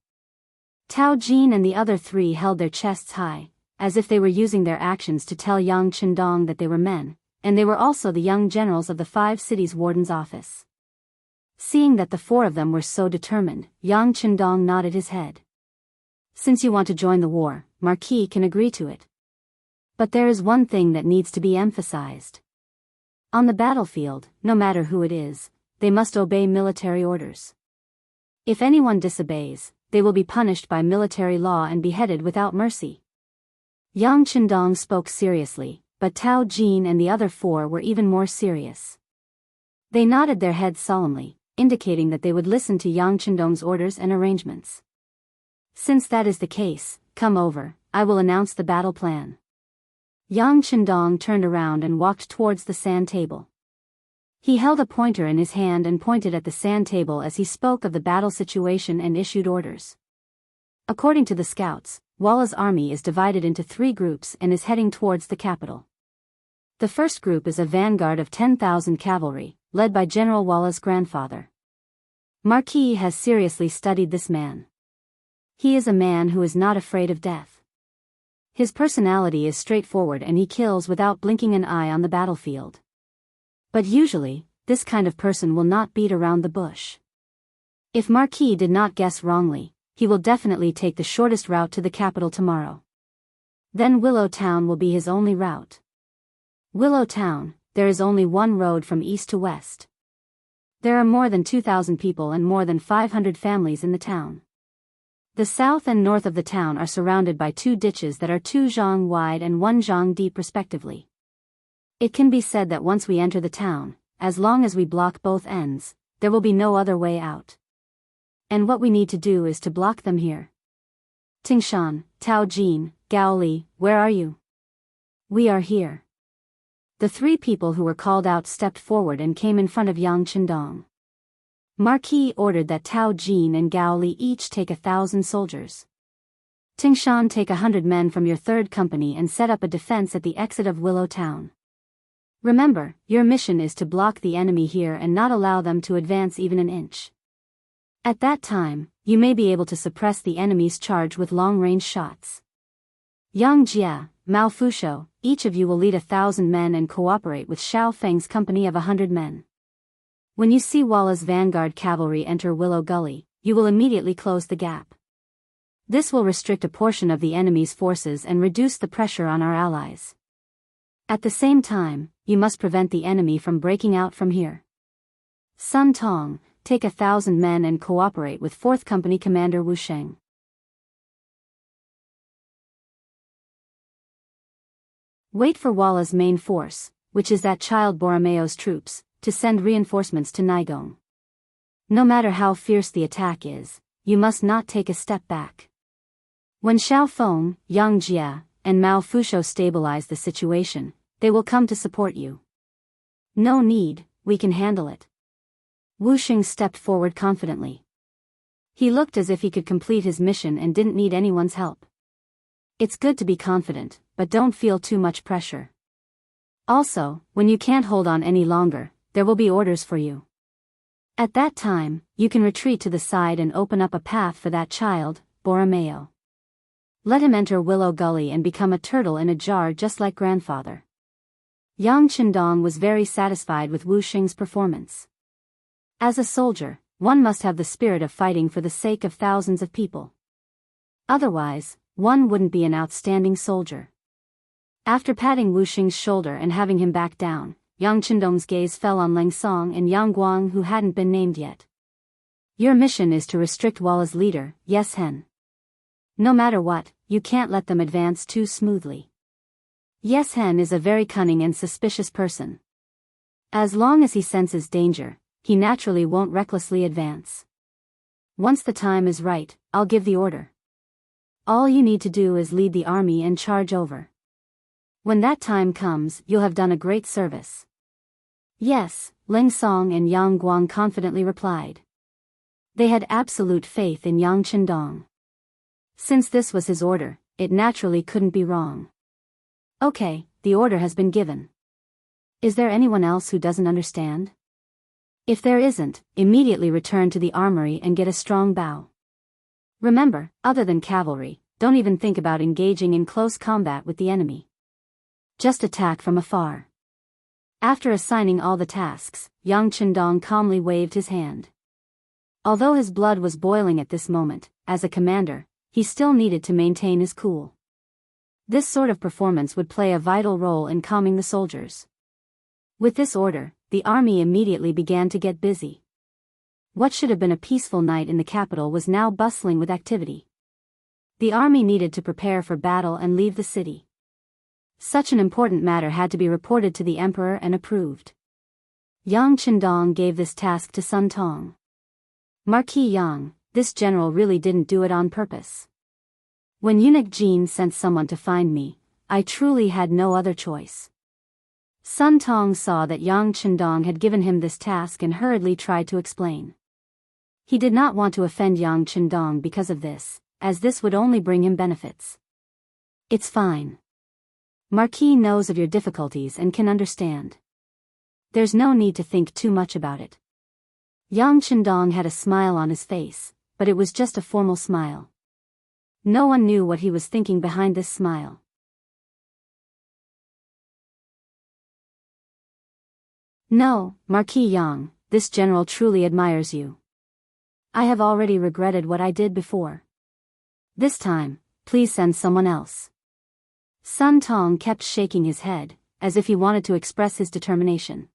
Tao Jin and the other 3 held their chests high, as if they were using their actions to tell Yang Chendong that they were men, and they were also the young generals of the 5 cities' warden's office. Seeing that the 4 of them were so determined, Yang Chendong nodded his head. Since you want to join the war, Marquis can agree to it. But there is one thing that needs to be emphasized. On the battlefield, no matter who it is, they must obey military orders. If anyone disobeys, they will be punished by military law and beheaded without mercy. Yang Chendong spoke seriously, but Tao Jin and the other 4 were even more serious. They nodded their heads solemnly, indicating that they would listen to Yang Chendong's orders and arrangements. Since that is the case, come over, I will announce the battle plan. Yang Chendong turned around and walked towards the sand table. He held a pointer in his hand and pointed at the sand table as he spoke of the battle situation and issued orders. According to the scouts, Walla's army is divided into 3 groups and is heading towards the capital. The first group is a vanguard of 10,000 cavalry, led by General Walla's grandfather. Marquis has seriously studied this man. He is a man who is not afraid of death. His personality is straightforward and he kills without blinking an eye on the battlefield. But usually, this kind of person will not beat around the bush. If Marquis did not guess wrongly, he will definitely take the shortest route to the capital tomorrow. Then Willow Town will be his only route. Willow Town, there is only one road from east to west. There are more than 2,000 people and more than 500 families in the town. The south and north of the town are surrounded by 2 ditches that are 2 zhang wide and 1 zhang deep respectively. It can be said that once we enter the town, as long as we block both ends, there will be no other way out. And what we need to do is to block them here. Tingshan, Tao Jin, Gao Li, where are you? We are here. The 3 people who were called out stepped forward and came in front of Yang Chendong. Marquis ordered that Tao Jin and Gao Li each take 1,000 soldiers. Tingshan, take 100 men from your 3rd company and set up a defense at the exit of Willow Town. Remember, your mission is to block the enemy here and not allow them to advance even an inch. At that time, you may be able to suppress the enemy's charge with long-range shots. Yang Jia, Mao Fusho, each of you will lead 1,000 men and cooperate with Xiao Feng's company of 100 men. When you see Walla's vanguard cavalry enter Willow Gully, you will immediately close the gap. This will restrict a portion of the enemy's forces and reduce the pressure on our allies. At the same time, you must prevent the enemy from breaking out from here. Sun Tong, take 1,000 men and cooperate with 4th Company Commander Wu Sheng. Wait for Walla's main force, which is that child Boromeo's troops, to send reinforcements to Naigong. No matter how fierce the attack is, you must not take a step back. When Xiao Feng, Yang Jia, and Mao Fusho stabilize the situation, they will come to support you. No need, we can handle it. Wu Sheng stepped forward confidently. He looked as if he could complete his mission and didn't need anyone's help. It's good to be confident, but don't feel too much pressure. Also, when you can't hold on any longer, there will be orders for you. At that time, you can retreat to the side and open up a path for that child, Borromeo. Let him enter Willow Gully and become a turtle in a jar just like grandfather. Yang Chendong was very satisfied with Wu Sheng's performance. As a soldier, one must have the spirit of fighting for the sake of thousands of people. Otherwise, one wouldn't be an outstanding soldier. After patting Wu Sheng's shoulder and having him back down, Yang Chendong's gaze fell on Leng Song and Yang Guang, who hadn't been named yet. Your mission is to restrict Walla's leader, Yes Hen. No matter what, you can't let them advance too smoothly. Yes Hen is a very cunning and suspicious person. As long as he senses danger, he naturally won't recklessly advance. Once the time is right, I'll give the order. All you need to do is lead the army and charge over. When that time comes, you'll have done a great service. Yes, Leng Song and Yang Guang confidently replied. They had absolute faith in Yang Chendong. Since this was his order, it naturally couldn't be wrong. Okay, the order has been given. Is there anyone else who doesn't understand? If there isn't, immediately return to the armory and get a strong bow. Remember, other than cavalry, don't even think about engaging in close combat with the enemy. Just attack from afar. After assigning all the tasks, Yang Chendong calmly waved his hand. Although his blood was boiling at this moment, as a commander, he still needed to maintain his cool. This sort of performance would play a vital role in calming the soldiers. With this order, the army immediately began to get busy. What should have been a peaceful night in the capital was now bustling with activity. The army needed to prepare for battle and leave the city. Such an important matter had to be reported to the emperor and approved. Yang Chendong gave this task to Sun Tong. Marquis Yang, this general really didn't do it on purpose. When eunuch Jin sent someone to find me, I truly had no other choice. Sun Tong saw that Yang Chendong had given him this task and hurriedly tried to explain. He did not want to offend Yang Chendong because of this, as this would only bring him benefits. It's fine. Marquis knows of your difficulties and can understand. There's no need to think too much about it. Yang Chendong had a smile on his face, but it was just a formal smile. No one knew what he was thinking behind this smile. No, Marquis Yang, this general truly admires you. I have already regretted what I did before. This time, please send someone else. Sun Tong kept shaking his head, as if he wanted to express his determination.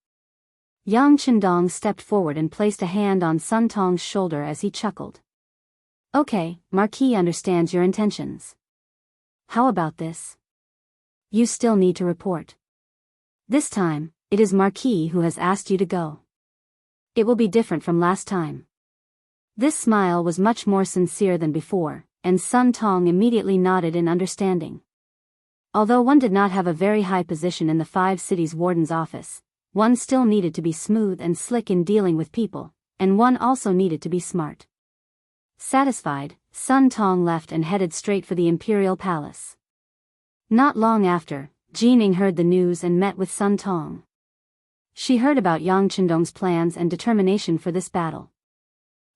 Yang Chendong stepped forward and placed a hand on Sun Tong's shoulder as he chuckled. Okay, Marquis understands your intentions. How about this? You still need to report. This time, it is Marquis who has asked you to go. It will be different from last time. This smile was much more sincere than before, and Sun Tong immediately nodded in understanding. Although one did not have a very high position in the 5 cities warden's office, one still needed to be smooth and slick in dealing with people, and one also needed to be smart. Satisfied, Sun Tong left and headed straight for the imperial palace. Not long after, Jining heard the news and met with Sun Tong. She heard about Yang Chendong's plans and determination for this battle.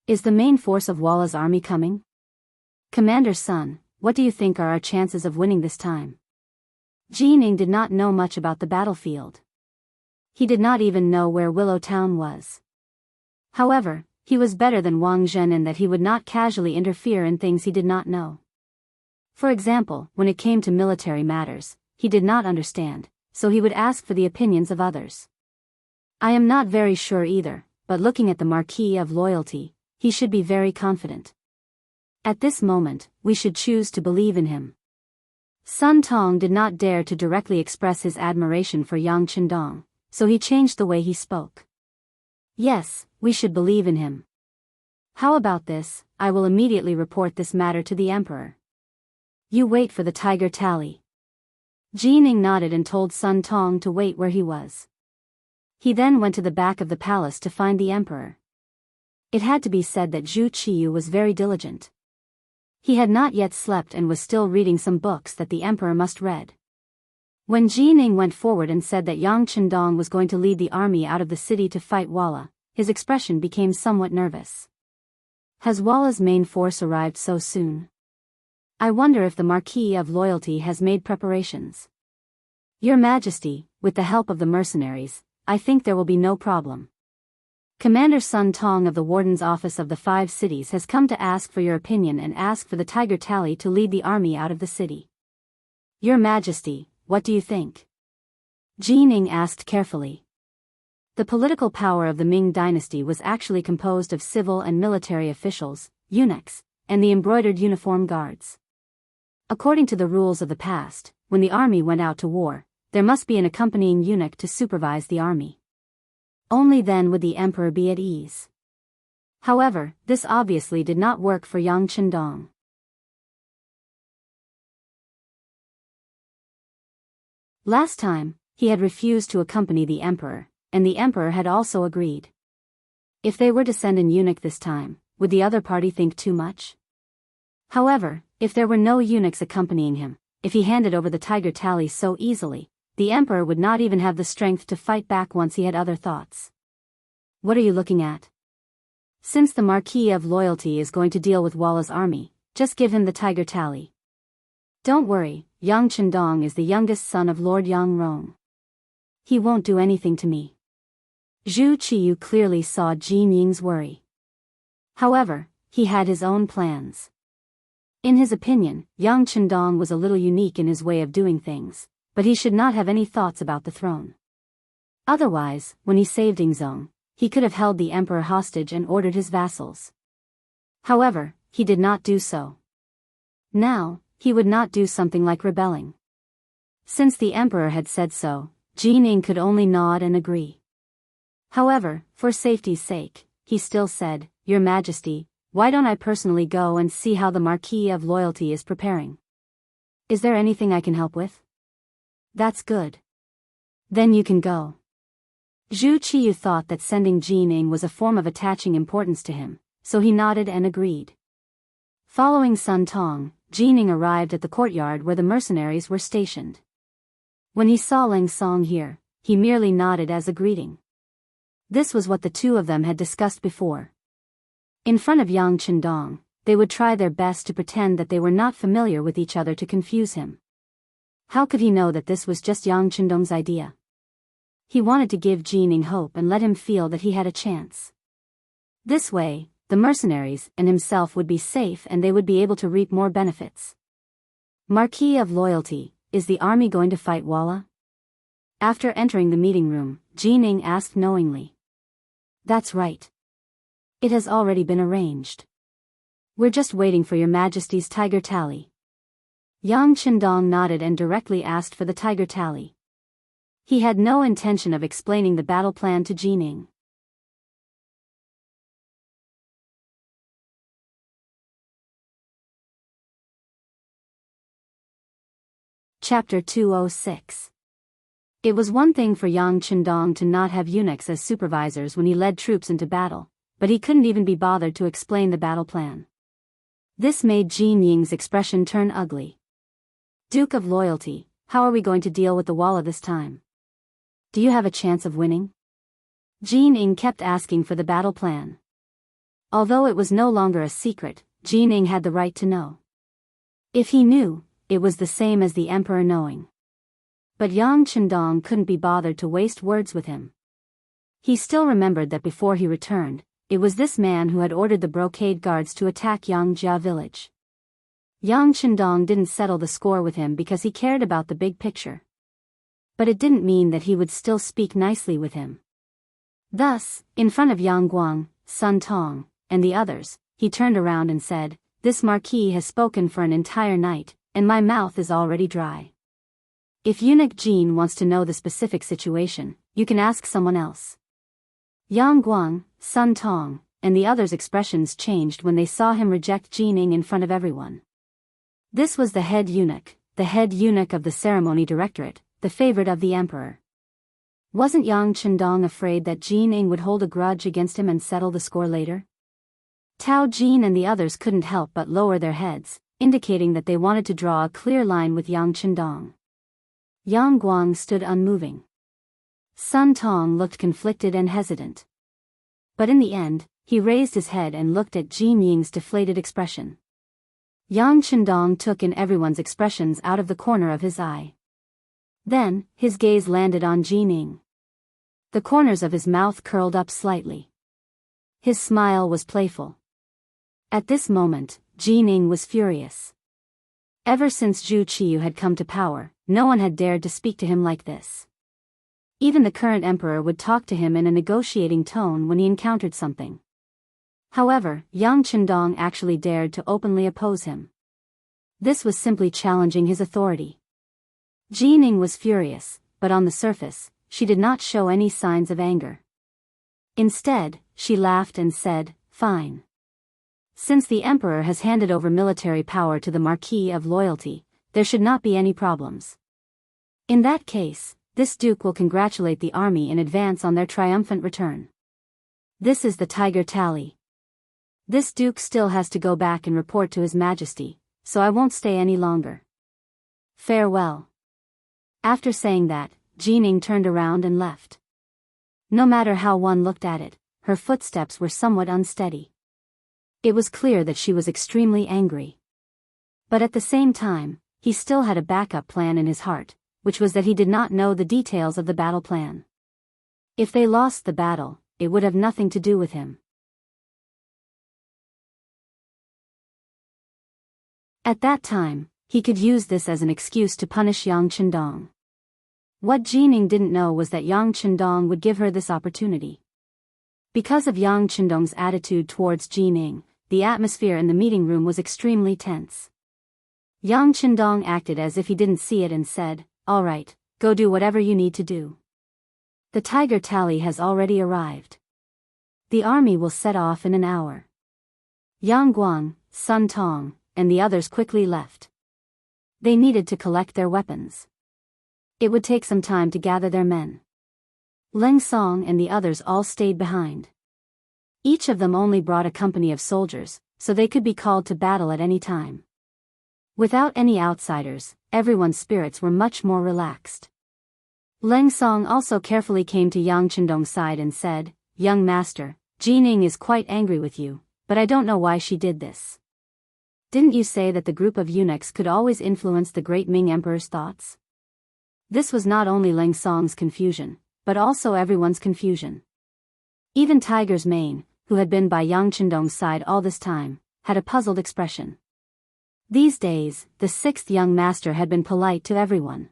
Is the main force of Walla's army coming? Commander Sun, what do you think are our chances of winning this time? Jining did not know much about the battlefield. He did not even know where Willow Town was. However, he was better than Wang Zhen in that he would not casually interfere in things he did not know. For example, when it came to military matters, he did not understand, so he would ask for the opinions of others. I am not very sure either, but looking at the Marquis of Loyalty, he should be very confident. At this moment, we should choose to believe in him. Sun Tong did not dare to directly express his admiration for Yang Chendong, so he changed the way he spoke. Yes, we should believe in him. How about this? I will immediately report this matter to the Emperor. You wait for the tiger tally. Jining nodded and told Sun Tong to wait where he was. He then went to the back of the palace to find the Emperor. It had to be said that Zhu Qiyu was very diligent. He had not yet slept and was still reading some books that the Emperor must read. When Jining went forward and said that Yang Chendong was going to lead the army out of the city to fight Walla, his expression became somewhat nervous. Has Walla's main force arrived so soon? I wonder if the Marquis of Loyalty has made preparations. Your Majesty, with the help of the mercenaries, I think there will be no problem. Commander Sun Tong of the Warden's Office of the 5 cities has come to ask for your opinion and ask for the Tiger Tally to lead the army out of the city. Your Majesty, what do you think? Jining asked carefully. The political power of the Ming dynasty was actually composed of civil and military officials, eunuchs, and the embroidered uniform guards. According to the rules of the past, when the army went out to war, there must be an accompanying eunuch to supervise the army. Only then would the emperor be at ease. However, this obviously did not work for Yang Chendong. Last time, he had refused to accompany the emperor, and the emperor had also agreed. If they were to send an eunuch this time, would the other party think too much? However, if there were no eunuchs accompanying him, if he handed over the tiger tally so easily, the emperor would not even have the strength to fight back once he had other thoughts. What are you looking at? Since the Marquis of Loyalty is going to deal with Walla's army, just give him the tiger tally. Don't worry, Yang Chendong is the youngest son of Lord Yang Rong. He won't do anything to me. Zhu Qiyu clearly saw Jin Ying's worry. However, he had his own plans. In his opinion, Yang Chendong was a little unique in his way of doing things, but he should not have any thoughts about the throne. Otherwise, when he saved Yingzong, he could have held the emperor hostage and ordered his vassals. However, he did not do so. Now, he would not do something like rebelling. Since the emperor had said so, Jining could only nod and agree. However, for safety's sake, he still said, "Your Majesty, why don't I personally go and see how the Marquis of Loyalty is preparing? Is there anything I can help with?" "That's good. Then you can go." Zhu Qiyu thought that sending Jining was a form of attaching importance to him, so he nodded and agreed. Following Sun Tong, Jining arrived at the courtyard where the mercenaries were stationed. When he saw Ling Song here, he merely nodded as a greeting. This was what the two of them had discussed before. In front of Yang Qindong, they would try their best to pretend that they were not familiar with each other to confuse him. How could he know that this was just Yang Qindong's idea? He wanted to give Jining hope and let him feel that he had a chance. This way, the mercenaries and himself would be safe and they would be able to reap more benefits. Marquis of Loyalty, is the army going to fight Walla? After entering the meeting room, Jining asked knowingly. That's right. It has already been arranged. We're just waiting for your Majesty's tiger tally. Yang Qindong nodded and directly asked for the tiger tally. He had no intention of explaining the battle plan to Jining. Chapter 206. It was one thing for Yang Qindong to not have eunuchs as supervisors when he led troops into battle, but he couldn't even be bothered to explain the battle plan. This made Jin Ying's expression turn ugly. Duke of Loyalty, how are we going to deal with the Walla this time? Do you have a chance of winning? Jin Ying kept asking for the battle plan. Although it was no longer a secret, Jin Ying had the right to know. If he knew, it was the same as the emperor knowing. But Yang Qindong couldn't be bothered to waste words with him. He still remembered that before he returned, it was this man who had ordered the brocade guards to attack Yangjia village. Yang Qindong didn't settle the score with him because he cared about the big picture. But it didn't mean that he would still speak nicely with him. Thus, in front of Yang Guang, Sun Tong, and the others, he turned around and said, "This marquis has spoken for an entire night, and my mouth is already dry. If eunuch Jin wants to know the specific situation, you can ask someone else." Yang Guang, Sun Tong, and the others' expressions changed when they saw him reject Jining in front of everyone. This was the head eunuch of the ceremony directorate, the favorite of the emperor. Wasn't Yang Qindong afraid that Jining would hold a grudge against him and settle the score later? Tao Jin and the others couldn't help but lower their heads, indicating that they wanted to draw a clear line with Yang Qindong. Yang Guang stood unmoving. Sun Tong looked conflicted and hesitant. But in the end, he raised his head and looked at Jin Ying's deflated expression. Yang Qindong took in everyone's expressions out of the corner of his eye. Then, his gaze landed on Jin Ying. The corners of his mouth curled up slightly. His smile was playful. At this moment, Jin Ying was furious. Ever since Zhu Qiyu had come to power, no one had dared to speak to him like this. Even the current emperor would talk to him in a negotiating tone when he encountered something. However, Yang Qindong actually dared to openly oppose him. This was simply challenging his authority. Jin Ying was furious, but on the surface, she did not show any signs of anger. Instead, she laughed and said, "Fine. Since the emperor has handed over military power to the Marquis of Loyalty, there should not be any problems. In that case, this duke will congratulate the army in advance on their triumphant return. This is the tiger tally. This duke still has to go back and report to His Majesty, so I won't stay any longer. Farewell." After saying that, Jin Ying turned around and left. No matter how one looked at it, her footsteps were somewhat unsteady. It was clear that she was extremely angry. But at the same time, he still had a backup plan in his heart, which was that he did not know the details of the battle plan. If they lost the battle, it would have nothing to do with him. At that time, he could use this as an excuse to punish Yang Qindong. What Jin Ying didn't know was that Yang Qindong would give her this opportunity. Because of Yang Qindong's attitude towards Jin Ying, the atmosphere in the meeting room was extremely tense. Yang Qindong acted as if he didn't see it and said, "All right, go do whatever you need to do." The tiger tally has already arrived. The army will set off in an hour. Yang Guang, Sun Tong, and the others quickly left. They needed to collect their weapons. It would take some time to gather their men. Leng Song and the others all stayed behind. Each of them only brought a company of soldiers, so they could be called to battle at any time. Without any outsiders, everyone's spirits were much more relaxed. Leng Song also carefully came to Yang Chendong's side and said, "Young master, Jining is quite angry with you, but I don't know why she did this. Didn't you say that the group of eunuchs could always influence the great Ming Emperor's thoughts?" This was not only Leng Song's confusion, but also everyone's confusion. Even Tiger's mane, who had been by Yang Chendong's side all this time, had a puzzled expression. These days, the sixth young master had been polite to everyone.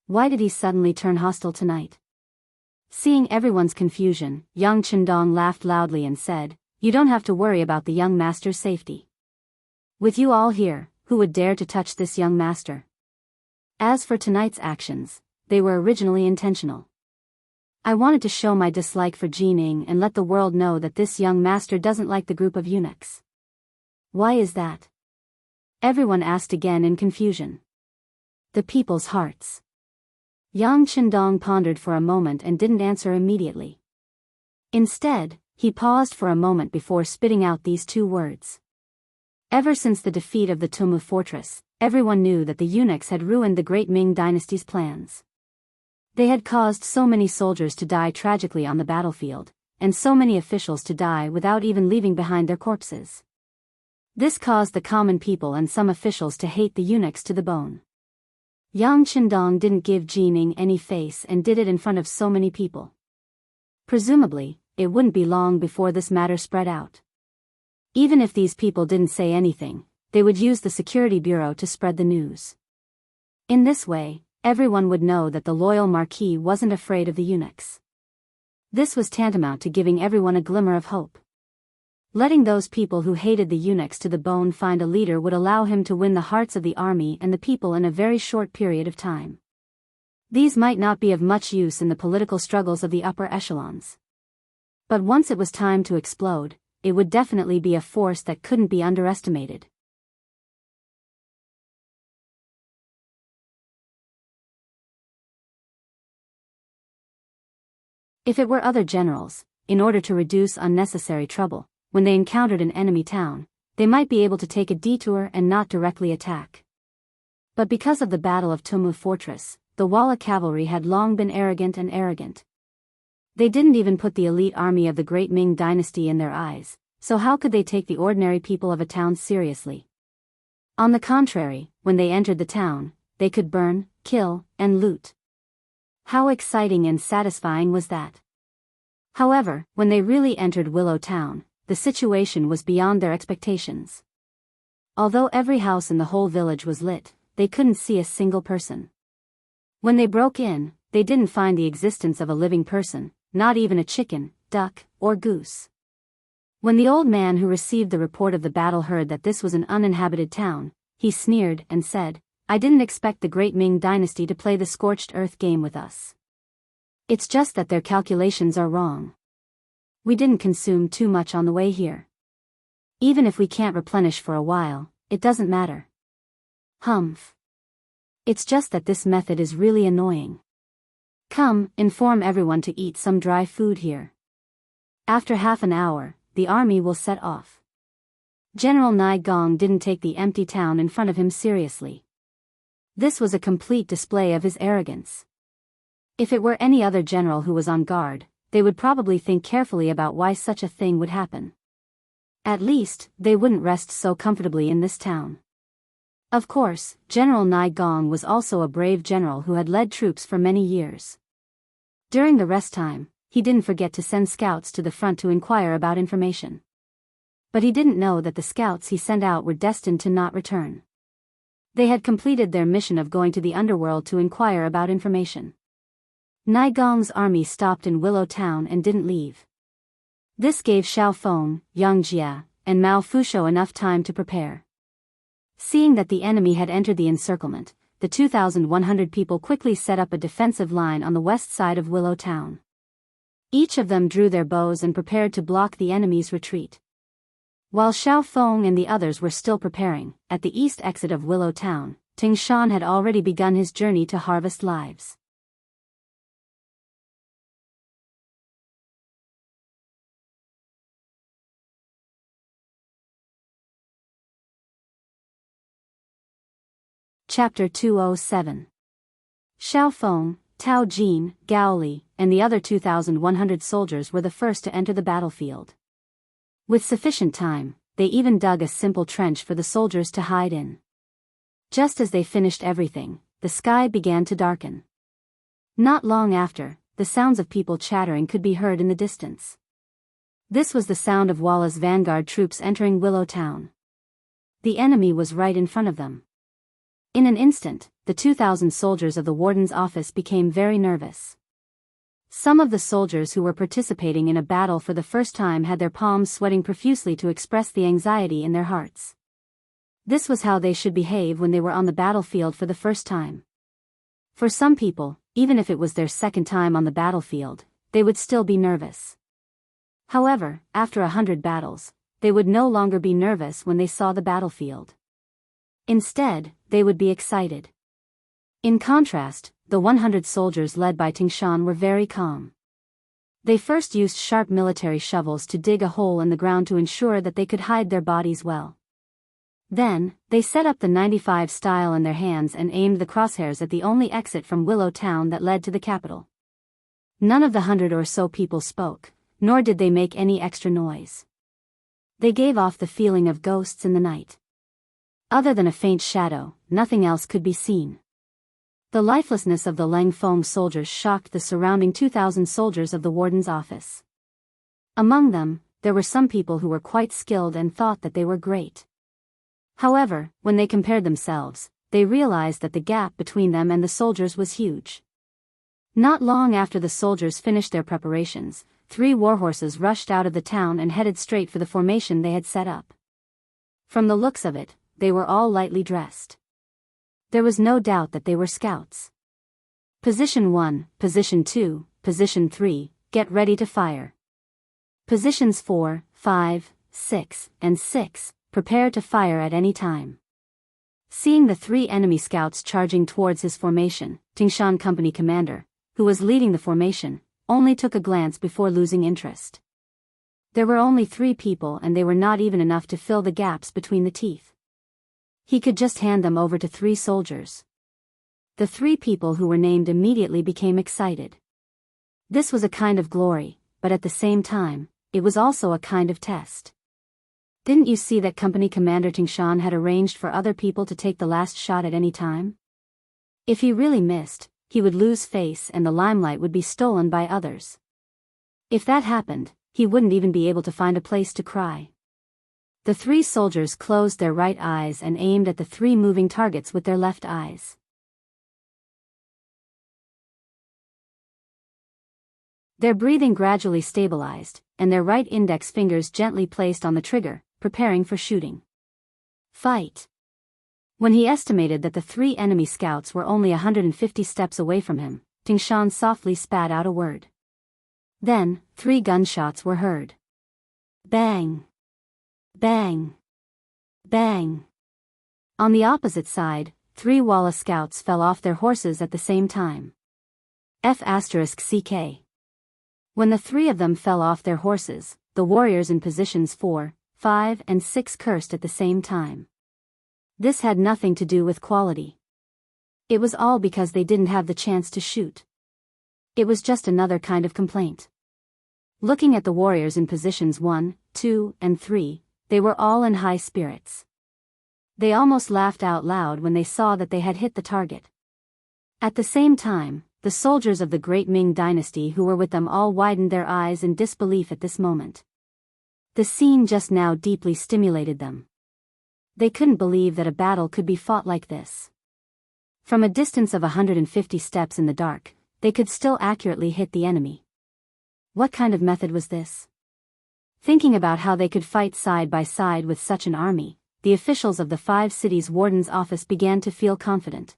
Why did he suddenly turn hostile tonight? Seeing everyone's confusion, Yang Chendong laughed loudly and said, "You don't have to worry about the young master's safety. With you all here, who would dare to touch this young master?" As for tonight's actions, they were originally intentional. I wanted to show my dislike for Jining and let the world know that this young master doesn't like the group of eunuchs. Why is that? Everyone asked again in confusion. The people's hearts. Yang Chendong pondered for a moment and didn't answer immediately. Instead, he paused for a moment before spitting out these two words. Ever since the defeat of the Tumu fortress, everyone knew that the eunuchs had ruined the great Ming dynasty's plans. They had caused so many soldiers to die tragically on the battlefield, and so many officials to die without even leaving behind their corpses. This caused the common people and some officials to hate the eunuchs to the bone. Yang Chendong didn't give Jining any face and did it in front of so many people. Presumably, it wouldn't be long before this matter spread out. Even if these people didn't say anything, they would use the security bureau to spread the news. In this way, everyone would know that the loyal Marquis wasn't afraid of the eunuchs. This was tantamount to giving everyone a glimmer of hope. Letting those people who hated the eunuchs to the bone find a leader would allow him to win the hearts of the army and the people in a very short period of time. These might not be of much use in the political struggles of the upper echelons. But once it was time to explode, it would definitely be a force that couldn't be underestimated. If it were other generals, in order to reduce unnecessary trouble, when they encountered an enemy town, they might be able to take a detour and not directly attack. But because of the Battle of Tumu Fortress, the Walla cavalry had long been arrogant. They didn't even put the elite army of the great Ming dynasty in their eyes, so how could they take the ordinary people of a town seriously? On the contrary, when they entered the town, they could burn, kill, and loot. How exciting and satisfying was that? However, when they really entered Willow Town, the situation was beyond their expectations. Although every house in the whole village was lit, they couldn't see a single person. When they broke in, they didn't find the existence of a living person, not even a chicken, duck, or goose. When the old man who received the report of the battle heard that this was an uninhabited town, he sneered and said, "I didn't expect the great Ming dynasty to play the scorched earth game with us. It's just that their calculations are wrong. We didn't consume too much on the way here. Even if we can't replenish for a while, it doesn't matter. Humph. It's just that this method is really annoying. Come, inform everyone to eat some dry food here. After half an hour, the army will set off." General Nai Gong didn't take the empty town in front of him seriously. This was a complete display of his arrogance. If it were any other general who was on guard, they would probably think carefully about why such a thing would happen. At least, they wouldn't rest so comfortably in this town. Of course, General Nai Gong was also a brave general who had led troops for many years. During the rest time, he didn't forget to send scouts to the front to inquire about information. But he didn't know that the scouts he sent out were destined to not return. They had completed their mission of going to the underworld to inquire about information. Nai Gong's army stopped in Willow Town and didn't leave. This gave Xiao Feng, Yang Jia, and Mao Fusho enough time to prepare. Seeing that the enemy had entered the encirclement, the the 2,100 people quickly set up a defensive line on the west side of Willow Town. Each of them drew their bows and prepared to block the enemy's retreat. While Xiao Feng and the others were still preparing, at the east exit of Willow Town, Ting Shan had already begun his journey to harvest lives. Chapter 207. Xiao Feng, Tao Jin, Gao Li, and the other 2,100 soldiers were the first to enter the battlefield. With sufficient time, they even dug a simple trench for the soldiers to hide in. Just as they finished everything, the sky began to darken. Not long after, the sounds of people chattering could be heard in the distance. This was the sound of Walla's vanguard troops entering Willow Town. The enemy was right in front of them. In an instant, the 2,000 soldiers of the warden's office became very nervous. Some of the soldiers who were participating in a battle for the first time had their palms sweating profusely to express the anxiety in their hearts. This was how they should behave when they were on the battlefield for the first time. For some people, even if it was their second time on the battlefield, they would still be nervous. However, after 100 battles, they would no longer be nervous when they saw the battlefield. Instead, they would be excited. In contrast, the 100 soldiers led by Ting Shan were very calm. They first used sharp military shovels to dig a hole in the ground to ensure that they could hide their bodies well. Then, they set up the 95 style in their hands and aimed the crosshairs at the only exit from Willow Town that led to the capital. None of the 100 or so people spoke, nor did they make any extra noise. They gave off the feeling of ghosts in the night. Other than a faint shadow, nothing else could be seen. The lifelessness of the Leng Feng soldiers shocked the surrounding 2,000 soldiers of the warden's office. Among them, there were some people who were quite skilled and thought that they were great. However, when they compared themselves, they realized that the gap between them and the soldiers was huge. Not long after the soldiers finished their preparations, 3 warhorses rushed out of the town and headed straight for the formation they had set up. From the looks of it, they were all lightly dressed. There was no doubt that they were scouts. Position 1, Position 2, Position 3, get ready to fire. Positions 4, 5, 6, and 6, prepare to fire at any time. Seeing the 3 enemy scouts charging towards his formation, Ting Shan company commander, who was leading the formation, only took a glance before losing interest. There were only 3 people and they were not even enough to fill the gaps between the teeth. He could just hand them over to 3 soldiers. The 3 people who were named immediately became excited. This was a kind of glory, but at the same time, it was also a kind of test. Didn't you see that company commander Ting Shan had arranged for other people to take the last shot at any time? If he really missed, he would lose face and the limelight would be stolen by others. If that happened, he wouldn't even be able to find a place to cry. The 3 soldiers closed their right eyes and aimed at the 3 moving targets with their left eyes. Their breathing gradually stabilized, and their right index fingers gently placed on the trigger, preparing for shooting. Fight! When he estimated that the 3 enemy scouts were only 150 steps away from him, Ting Shan softly spat out a word. Then, 3 gunshots were heard. Bang! Bang! Bang! On the opposite side, 3 Walla scouts fell off their horses at the same time. F***CK. When the 3 of them fell off their horses, the warriors in positions 4, 5 and 6 cursed at the same time. This had nothing to do with quality. It was all because they didn't have the chance to shoot. It was just another kind of complaint. Looking at the warriors in positions 1, 2, and 3, they were all in high spirits. They almost laughed out loud when they saw that they had hit the target. At the same time, the soldiers of the Great Ming dynasty who were with them all widened their eyes in disbelief at this moment. The scene just now deeply stimulated them. They couldn't believe that a battle could be fought like this. From a distance of 150 steps in the dark, they could still accurately hit the enemy. What kind of method was this? Thinking about how they could fight side by side with such an army, the officials of the 5 cities warden's office began to feel confident.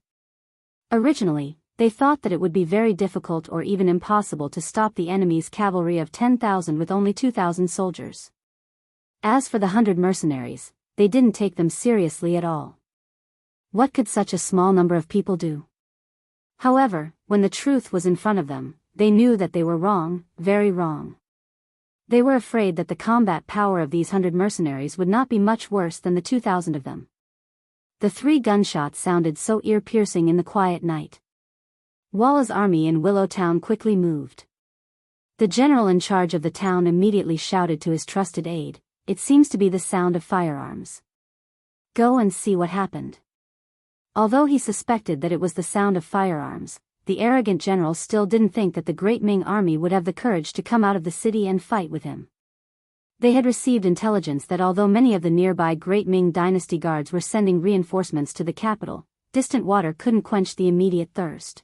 Originally, they thought that it would be very difficult or even impossible to stop the enemy's cavalry of 10,000 with only 2,000 soldiers. As for the 100 mercenaries, they didn't take them seriously at all. What could such a small number of people do? However, when the truth was in front of them, they knew that they were wrong, very wrong. They were afraid that the combat power of these 100 mercenaries would not be much worse than the 2,000 of them. The 3 gunshots sounded so ear-piercing in the quiet night. Walla's army in Willow Town quickly moved. The general in charge of the town immediately shouted to his trusted aide, "It seems to be the sound of firearms. Go and see what happened." Although he suspected that it was the sound of firearms, the arrogant general still didn't think that the great Ming army would have the courage to come out of the city and fight with him. They had received intelligence that although many of the nearby Great Ming Dynasty guards were sending reinforcements to the capital, distant water couldn't quench the immediate thirst.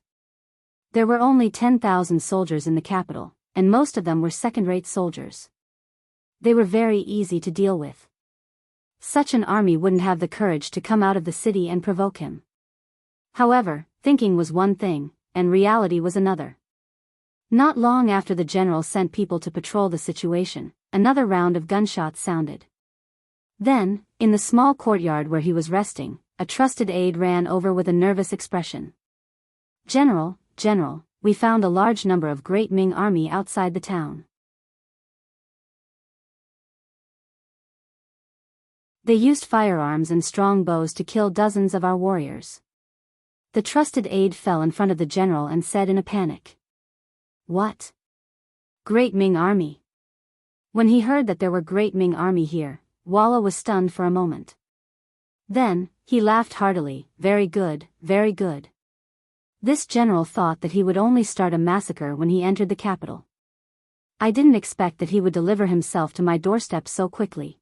There were only 10,000 soldiers in the capital, and most of them were second-rate soldiers. They were very easy to deal with. Such an army wouldn't have the courage to come out of the city and provoke him. However, thinking was one thing, and reality was another. Not long after the general sent people to patrol the situation, another round of gunshots sounded. Then, in the small courtyard where he was resting, a trusted aide ran over with a nervous expression. "General, we found a large number of Great Ming army outside the town. They used firearms and strong bows to kill dozens of our warriors." The trusted aide fell in front of the general and said in a panic, "What? Great Ming army?" When he heard that there were Great Ming army here, Walla was stunned for a moment. Then, he laughed heartily, "Very good, very good." This general thought that he would only start a massacre when he entered the capital. "I didn't expect that he would deliver himself to my doorstep so quickly."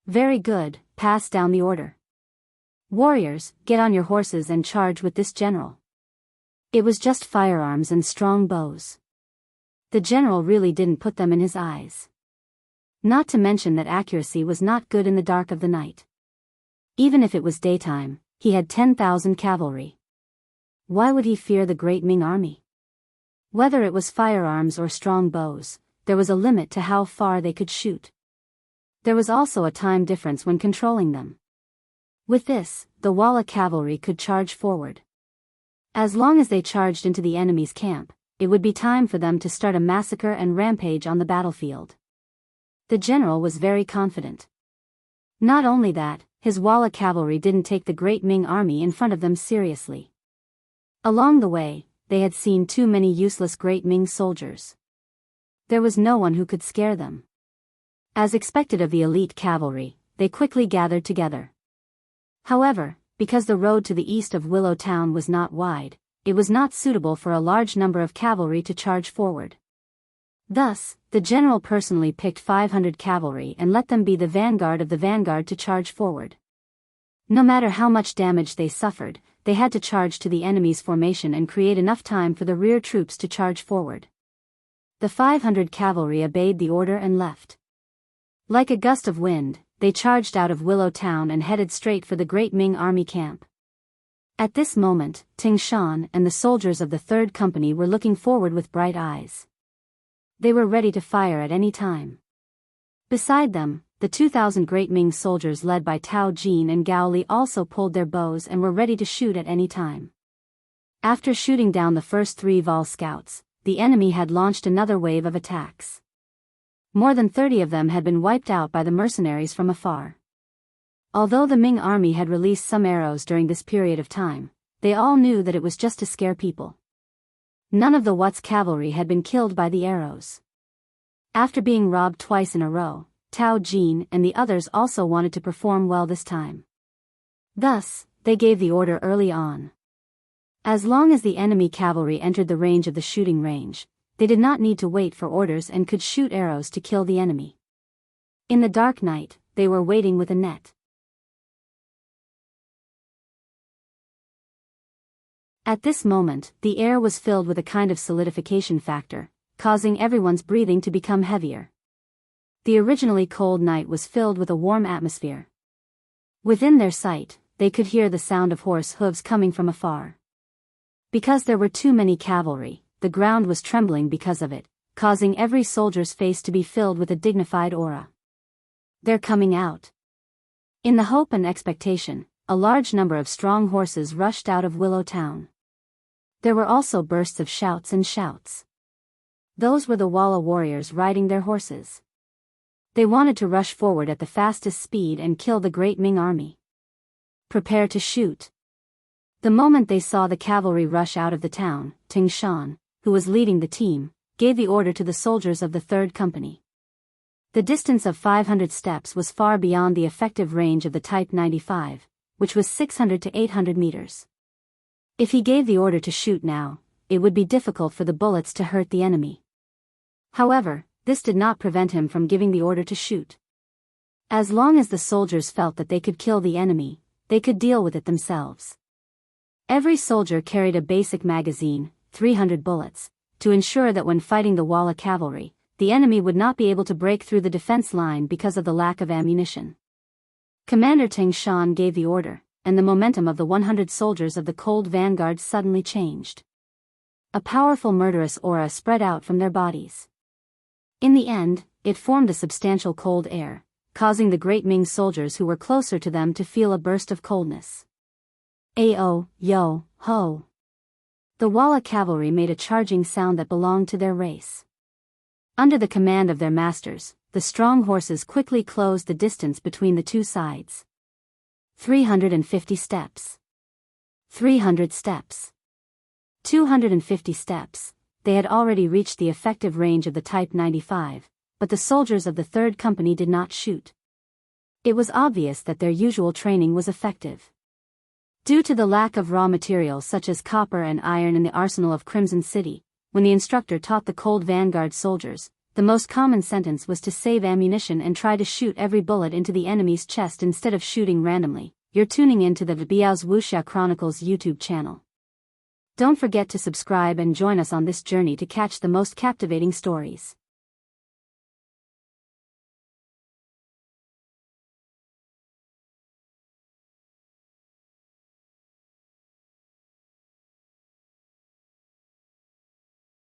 "Very good, pass down the order. Warriors, get on your horses and charge with this general." It was just firearms and strong bows. The general really didn't put them in his eyes. Not to mention that accuracy was not good in the dark of the night. Even if it was daytime, he had 10,000 cavalry. Why would he fear the Great Ming army? Whether it was firearms or strong bows, there was a limit to how far they could shoot. There was also a time difference when controlling them. With this, the Walla cavalry could charge forward. As long as they charged into the enemy's camp, it would be time for them to start a massacre and rampage on the battlefield. The general was very confident. Not only that, his Walla cavalry didn't take the Great Ming army in front of them seriously. Along the way, they had seen too many useless Great Ming soldiers. There was no one who could scare them. As expected of the elite cavalry, they quickly gathered together. However, because the road to the east of Willow Town was not wide, it was not suitable for a large number of cavalry to charge forward. Thus, the general personally picked 500 cavalry and let them be the vanguard of the vanguard to charge forward. No matter how much damage they suffered, they had to charge to the enemy's formation and create enough time for the rear troops to charge forward. The 500 cavalry obeyed the order and left. Like a gust of wind, they charged out of Willow Town and headed straight for the Great Ming army camp. At this moment, Ting Shan and the soldiers of the 3rd Company were looking forward with bright eyes. They were ready to fire at any time. Beside them, the 2,000 Great Ming soldiers led by Tao Jin and Gao Li also pulled their bows and were ready to shoot at any time. After shooting down the first 3 Vol scouts, the enemy had launched another wave of attacks. More than 30 of them had been wiped out by the mercenaries from afar. Although the Ming army had released some arrows during this period of time, they all knew that it was just to scare people. None of the Wut's cavalry had been killed by the arrows. After being robbed twice in a row, Tao Jin and the others also wanted to perform well this time. Thus, they gave the order early on. As long as the enemy cavalry entered the range of the shooting range, they did not need to wait for orders and could shoot arrows to kill the enemy. In the dark night, they were waiting with a net. At this moment, the air was filled with a kind of solidification factor, causing everyone's breathing to become heavier. The originally cold night was filled with a warm atmosphere. Within their sight, they could hear the sound of horse hooves coming from afar. Because there were too many cavalry, the ground was trembling because of it, causing every soldier's face to be filled with a dignified aura. They're coming out. In the hope and expectation, a large number of strong horses rushed out of Willow Town. There were also bursts of shouts and shouts. Those were the Walla warriors riding their horses. They wanted to rush forward at the fastest speed and kill the great Ming army. Prepare to shoot. The moment they saw the cavalry rush out of the town, Ting Shan, who was leading the team, gave the order to the soldiers of the 3rd Company. The distance of 500 steps was far beyond the effective range of the Type 95, which was 600 to 800 meters. If he gave the order to shoot now, it would be difficult for the bullets to hurt the enemy. However, this did not prevent him from giving the order to shoot. As long as the soldiers felt that they could kill the enemy, they could deal with it themselves. Every soldier carried a basic magazine, 300 bullets, to ensure that when fighting the Walla cavalry, the enemy would not be able to break through the defense line because of the lack of ammunition. Commander Ting Shan gave the order, and the momentum of the 100 soldiers of the cold vanguard suddenly changed. A powerful murderous aura spread out from their bodies. In the end, it formed a substantial cold air, causing the great Ming soldiers who were closer to them to feel a burst of coldness. Ao, yo, ho. The Walla cavalry made a charging sound that belonged to their race. Under the command of their masters, the strong horses quickly closed the distance between the two sides. 350 steps. 300 steps. 250 steps. They had already reached the effective range of the Type 95, but the soldiers of the 3rd Company did not shoot. It was obvious that their usual training was effective. Due to the lack of raw materials such as copper and iron in the arsenal of Crimson City, when the instructor taught the cold vanguard soldiers, the most common sentence was to save ammunition and try to shoot every bullet into the enemy's chest instead of shooting randomly. You're tuning in to the Biyao's Wuxia Chronicles YouTube channel. Don't forget to subscribe and join us on this journey to catch the most captivating stories.